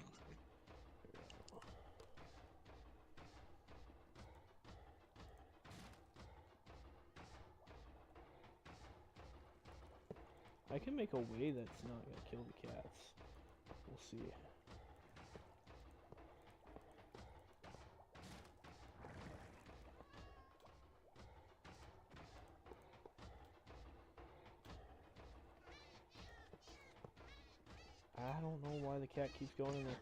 I can make a way that's not gonna kill the cats. We'll see. I don't know why the cat keeps going in there.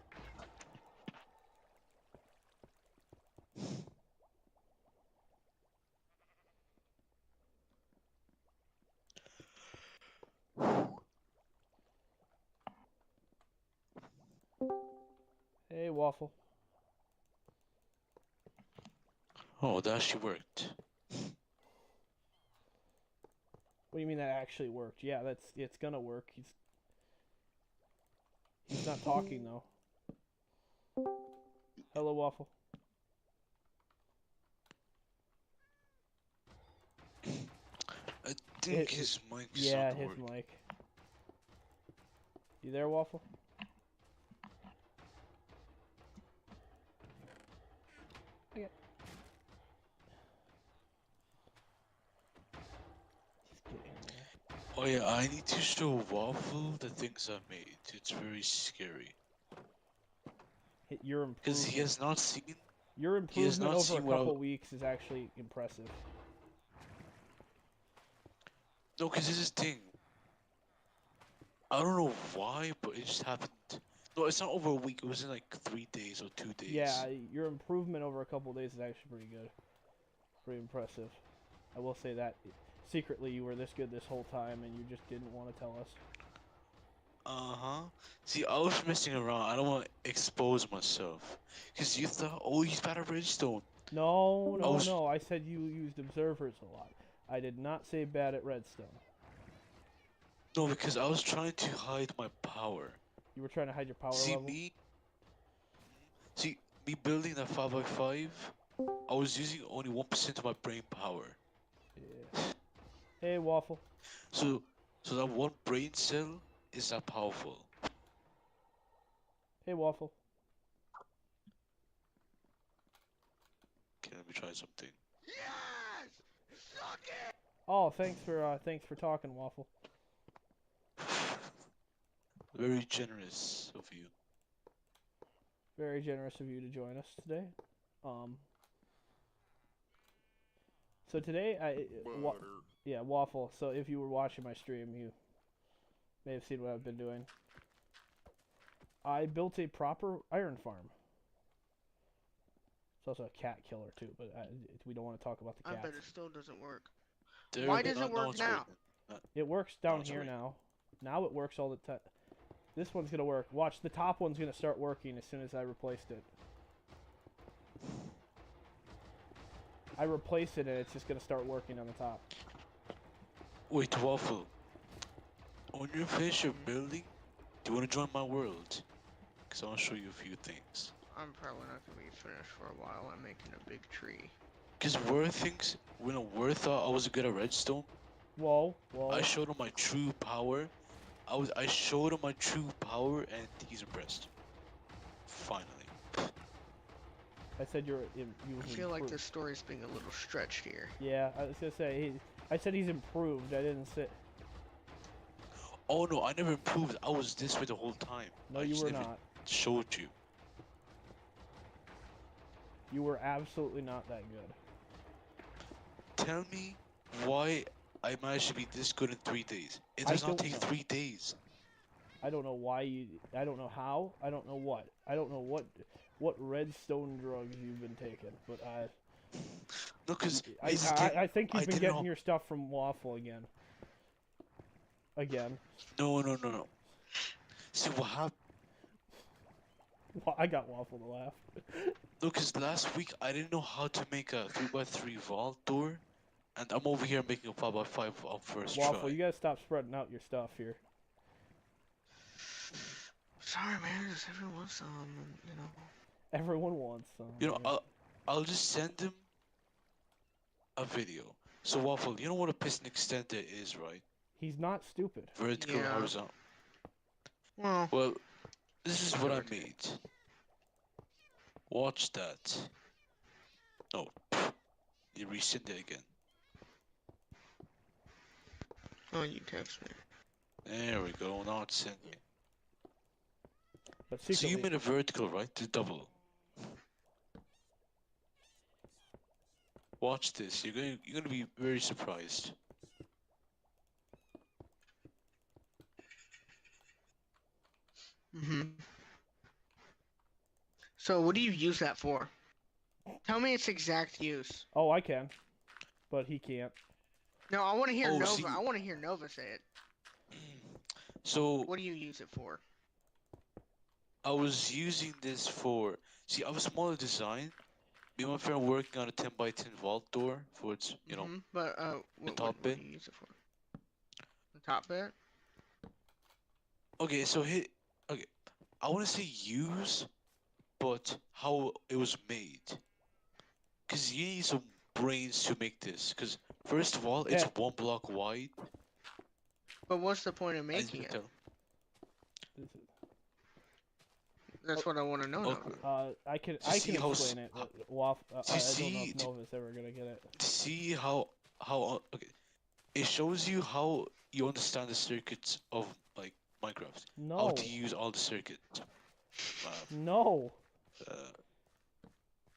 Hey, Waffle. Oh, that actually worked. What do you mean that actually worked? Yeah, it's gonna work. He's not talking though. Hello, Waffle. I think his mic is yeah, not his working. mic. You there, Waffle? Okay. Just get in there. Oh yeah, I need to show Waffle the things I made. It's very scary. Hit your improvement. Because he has not seen. Your improvement over a couple weeks is actually impressive. No, because this is the thing. I don't know why, but it just happened. No, it's not over a week. It was in like 3 days or 2 days. Yeah, your improvement over a couple days is actually pretty good. Pretty impressive. I will say that. secretly you were this good this whole time and you just didn't want to tell us. Uh-huh. See, I was messing around. I don't want to expose myself. Because you thought, oh, he's bad at redstone. No. I said you used observers a lot. I did not say bad at redstone. No, because I was trying to hide my power. You were trying to hide your power level? See, me building that 5x5, I was using only 1% of my brain power. Yeah. Hey, Waffle. So that one brain cell is that powerful. Hey, Waffle. Okay, let me try something. Yes! Suck it! Oh, thanks for talking, Waffle. Very generous of you. Very generous of you to join us today. So today, Waffle. So if you were watching my stream, you may have seen what I've been doing. I built a proper iron farm. It's also a cat killer too, but we don't want to talk about the cats. I bet it still doesn't work. There, Why does it work now? It works down here now. Now it works all the time. This one's gonna work. Watch, the top one's gonna start working as soon as I replaced it. I replaced it and it's just gonna start working on the top. Wait, Waffle. When you finish your building, do you want to join my world? Because I want to show you a few things. I'm probably not going to be finished for a while. I'm making a big tree. Because Were thought I was good at redstone. Whoa. I showed him my true power. I showed him my true power and he's impressed. Finally. I said you I feel like this story's being a little stretched here. Yeah, I was gonna say I said he's improved. I didn't say. Oh no, I never improved. I was this way the whole time. No, I you just were never not. Showed you. You were absolutely not that good. Tell me why I managed to be this good in 3 days. It does not take 3 days. I don't know why you. I don't know how. I don't know what. I don't know what redstone drugs you've been taking, but No, because I think you've been getting your stuff from Waffle again. No. See what happened? Well, I got Waffle to laugh. No, because last week I didn't know how to make a 3x3 vault door, and I'm over here making a 5x5 on first Waffle, try. you gotta stop spreading out your stuff here. Sorry, man. Just everyone wants some, you know. Everyone wants some. You know, I'll just send him a video. So Waffle, you know what a piston extender is, right? He's not stupid. Vertical, horizontal. Well, this is what I made. Watch that. No, you resend it again. Oh, you text me. There we go. Now it's sending. But so you made a vertical, right? To double. Watch this. You're gonna be very surprised. So what do you use that for? Tell me its exact use. Oh, I can, but he can't. No, I want to hear Nova. I want to hear Nova say it. So what do you use it for? I was using this for. See, I have a smaller design. Me and my friend are working on a 10x10 vault door for its, you know, but the top bit. What do you use it for? The top bit? Okay, so okay, I want to say use, but how it was made. Cause you need some brains to make this. Cause first of all, it's 1 block wide. But what's the point of making it? That's what I want to know. Okay. I can explain it. I don't know if Nova's ever gonna get it. See how okay, it shows you how you understand the circuits of like Minecraft. No. How to use all the circuits. No.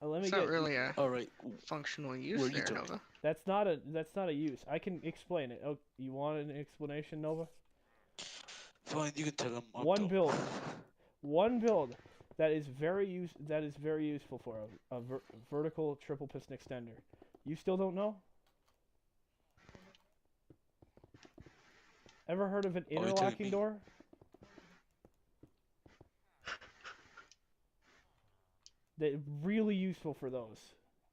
Let me it's not really a alright functional use there, Nova. That's not a use. I can explain it. Oh, you want an explanation, Nova? Fine, you can tell them. One build that is very useful for a vertical triple piston extender. You still don't know? Ever heard of an you're telling interlocking me. door? They're really useful for those.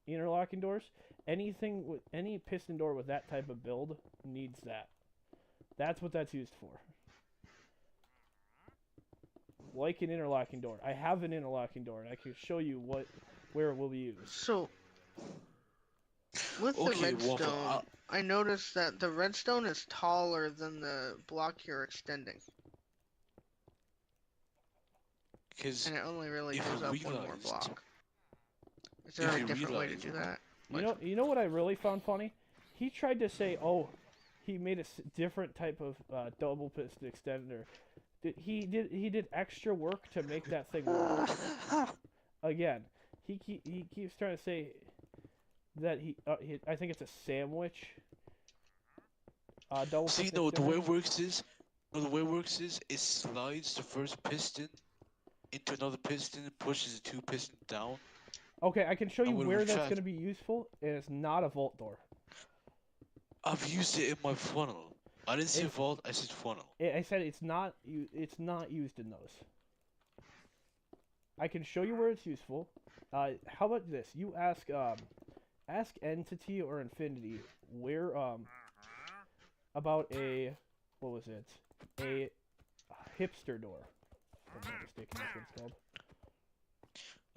Interlocking doors. Anything with any piston door with that type of build needs that. That's what that's used for. Like an interlocking door. I have an interlocking door, and I can show you where it will be used. So, with the Okay, Waffle. redstone, I noticed that the redstone is taller than the block you're extending. Because And it only really if goes you up one more realized, block. Is there if a you different way to realized, do that? You know what I really found funny? He tried to say, oh, he made a different type of double piston extender. He did extra work to make that thing work. Again, he keeps trying to say that I think it's a sandwich. Double see, piston no, the way extender. it works is, no, the way it works is, it slides the first piston into another piston, and pushes the two pistons down. Okay, I can show you will where that's retract. going to be useful, and it's not a vault door. I've used it in my funnel. I didn't say vault, I said funnel. I said it's not used in those. I can show you where it's useful. How about this? You ask Entity or Infinity where about what was it? A hipster door. If I'm not mistaken, that's what it's called.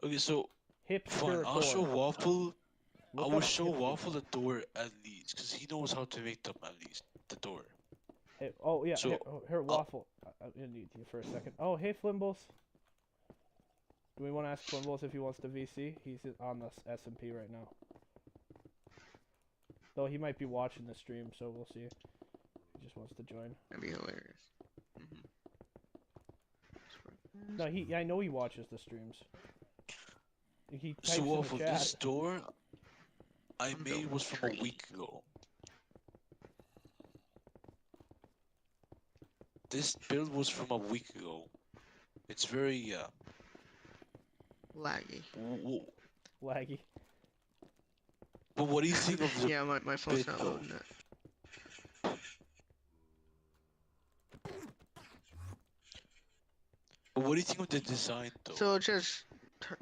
Okay, so Hipster fine, door. I'll show Waffle. I Look will up show hipster Waffle the door at least, because he knows how to make them at least. The door. Oh yeah, So, here Waffle. I'm gonna need you for a second. Oh hey Flimbles. Do we want to ask Flimbles if he wants to VC? He's on the SMP right now. Though he might be watching the stream, so we'll see. He just wants to join. That'd be hilarious. No, I know he watches the streams. He types so in Waffle, the chat. this door I made was from a week ago. This build was from a week ago. It's very, laggy. Laggy. But what do you think of the yeah, my phone's bit, not though? loading it. But what do you think of the design, though? So it just,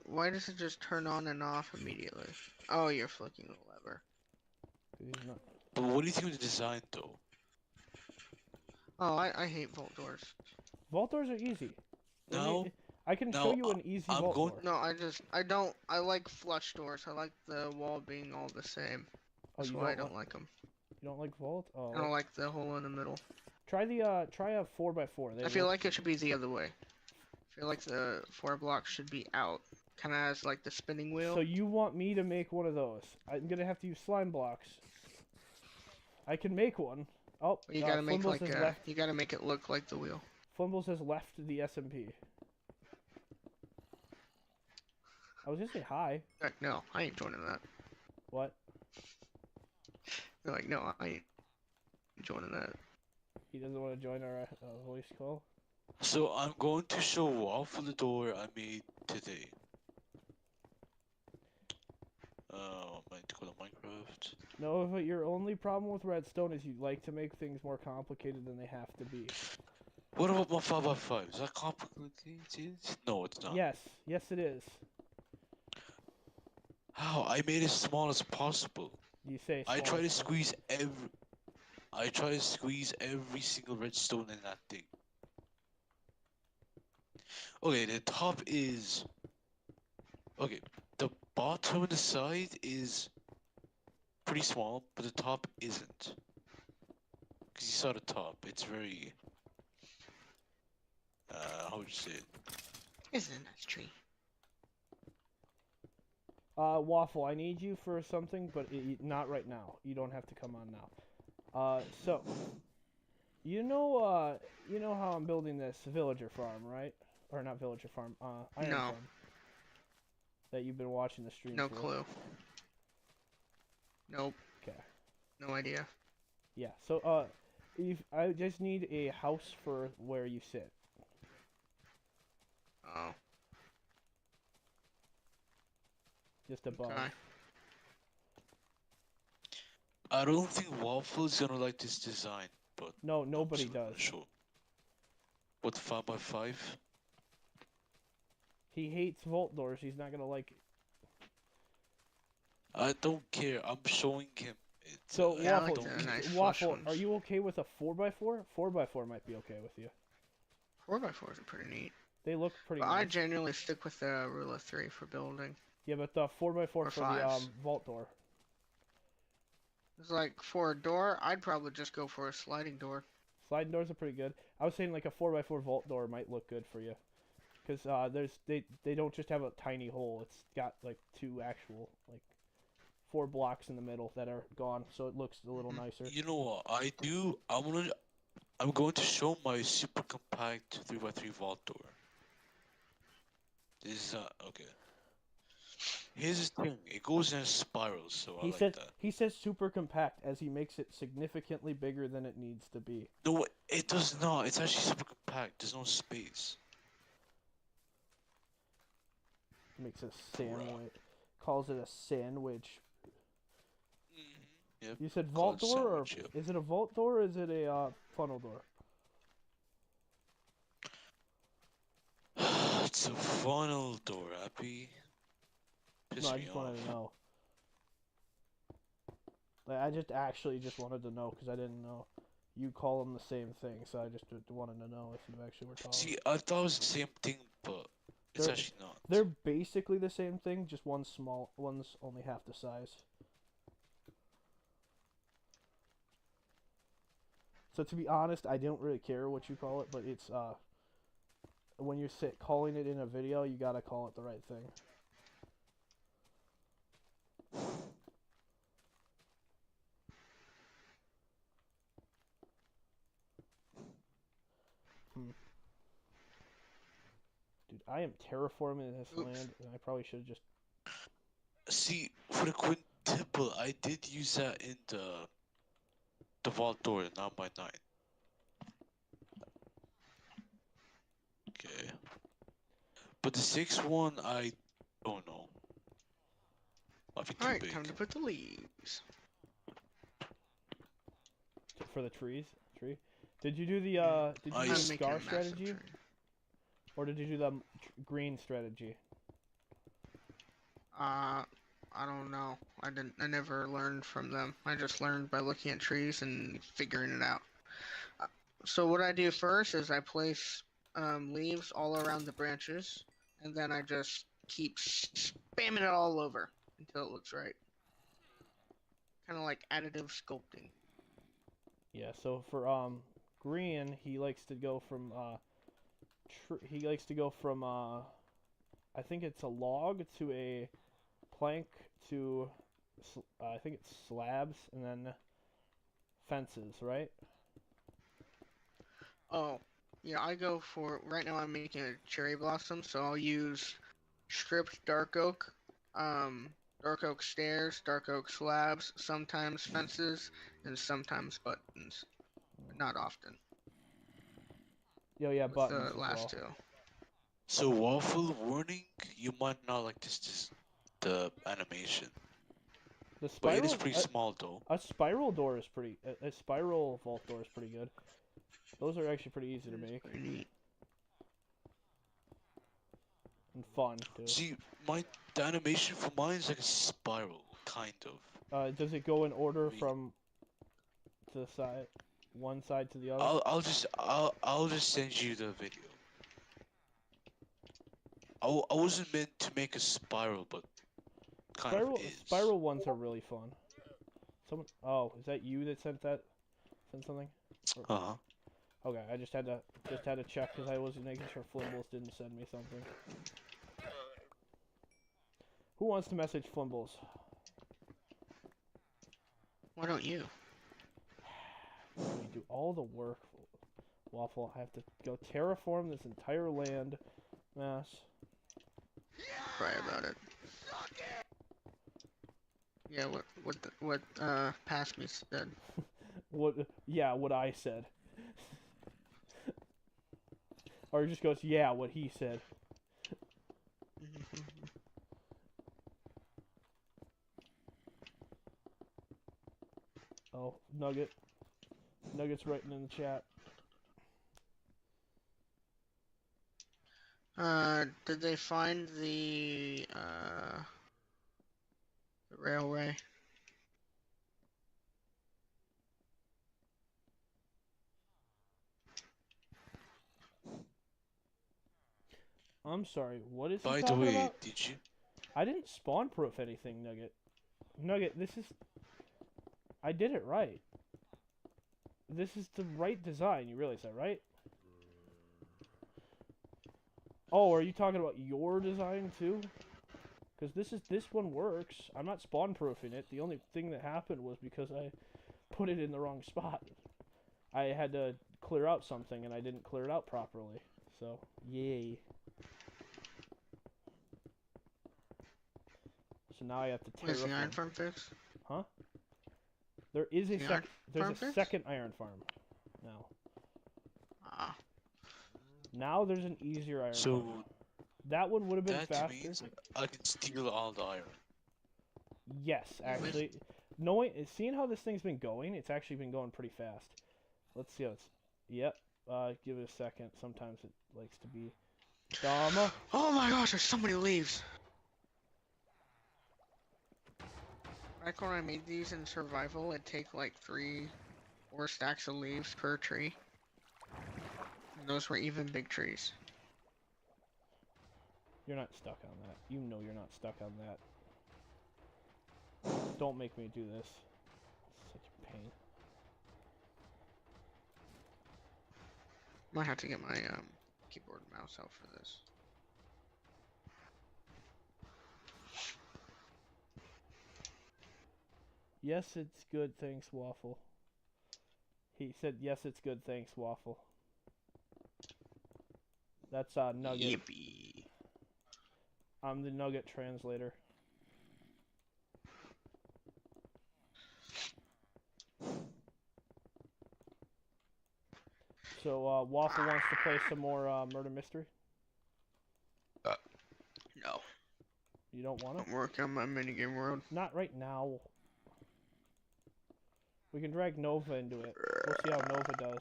why does it just turn on and off immediately? Oh, you're flicking the lever. But what do you think of the design, though? Oh, I hate vault doors. Vault doors are easy. No. I can show you an easy vault door. No, I like flush doors. I like the wall being all the same. That's why I don't like them. You don't like vault? Oh. I don't like the hole in the middle. Try a 4x4. I feel like it should be the other way. I feel like the 4 blocks should be out. Kind of as like the spinning wheel. So you want me to make one of those? I'm gonna have to use slime blocks. I can make one. Oh, you gotta make Flimbles like you gotta make it look like the wheel. Flimbles has left the SMP. I was gonna say hi. No, I ain't joining that. What? They're like, no, I ain't joining that. He doesn't want to join our voice call. So I'm going to show Waffle the door I made today. Might go to Minecraft. No, but your only problem with redstone is you like to make things more complicated than they have to be. What about my 5x5? Is that complicated? No, it's not. Yes, it is. How? I made it as small as possible. You say. I try to squeeze every single redstone in that thing. Okay, the top is. Okay, the bottom and the side is pretty small, but the top isn't. Because you saw the top, it's very. How would you say it? Isn't it a nice tree? Waffle, I need you for something, but not right now. You don't have to come on now. So, you know how I'm building this villager farm, right? Or not villager farm, iron farm. That you've been watching the stream No for. clue. Nope. Okay. No idea. Yeah, so, I just need a house for where you sit. Oh. Just above. Okay. I don't think Waffle is gonna like this design. but no, nobody does. Sure. What 5x5? He hates vault doors. He's not gonna like it. I don't care. I'm showing him. So yeah, Waffle, I like the nice Waffle, are you okay with a 4x4? 4x4 might be okay with you. 4x4s are pretty neat. They look pretty But nice. I genuinely stick with the rule of 3 for building. Yeah, but the 4x4 for fives. the vault door. It's like for a door, I'd probably just go for a sliding door. Sliding doors are pretty good. I was saying like a 4x4 vault door might look good for you. Because they don't just have a tiny hole. It's got like 2 actual, like 4 blocks in the middle that are gone, so it looks a little nicer. You know what I do? I'm going to show my super compact 3x3 vault door. This is okay. Here's the thing, it goes in a spiral, so I like that. He says super compact as he makes it significantly bigger than it needs to be. No, it does not. It's actually super compact. There's no space. Makes a sandwich. Calls it a sandwich. Yep. You said vault door, or yep. is it a vault door, or is it a funnel door? It's a funnel door, Happy. No, I just wanted to know. Like, I just wanted to know because I didn't know. You call them the same thing, so I just wanted to know if you actually were talking. See, I thought it was the same thing, but it's actually not. They're basically the same thing, just one's only half the size. So to be honest, I don't really care what you call it, but it's when you're calling it in a video, you gotta call it the right thing. Dude, I am terraforming this land, and I probably should have just... See, for the quintuple, I did use that in the vault door, not by 9. Okay. But the 6th one, I don't know. Might be too Alright, big. time to put the leaves. For the tree? Did you do the scar strategy? Or did you do the green strategy? I don't know. I never learned from them. I just learned by looking at trees and figuring it out. So what I do first is I place leaves all around the branches, and then I just keep spamming it all over until it looks right. Kind of like additive sculpting. Yeah, so for green, he likes to go from I think it's a log to a plank to I think it's slabs and then fences, right? Oh, yeah, I go for, right now I'm making a cherry blossom, so I'll use stripped dark oak stairs, dark oak slabs, sometimes fences, and sometimes buttons. But not often. Yo, yeah, buttons The last two. So, Waffle, warning, you might not like the animation. The spiral, but it is pretty small, though. A spiral door is a spiral vault door is pretty good. Those are actually pretty easy to make. Pretty neat. And fun, too. See, the animation for mine is like a spiral, kind of. Does it go in order from the side, one side to the other? I'll just send you the video. I wasn't meant to make a spiral, but kind of is. Spiral ones are really fun. Oh, is that you that sent something? Uh-huh. Okay, I just had to check because I wasn't making sure Flimbles didn't send me something. Who wants to message Flimbles? Why don't you? We do all the work. Waffle, I have to go terraform this entire land mass. Cry about it. Yeah, what past me said. What I said. Or he just goes, yeah, what he said. Oh, Nugget. Nuggets writing in the chat. Did they find the railway? I'm sorry, what is he By the talking way, about? did you? I didn't spawn proof anything, Nugget. Nugget, this is... I did it right. This is the right design, you realize that, right? Oh, are you talking about your design too? Because this one works. I'm not spawn proofing it. The only thing that happened was because I put it in the wrong spot. I had to clear out something and I didn't clear it out properly. So, yay. So now I have to terraform. Is the iron farm fixed? Huh? There is a second iron farm now. Ah. Now there's an easier iron farm. That one would have been faster. Means I can steal all the iron. Yes, actually. Seeing how this thing's been going, it's actually been going pretty fast. Let's see how it's... Yep. Give it a second. Sometimes it likes to be... Dama. Oh my gosh, there's so many leaves. Back when I made these in survival, it'd take like 3 or 4 stacks of leaves per tree. And those were even big trees. You're not stuck on that. You know you're not stuck on that. Don't make me do this. It's such a pain. Might have to get my keyboard and mouse out for this. Yes, it's good, thanks, Waffle. He said, yes, it's good, thanks, Waffle. That's Nugget. Yippee. I'm the Nugget translator. So, Waffle wants to play some more Murder Mystery? No. You don't want to? I'm working on my minigame world. Not right now. We can drag Nova into it. We'll see how Nova does.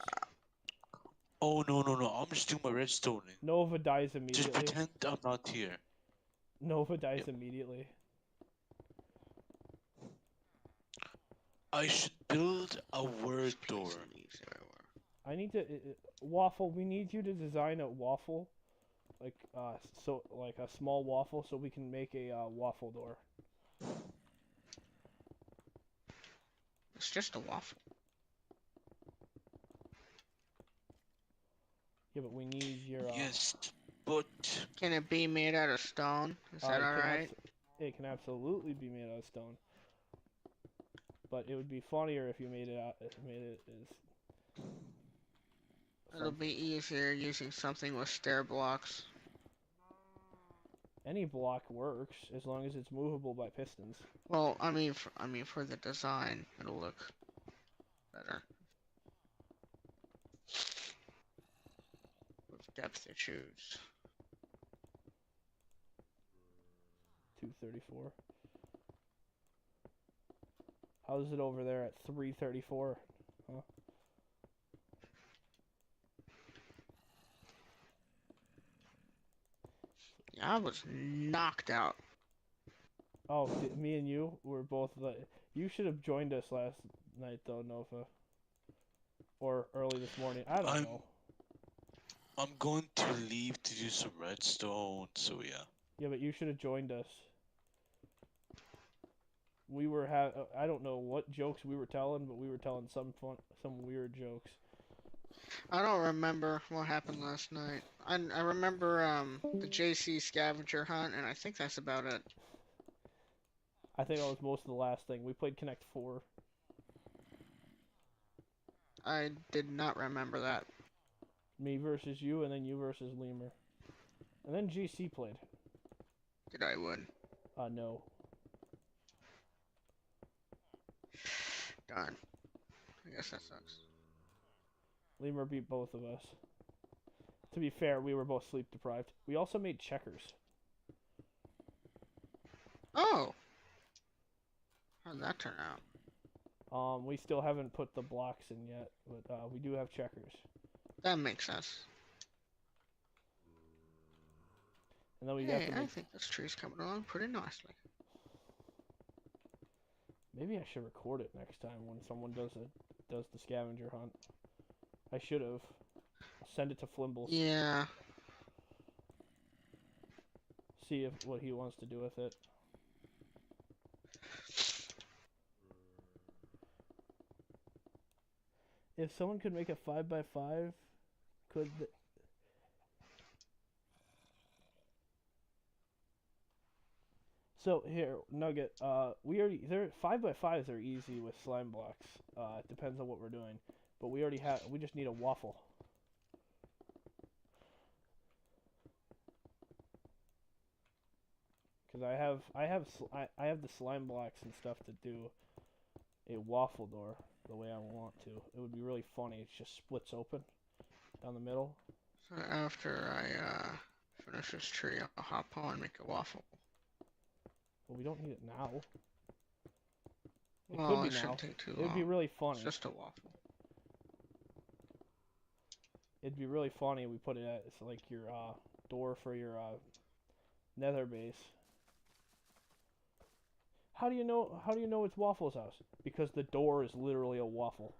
Oh, no. I'm just doing my redstone. Nova dies immediately. Just pretend I'm not here. Nova dies immediately. I should build a word door. I need to... Waffle, we need you to design a waffle. Like a small waffle so we can make a waffle door. It's just a waffle. Yeah, but we need your... Yes, but... Can it be made out of stone? Is that alright? It can absolutely be made out of stone. But it would be funnier if you made it as... It'll be easier using something with stair blocks. Any block works as long as it's movable by pistons. Well, I mean for the design, it'll look better. With depth issues. 234. How's it over there at 334? Huh? Yeah, I was knocked out. Oh, me and you were both you should have joined us last night though, Nova. Or early this morning. I don't know. I'm going to leave to do some redstone, so yeah. Yeah, but you should have joined us. We were I don't know what jokes we were telling, but we were telling some weird jokes. I don't remember what happened last night. I remember the JC scavenger hunt, and I think that's about it. I think that was most of the last thing. We played Connect 4. I did not remember that. Me versus you, and then you versus Lemur. And then GC played. Did I win? No. Darn. I guess that sucks. Lemur beat both of us. To be fair, we were both sleep deprived. We also made checkers. Oh! How'd that turn out? We still haven't put the blocks in yet, but we do have checkers. That makes sense. And then we Hey, got the. I think this tree's coming along pretty nicely. Maybe I should record it next time when someone does the scavenger hunt. I should have. I'll send it to Flimbles. Yeah. See what he wants to do with it. If someone could make a 5x5, could So here, Nugget, we already 5x5s are easy with slime blocks. It depends on what we're doing, but we just need a waffle. Cause I have the slime blocks and stuff to do a waffle door the way I want to. It would be really funny. It just splits open down the middle. So after I finish this tree, I'll hop on and make a waffle. Well, we don't need it now. It Well, could be it now. shouldn't take too long. It'd be really funny. It's just a waffle. It'd be really funny. We put it at it's like your door for your nether base. How do you know it's Waffle's house? Because the door is literally a waffle.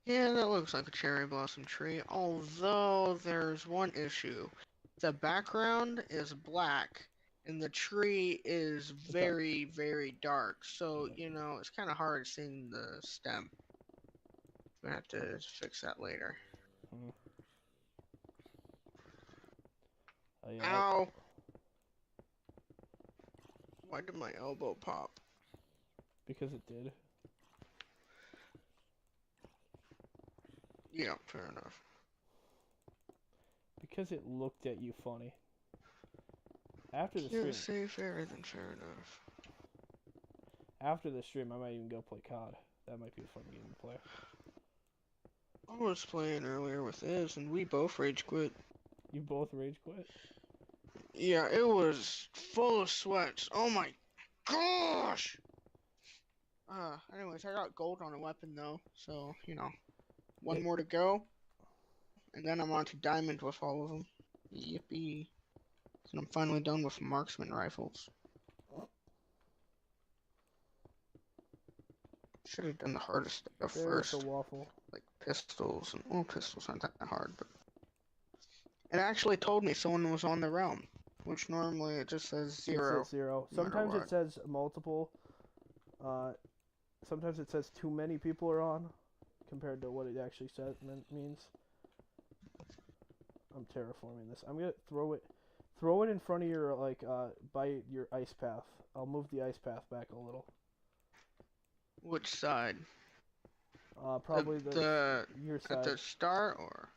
Yeah, that looks like a cherry blossom tree, although there's one issue. The background is black, and the tree is very, very dark, so, you know, it's kind of hard seeing the stem. I'm gonna have to fix that later. Oh, yeah. Ow! Why did my elbow pop? Because it did. Yeah, fair enough. Because it looked at you funny. After the You stream. say fairer than fair enough. After the stream, I might even go play COD. That might be a fun game to play. I was playing earlier with Iz, and we both rage quit. You both rage quit? Yeah, it was full of sweats. Oh my gosh! Anyways, I got gold on a weapon though, so, you know. One more to go, and then I'm on to diamond with all of them. Yippee. And I'm finally done with marksman rifles. Should have done the hardest stuff first. There's a waffle. Like pistols, and well, pistols aren't that hard, but it actually told me someone was on the realm, which normally it just says 0. It says 0. Sometimes it says multiple. Sometimes it says too many people are on, compared to what it actually means. I'm terraforming this. I'm gonna throw it in front of your by your ice path. I'll move the ice path back a little. Which side? Probably your side. At the start or?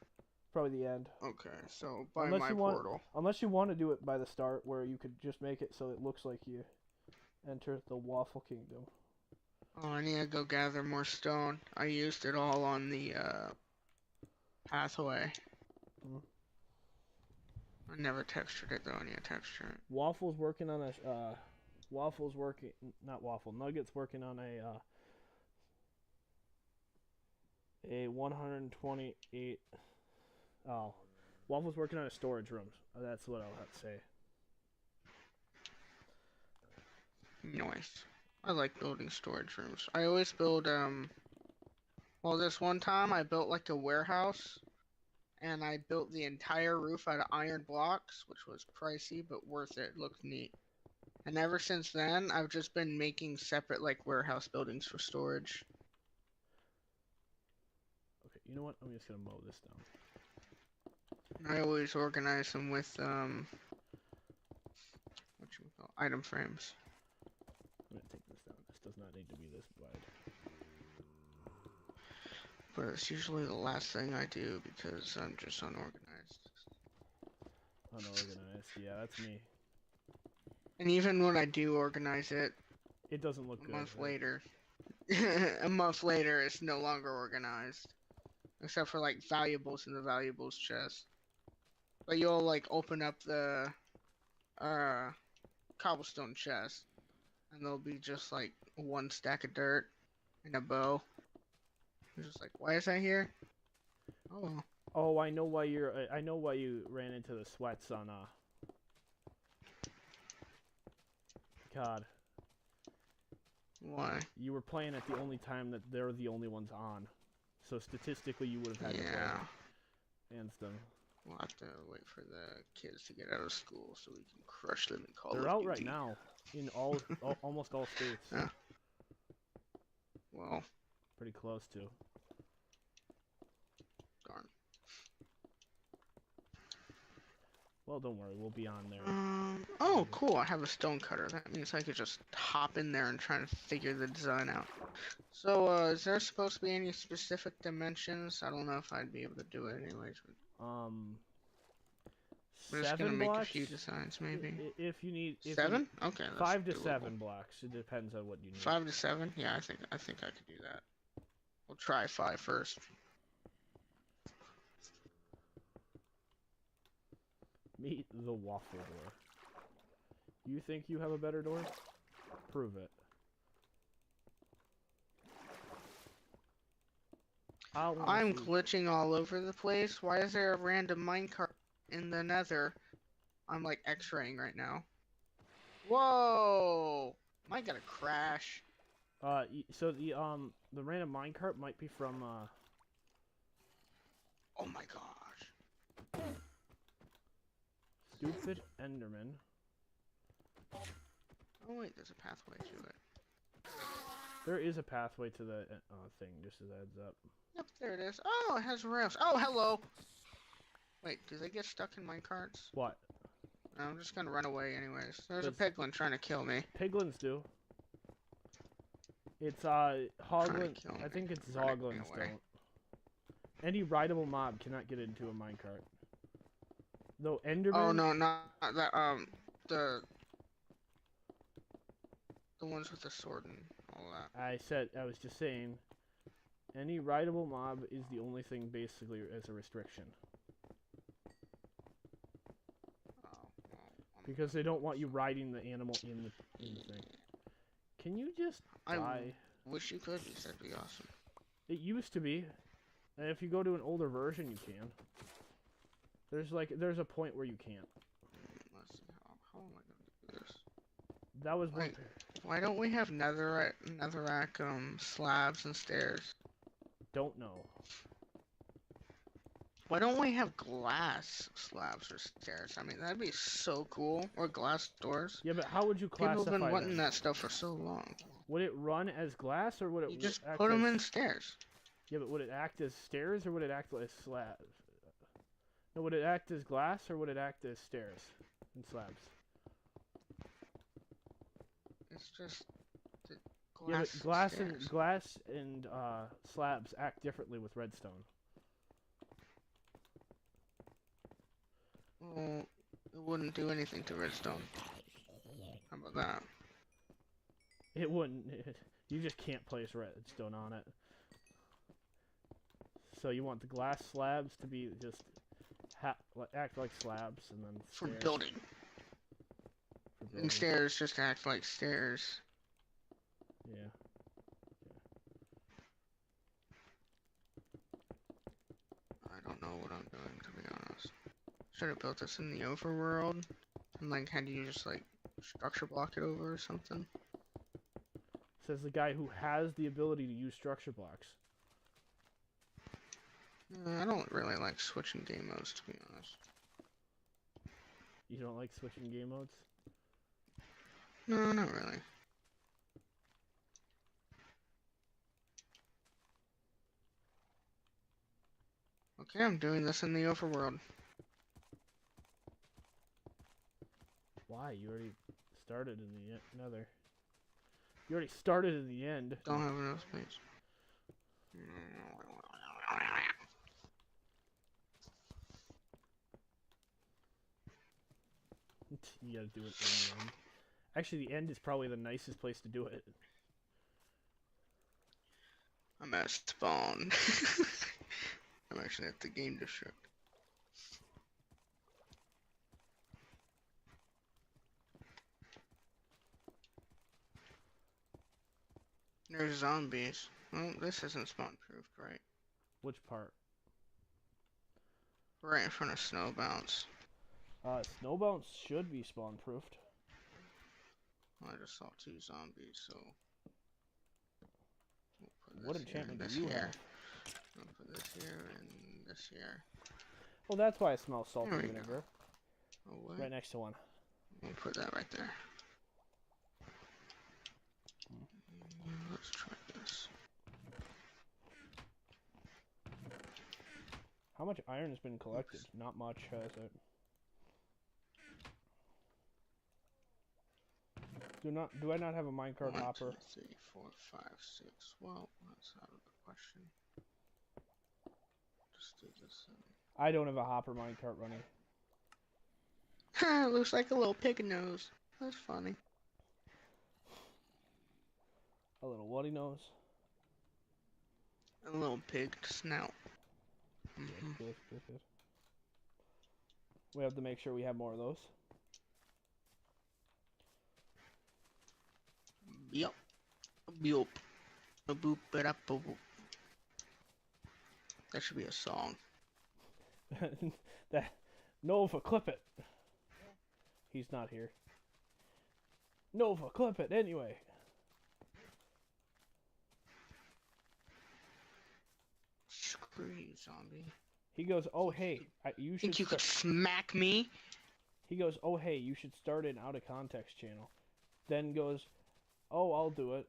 Probably the end. Okay, so by my portal. Unless you want to do it by the start, where you could just make it so it looks like you enter the Waffle Kingdom. Oh, I need to go gather more stone. I used it all on the pathway. I never textured it though. I need to texture it. Waffle's working on Nugget's working on a 128. Oh, Waffle's working on a storage room. That's what I'll have to say. Nice. I like building storage rooms. I always build, well, this one time I built like a warehouse, and I built the entire roof out of iron blocks, which was pricey, but worth it. It looked neat. And ever since then, I've just been making separate, like, warehouse buildings for storage. Okay, you know what? I'm just gonna mow this down. I always organize them with, item frames. I'm gonna take this down. This does not need to be this wide. But it's usually the last thing I do because I'm just unorganized. Unorganized, yeah, that's me. And even when I do organize it, it doesn't look good. A month later, A month later, it's no longer organized, except for like valuables in the valuables chest. But you'll like open up the uh cobblestone chest, and there'll be just like one stack of dirt and a bow. You're just like, why is that here? Oh well. Oh, I know why you're. I know why you ran into the sweats on. God. Why? You were playing at the only time that they're the only ones on, so statistically you would have had to play against them. We'll have to wait for the kids to get out of school so we can crush them in Call They're of out Duty. right now in almost all states. Yeah. Well, pretty close to. Darn. Well, don't worry, we'll be on there. Oh, cool! I have a stone cutter. That means I could just hop in there and try to figure the design out. So, is there supposed to be any specific dimensions? I don't know if I'd be able to do it anyways. We're just gonna make a few designs, maybe. If you need 7, okay. 5 to 7 blocks. It depends on what you need. 5 to 7, yeah. I think I could do that. We'll try 5 first. Meet the waffle door. You think you have a better door? Prove it. I'm glitching all over the place. Why is there a random minecart in the nether? I'm like x-raying right now. Whoa! Am I gonna crash? So the random minecart might be from Oh my gosh. Stupid Enderman. Oh wait, there's a pathway to it. There is a pathway to the thing, just as a heads up. Yep, there it is. Oh, it has rails. Oh, hello! Wait, do they get stuck in minecarts? What? No, I'm just gonna run away anyways. There's a piglin trying to kill me. Piglins do. It's hoglin. I think it's zoglins don't. Any rideable mob cannot get into a minecart. Though Enderman. Oh no, not that. The ones with the sword and all that. I was just saying. Any rideable mob is the only thing basically as a restriction. Because they don't want you riding the animal in the thing. Can you just die? I wish you could, because that'd be awesome. It used to be. And if you go to an older version, you can. There's a point where you can't. Let's see, how am I gonna do this? That was Wait, why don't we have netherrack slabs and stairs? Don't know. Why don't we have glass slabs or stairs? I mean, that'd be so cool. Or glass doors. Yeah, but how would you classify People have been wanting them? that stuff for so long. Would it run as glass, or would it You just act put them as... in stairs. Yeah, but would it act as stairs, or would it act as slabs? No, would it act as glass, or would it act as stairs and slabs? It's just the glass, yeah, but glass and slabs act differently with redstone. Well, it wouldn't do anything to redstone. How about that? It wouldn't. You just can't place redstone on it. So you want the glass slabs to be just act like slabs, and then For stairs. building. For building. And stairs just act like stairs. Yeah. I don't know what I'm doing, to be honest. Should have built this in the overworld. And like, had you just like structure block it over or something? Says the guy who has the ability to use structure blocks. I don't really like switching game modes, to be honest. You don't like switching game modes? No, not really. Okay, I'm doing this in the overworld. Why? You already started in the nether. You already started in the end. Don't have enough space. You gotta do it in the end. Actually, the end is probably the nicest place to do it. I'm at spawn. I'm actually at the game district. There's zombies. Well, this isn't spawn proof, right? Which part? Right in front of Snowbounce. Snowbounce should be spawn proofed. Well, I just saw 2 zombies, so we'll put What this here enchantment and do this you here. have? I'll put this here and this here. Well, that's why it smells salty There we vinegar. Oh, what? Right next to one. We'll put that right there. Let's try this. How much iron has been collected? Oops. Not much, has it? Do I not have a minecart 1, hopper? 2, 3, 4, 5, 6. Well, that's out of the question. Just do this. I don't have a hopper minecart running. Ha! Looks like a little pig nose. That's funny. A little woody nose. A little pig snout. Good. We have to make sure we have more of those. Yup. Yup. A boop it up a boop. That should be a song. That Nova, clip it. He's not here. Nova, clip it anyway. Screw you, zombie. He goes, oh hey, you should. Think you could smack me? He goes, oh hey, you should start an out of context channel. Then goes, oh I'll do it,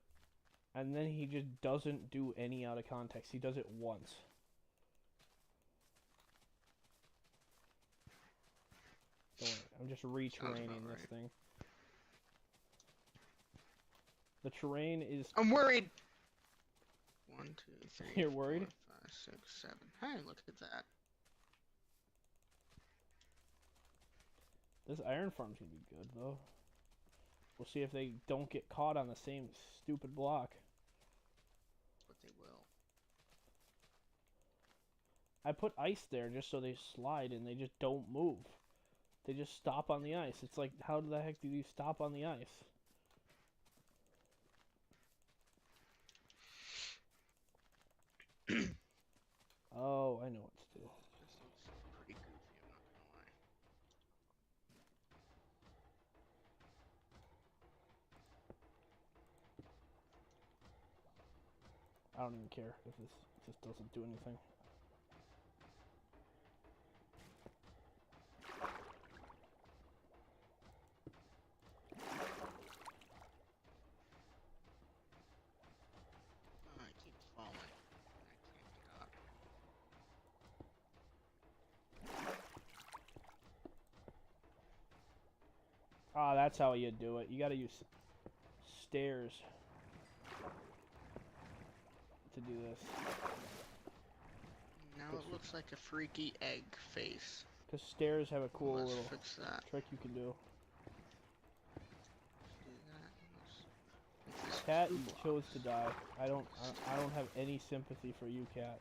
and then he just doesn't do any out of context. He does it once. Don't worry, I'm just re-terraining this thing. The terrain is. I'm worried. 1, 2, 3. You're worried? 4, 5, 6, 7. Hey, look at that. This iron farm's gonna be good though. We'll see if they don't get caught on the same stupid block. But they will. I put ice there just so they slide and they just don't move. They just stop on the ice. It's like, how the heck do you stop on the ice? Oh, I know what to do. This looks pretty goofy, I'm not gonna lie. I don't even care if this just doesn't do anything. Oh, I keep falling. I can't get up. Ah, that's how you do it. You gotta use stairs to do this. Now it looks like a freaky egg face. Because stairs have a cool Let's little fix that. trick you can do. Do that. Let's make this Cat, 2 you blocks. chose to die. I don't have any sympathy for you, Cat.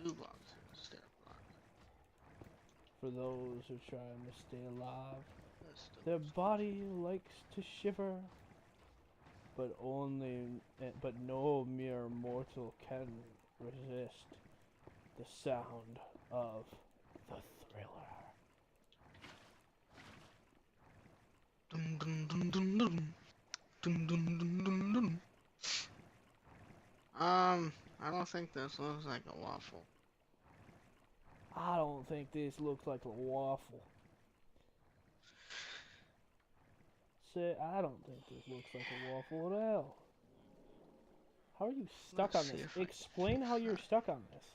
2 blocks. Stair block. For those who are trying to stay alive, That's still their body likes to shiver, but no mere mortal can resist the sound of the thriller. Dun, dun, dun, dun, dun. Dun, dun, dun, dun, dun. I don't think this looks like a waffle. I don't think this looks like a waffle. Say, I don't think this looks like a waffle at all. How are you stuck Let's on see this? if I can Explain how fix you're that. stuck on this.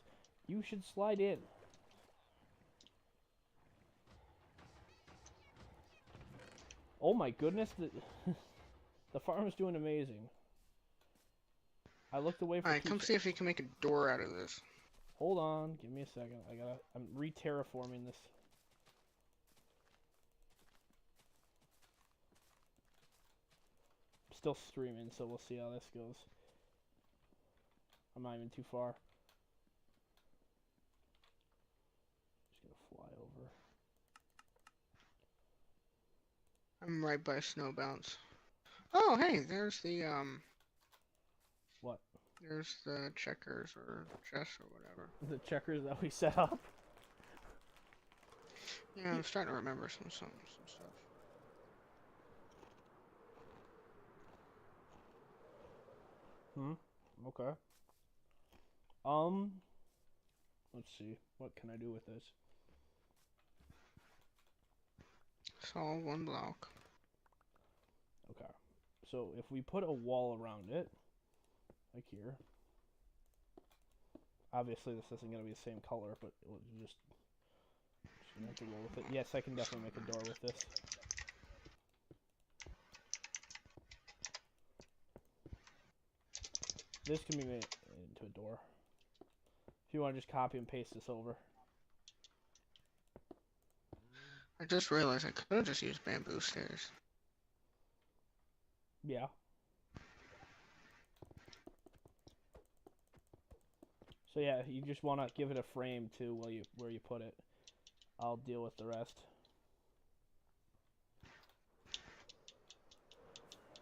You should slide in. Oh my goodness, the farm is doing amazing. I looked away for Alright, come see if you can make a door out of this. Hold on, give me a second. I'm re-terraforming this. Still streaming, so we'll see how this goes. I'm not even too far. Just gonna fly over. I'm right by Snow Bounce. Oh, hey, there's the, What? There's the checkers or chess or whatever. The checkers that we set up? Yeah, I'm starting to remember some stuff. Okay. Let's see. What can I do with this? It's all one block. Okay. So if we put a wall around it, like here. Obviously this isn't going to be the same color, but we'll just gonna have to roll with it. Yes, I can definitely make a door with this. This can be made into a door. If you want to just copy and paste this over. I just realized I could have just used bamboo stairs. Yeah. So yeah, you just want to give it a frame to where you put it. I'll deal with the rest.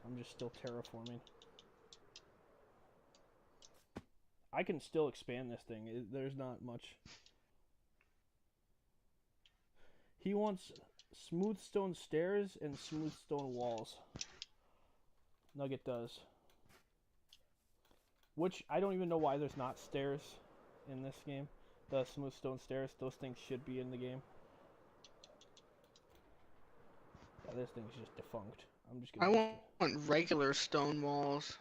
I'm just still terraforming. I can still expand this thing. There's not much. He wants smooth stone stairs and smooth stone walls. Nugget does. Which, I don't even know why there's not stairs in this game. The smooth stone stairs, those things should be in the game. Yeah, this thing's just defunct. I'm just gonna... I want regular stone walls.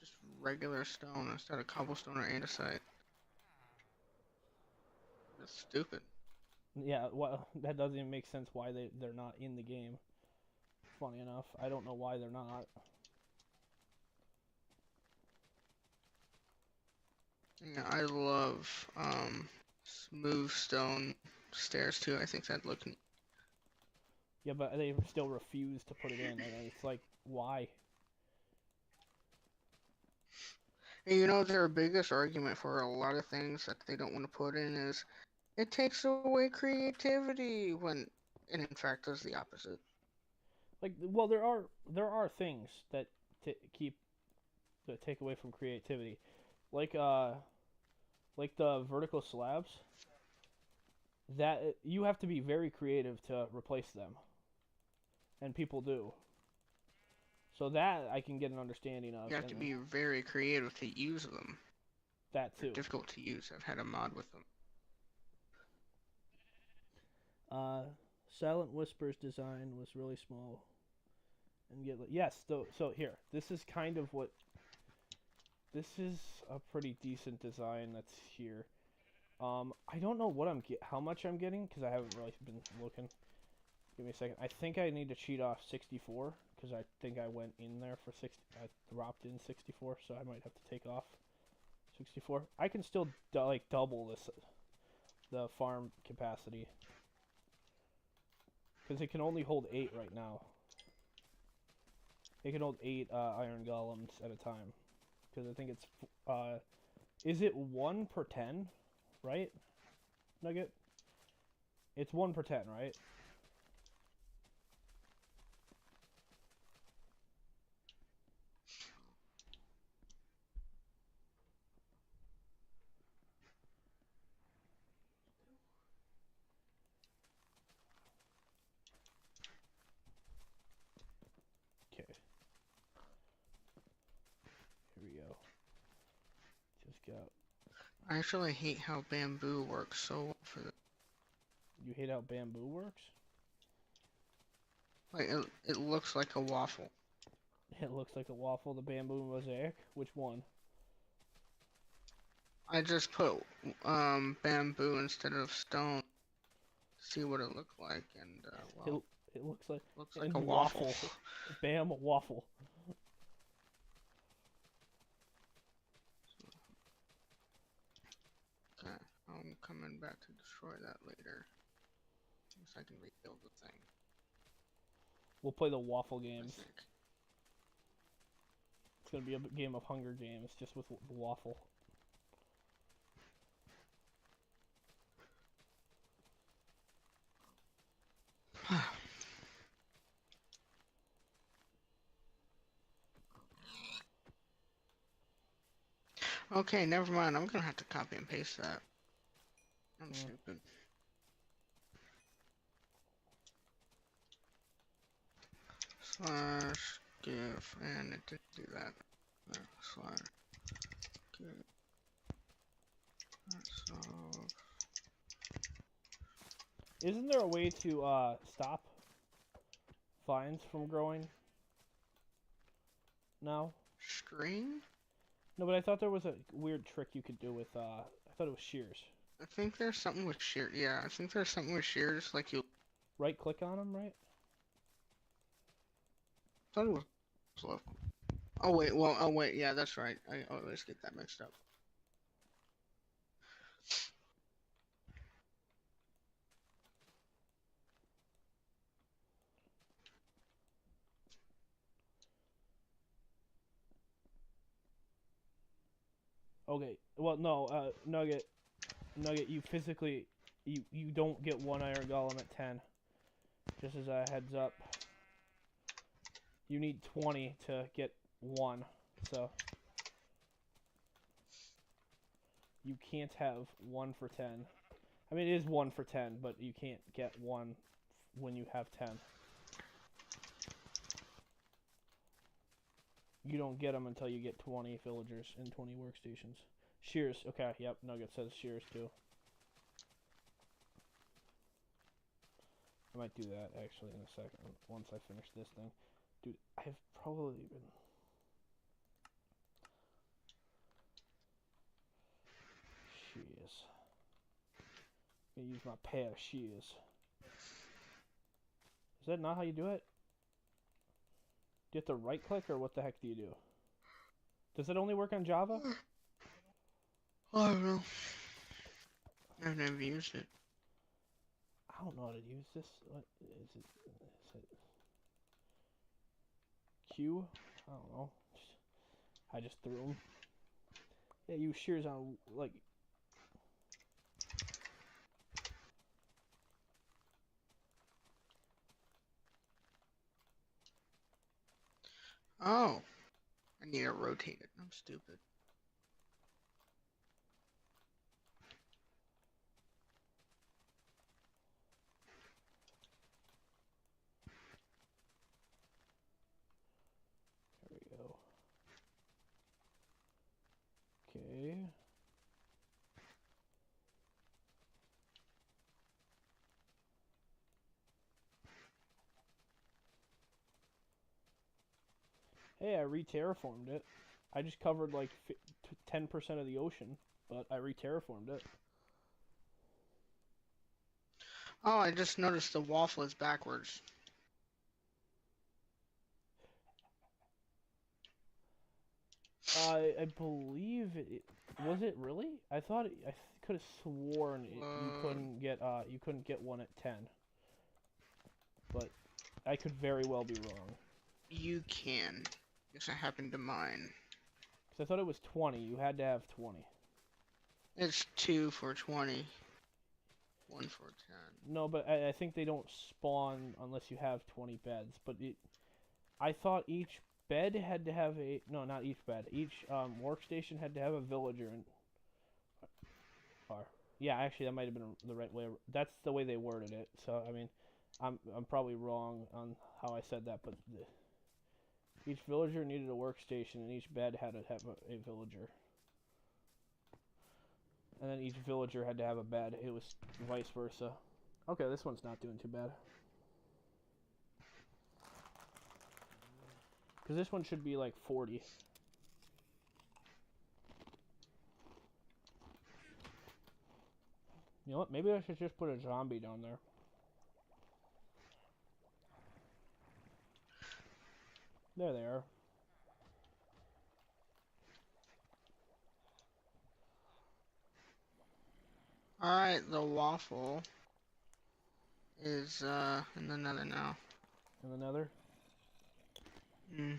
Just regular stone instead of cobblestone or andesite. That's stupid. Yeah, well, that doesn't even make sense why they're not in the game. Funny enough, I don't know why they're not. Yeah, I love smooth stone stairs too. I think that'd look neat. Yeah, but they still refuse to put it in, and it's like, why? And you know, their biggest argument for a lot of things that they don't want to put in is it takes away creativity, when it in fact does the opposite. Like, well, there are things that take away from creativity, like the vertical slabs. That you have to be very creative to replace them, and people do. So that I can get an understanding of. You have to be very creative to use them. That too. They're difficult to use. I've had a mod with them. Silent Whisper's design was really small. And yes, so here, this is kind of what. This is a pretty decent design that's here. I don't know what how much I'm getting because I haven't really been looking. Give me a second. I think I need to cheat off 64 because I think I went in there for 60. I dropped in 64, so I might have to take off 64. I can still double the farm capacity because it can only hold 8 right now. It can hold 8 iron golems at a time because I think it's is it 1 per 10, right? Nugget? It's 1 per 10, right? Okay. Here we go. Just go. I actually hate how bamboo works so well for this. You hate how bamboo works? Like, it looks like a waffle. It looks like a waffle, the bamboo mosaic? Which one? I just put bamboo instead of stone. See what it looked like, and well, it looks like a waffle. Bam, waffle. Okay, I'm coming back to destroy that later. So I can rebuild the thing. We'll play the waffle games. It's gonna be a game of Hunger Games, just with the waffle. Okay, never mind. I'm gonna have to copy and paste that. I'm stupid. Slash give, and it didn't do that. Slash give. So. Isn't there a way to stop vines from growing? No. String? No, but I thought there was a weird trick you could do with I thought it was shears. I think there's something with shears. Yeah, I think there's something with shears. Like you right click on them, right? I thought it was left. Oh wait, well, oh wait, yeah, that's right. I always get that mixed up. Okay. Well, no, Nugget, you physically, you don't get one iron golem at 10. Just as a heads up. You need 20 to get one, so you can't have 1 for 10. I mean, it is 1 for 10, but you can't get 1 when you have 10. You don't get them until you get 20 villagers and 20 workstations. Shears, okay, yep, Nugget says shears too. I might do that actually in a second, once I finish this thing. Dude, I've probably been... Shears. I'm gonna use my pair of shears. Is that not how you do it? Do you have to right click, or what the heck do you do? Does it only work on Java? I don't know. I've never used it. I don't know how to use this. What is it? Is it Q? I don't know. I just threw them. Yeah, use shears on, like... Oh. I need to rotate it. I'm stupid. There we go. Okay. Hey, I re-terraformed it. I just covered like 10% of the ocean, but I re-terraformed it. Oh, I just noticed the waffle is backwards. I believe it was it really? I thought I could have sworn you couldn't get one at 10. But I could very well be wrong. You can. Guess I happened to mine. Cuz I thought it was 20. You had to have 20. It's 2 for 20. 1 for 10. No, but I think they don't spawn unless you have 20 beds, but I thought each bed had to have a... No, not each bed. Each workstation had to have a villager. Yeah, actually, that might have been the right way. That's the way they worded it. So, I mean, I'm probably wrong on how I said that, but each villager needed a workstation, and each bed had to have a villager. And then each villager had to have a bed. It was vice versa. Okay, this one's not doing too bad. Because this one should be like 40. You know what? Maybe I should just put a zombie down there. There they are. Alright, the waffle is in the nether now. In the nether? Mm-hmm.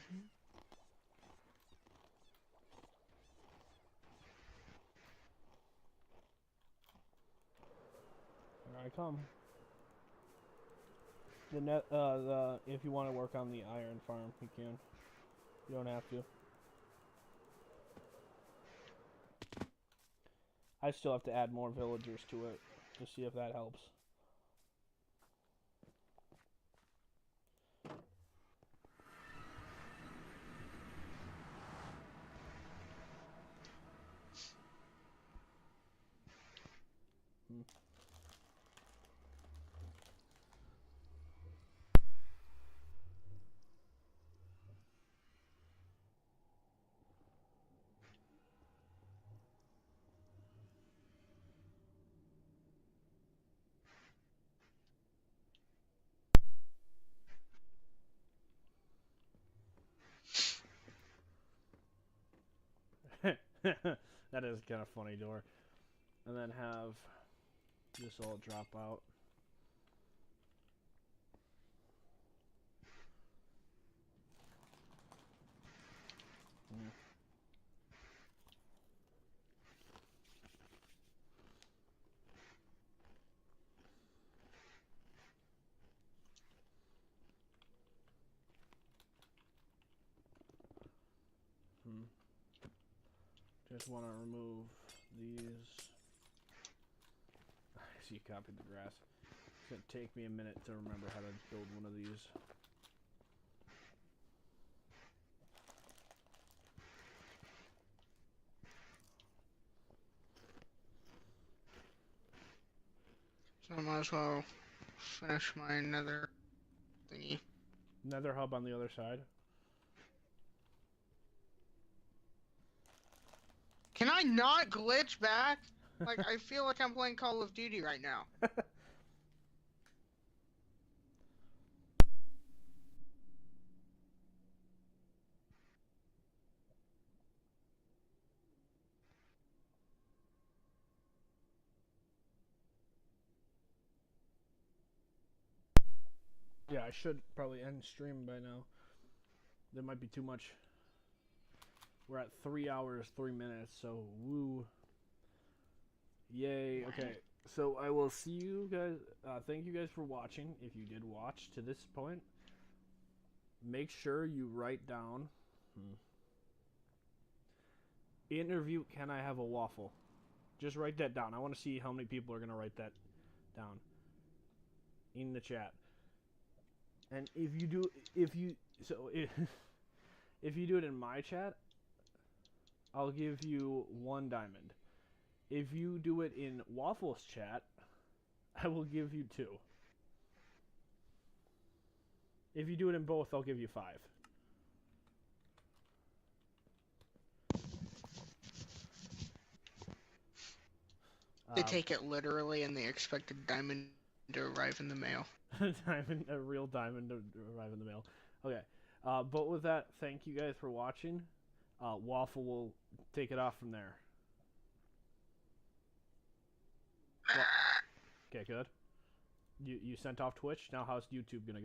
Here I come. If you want to work on the iron farm, you can. You don't have to. I still have to add more villagers to it to see if that helps. That is kind of funny, door. And then have this all drop out. Just want to remove these. I see you copied the grass. It's going to take me a minute to remember how to build one of these. So I might as well finish my nether thingy. Nether hub on the other side. Can I not glitch back? Like, I feel like I'm playing Call of Duty right now. Yeah, I should probably end stream by now. There might be too much. We're at 3 hours, 3 minutes, so woo. Yay. Okay, so I will see you guys. Thank you guys for watching. If you did watch to this point, make sure you write down. Interview, can I have a waffle? Just write that down. I want to see how many people are going to write that down in the chat. And if you do it in my chat, I'll give you 1 diamond. If you do it in Waffle's chat, I will give you 2. If you do it in both, I'll give you 5. They take it literally and they expect a diamond to arrive in the mail. A real diamond to arrive in the mail. Okay. But with that, thank you guys for watching. Waffle will take it off from there. Okay, good. You sent off Twitch. Now how's YouTube gonna go?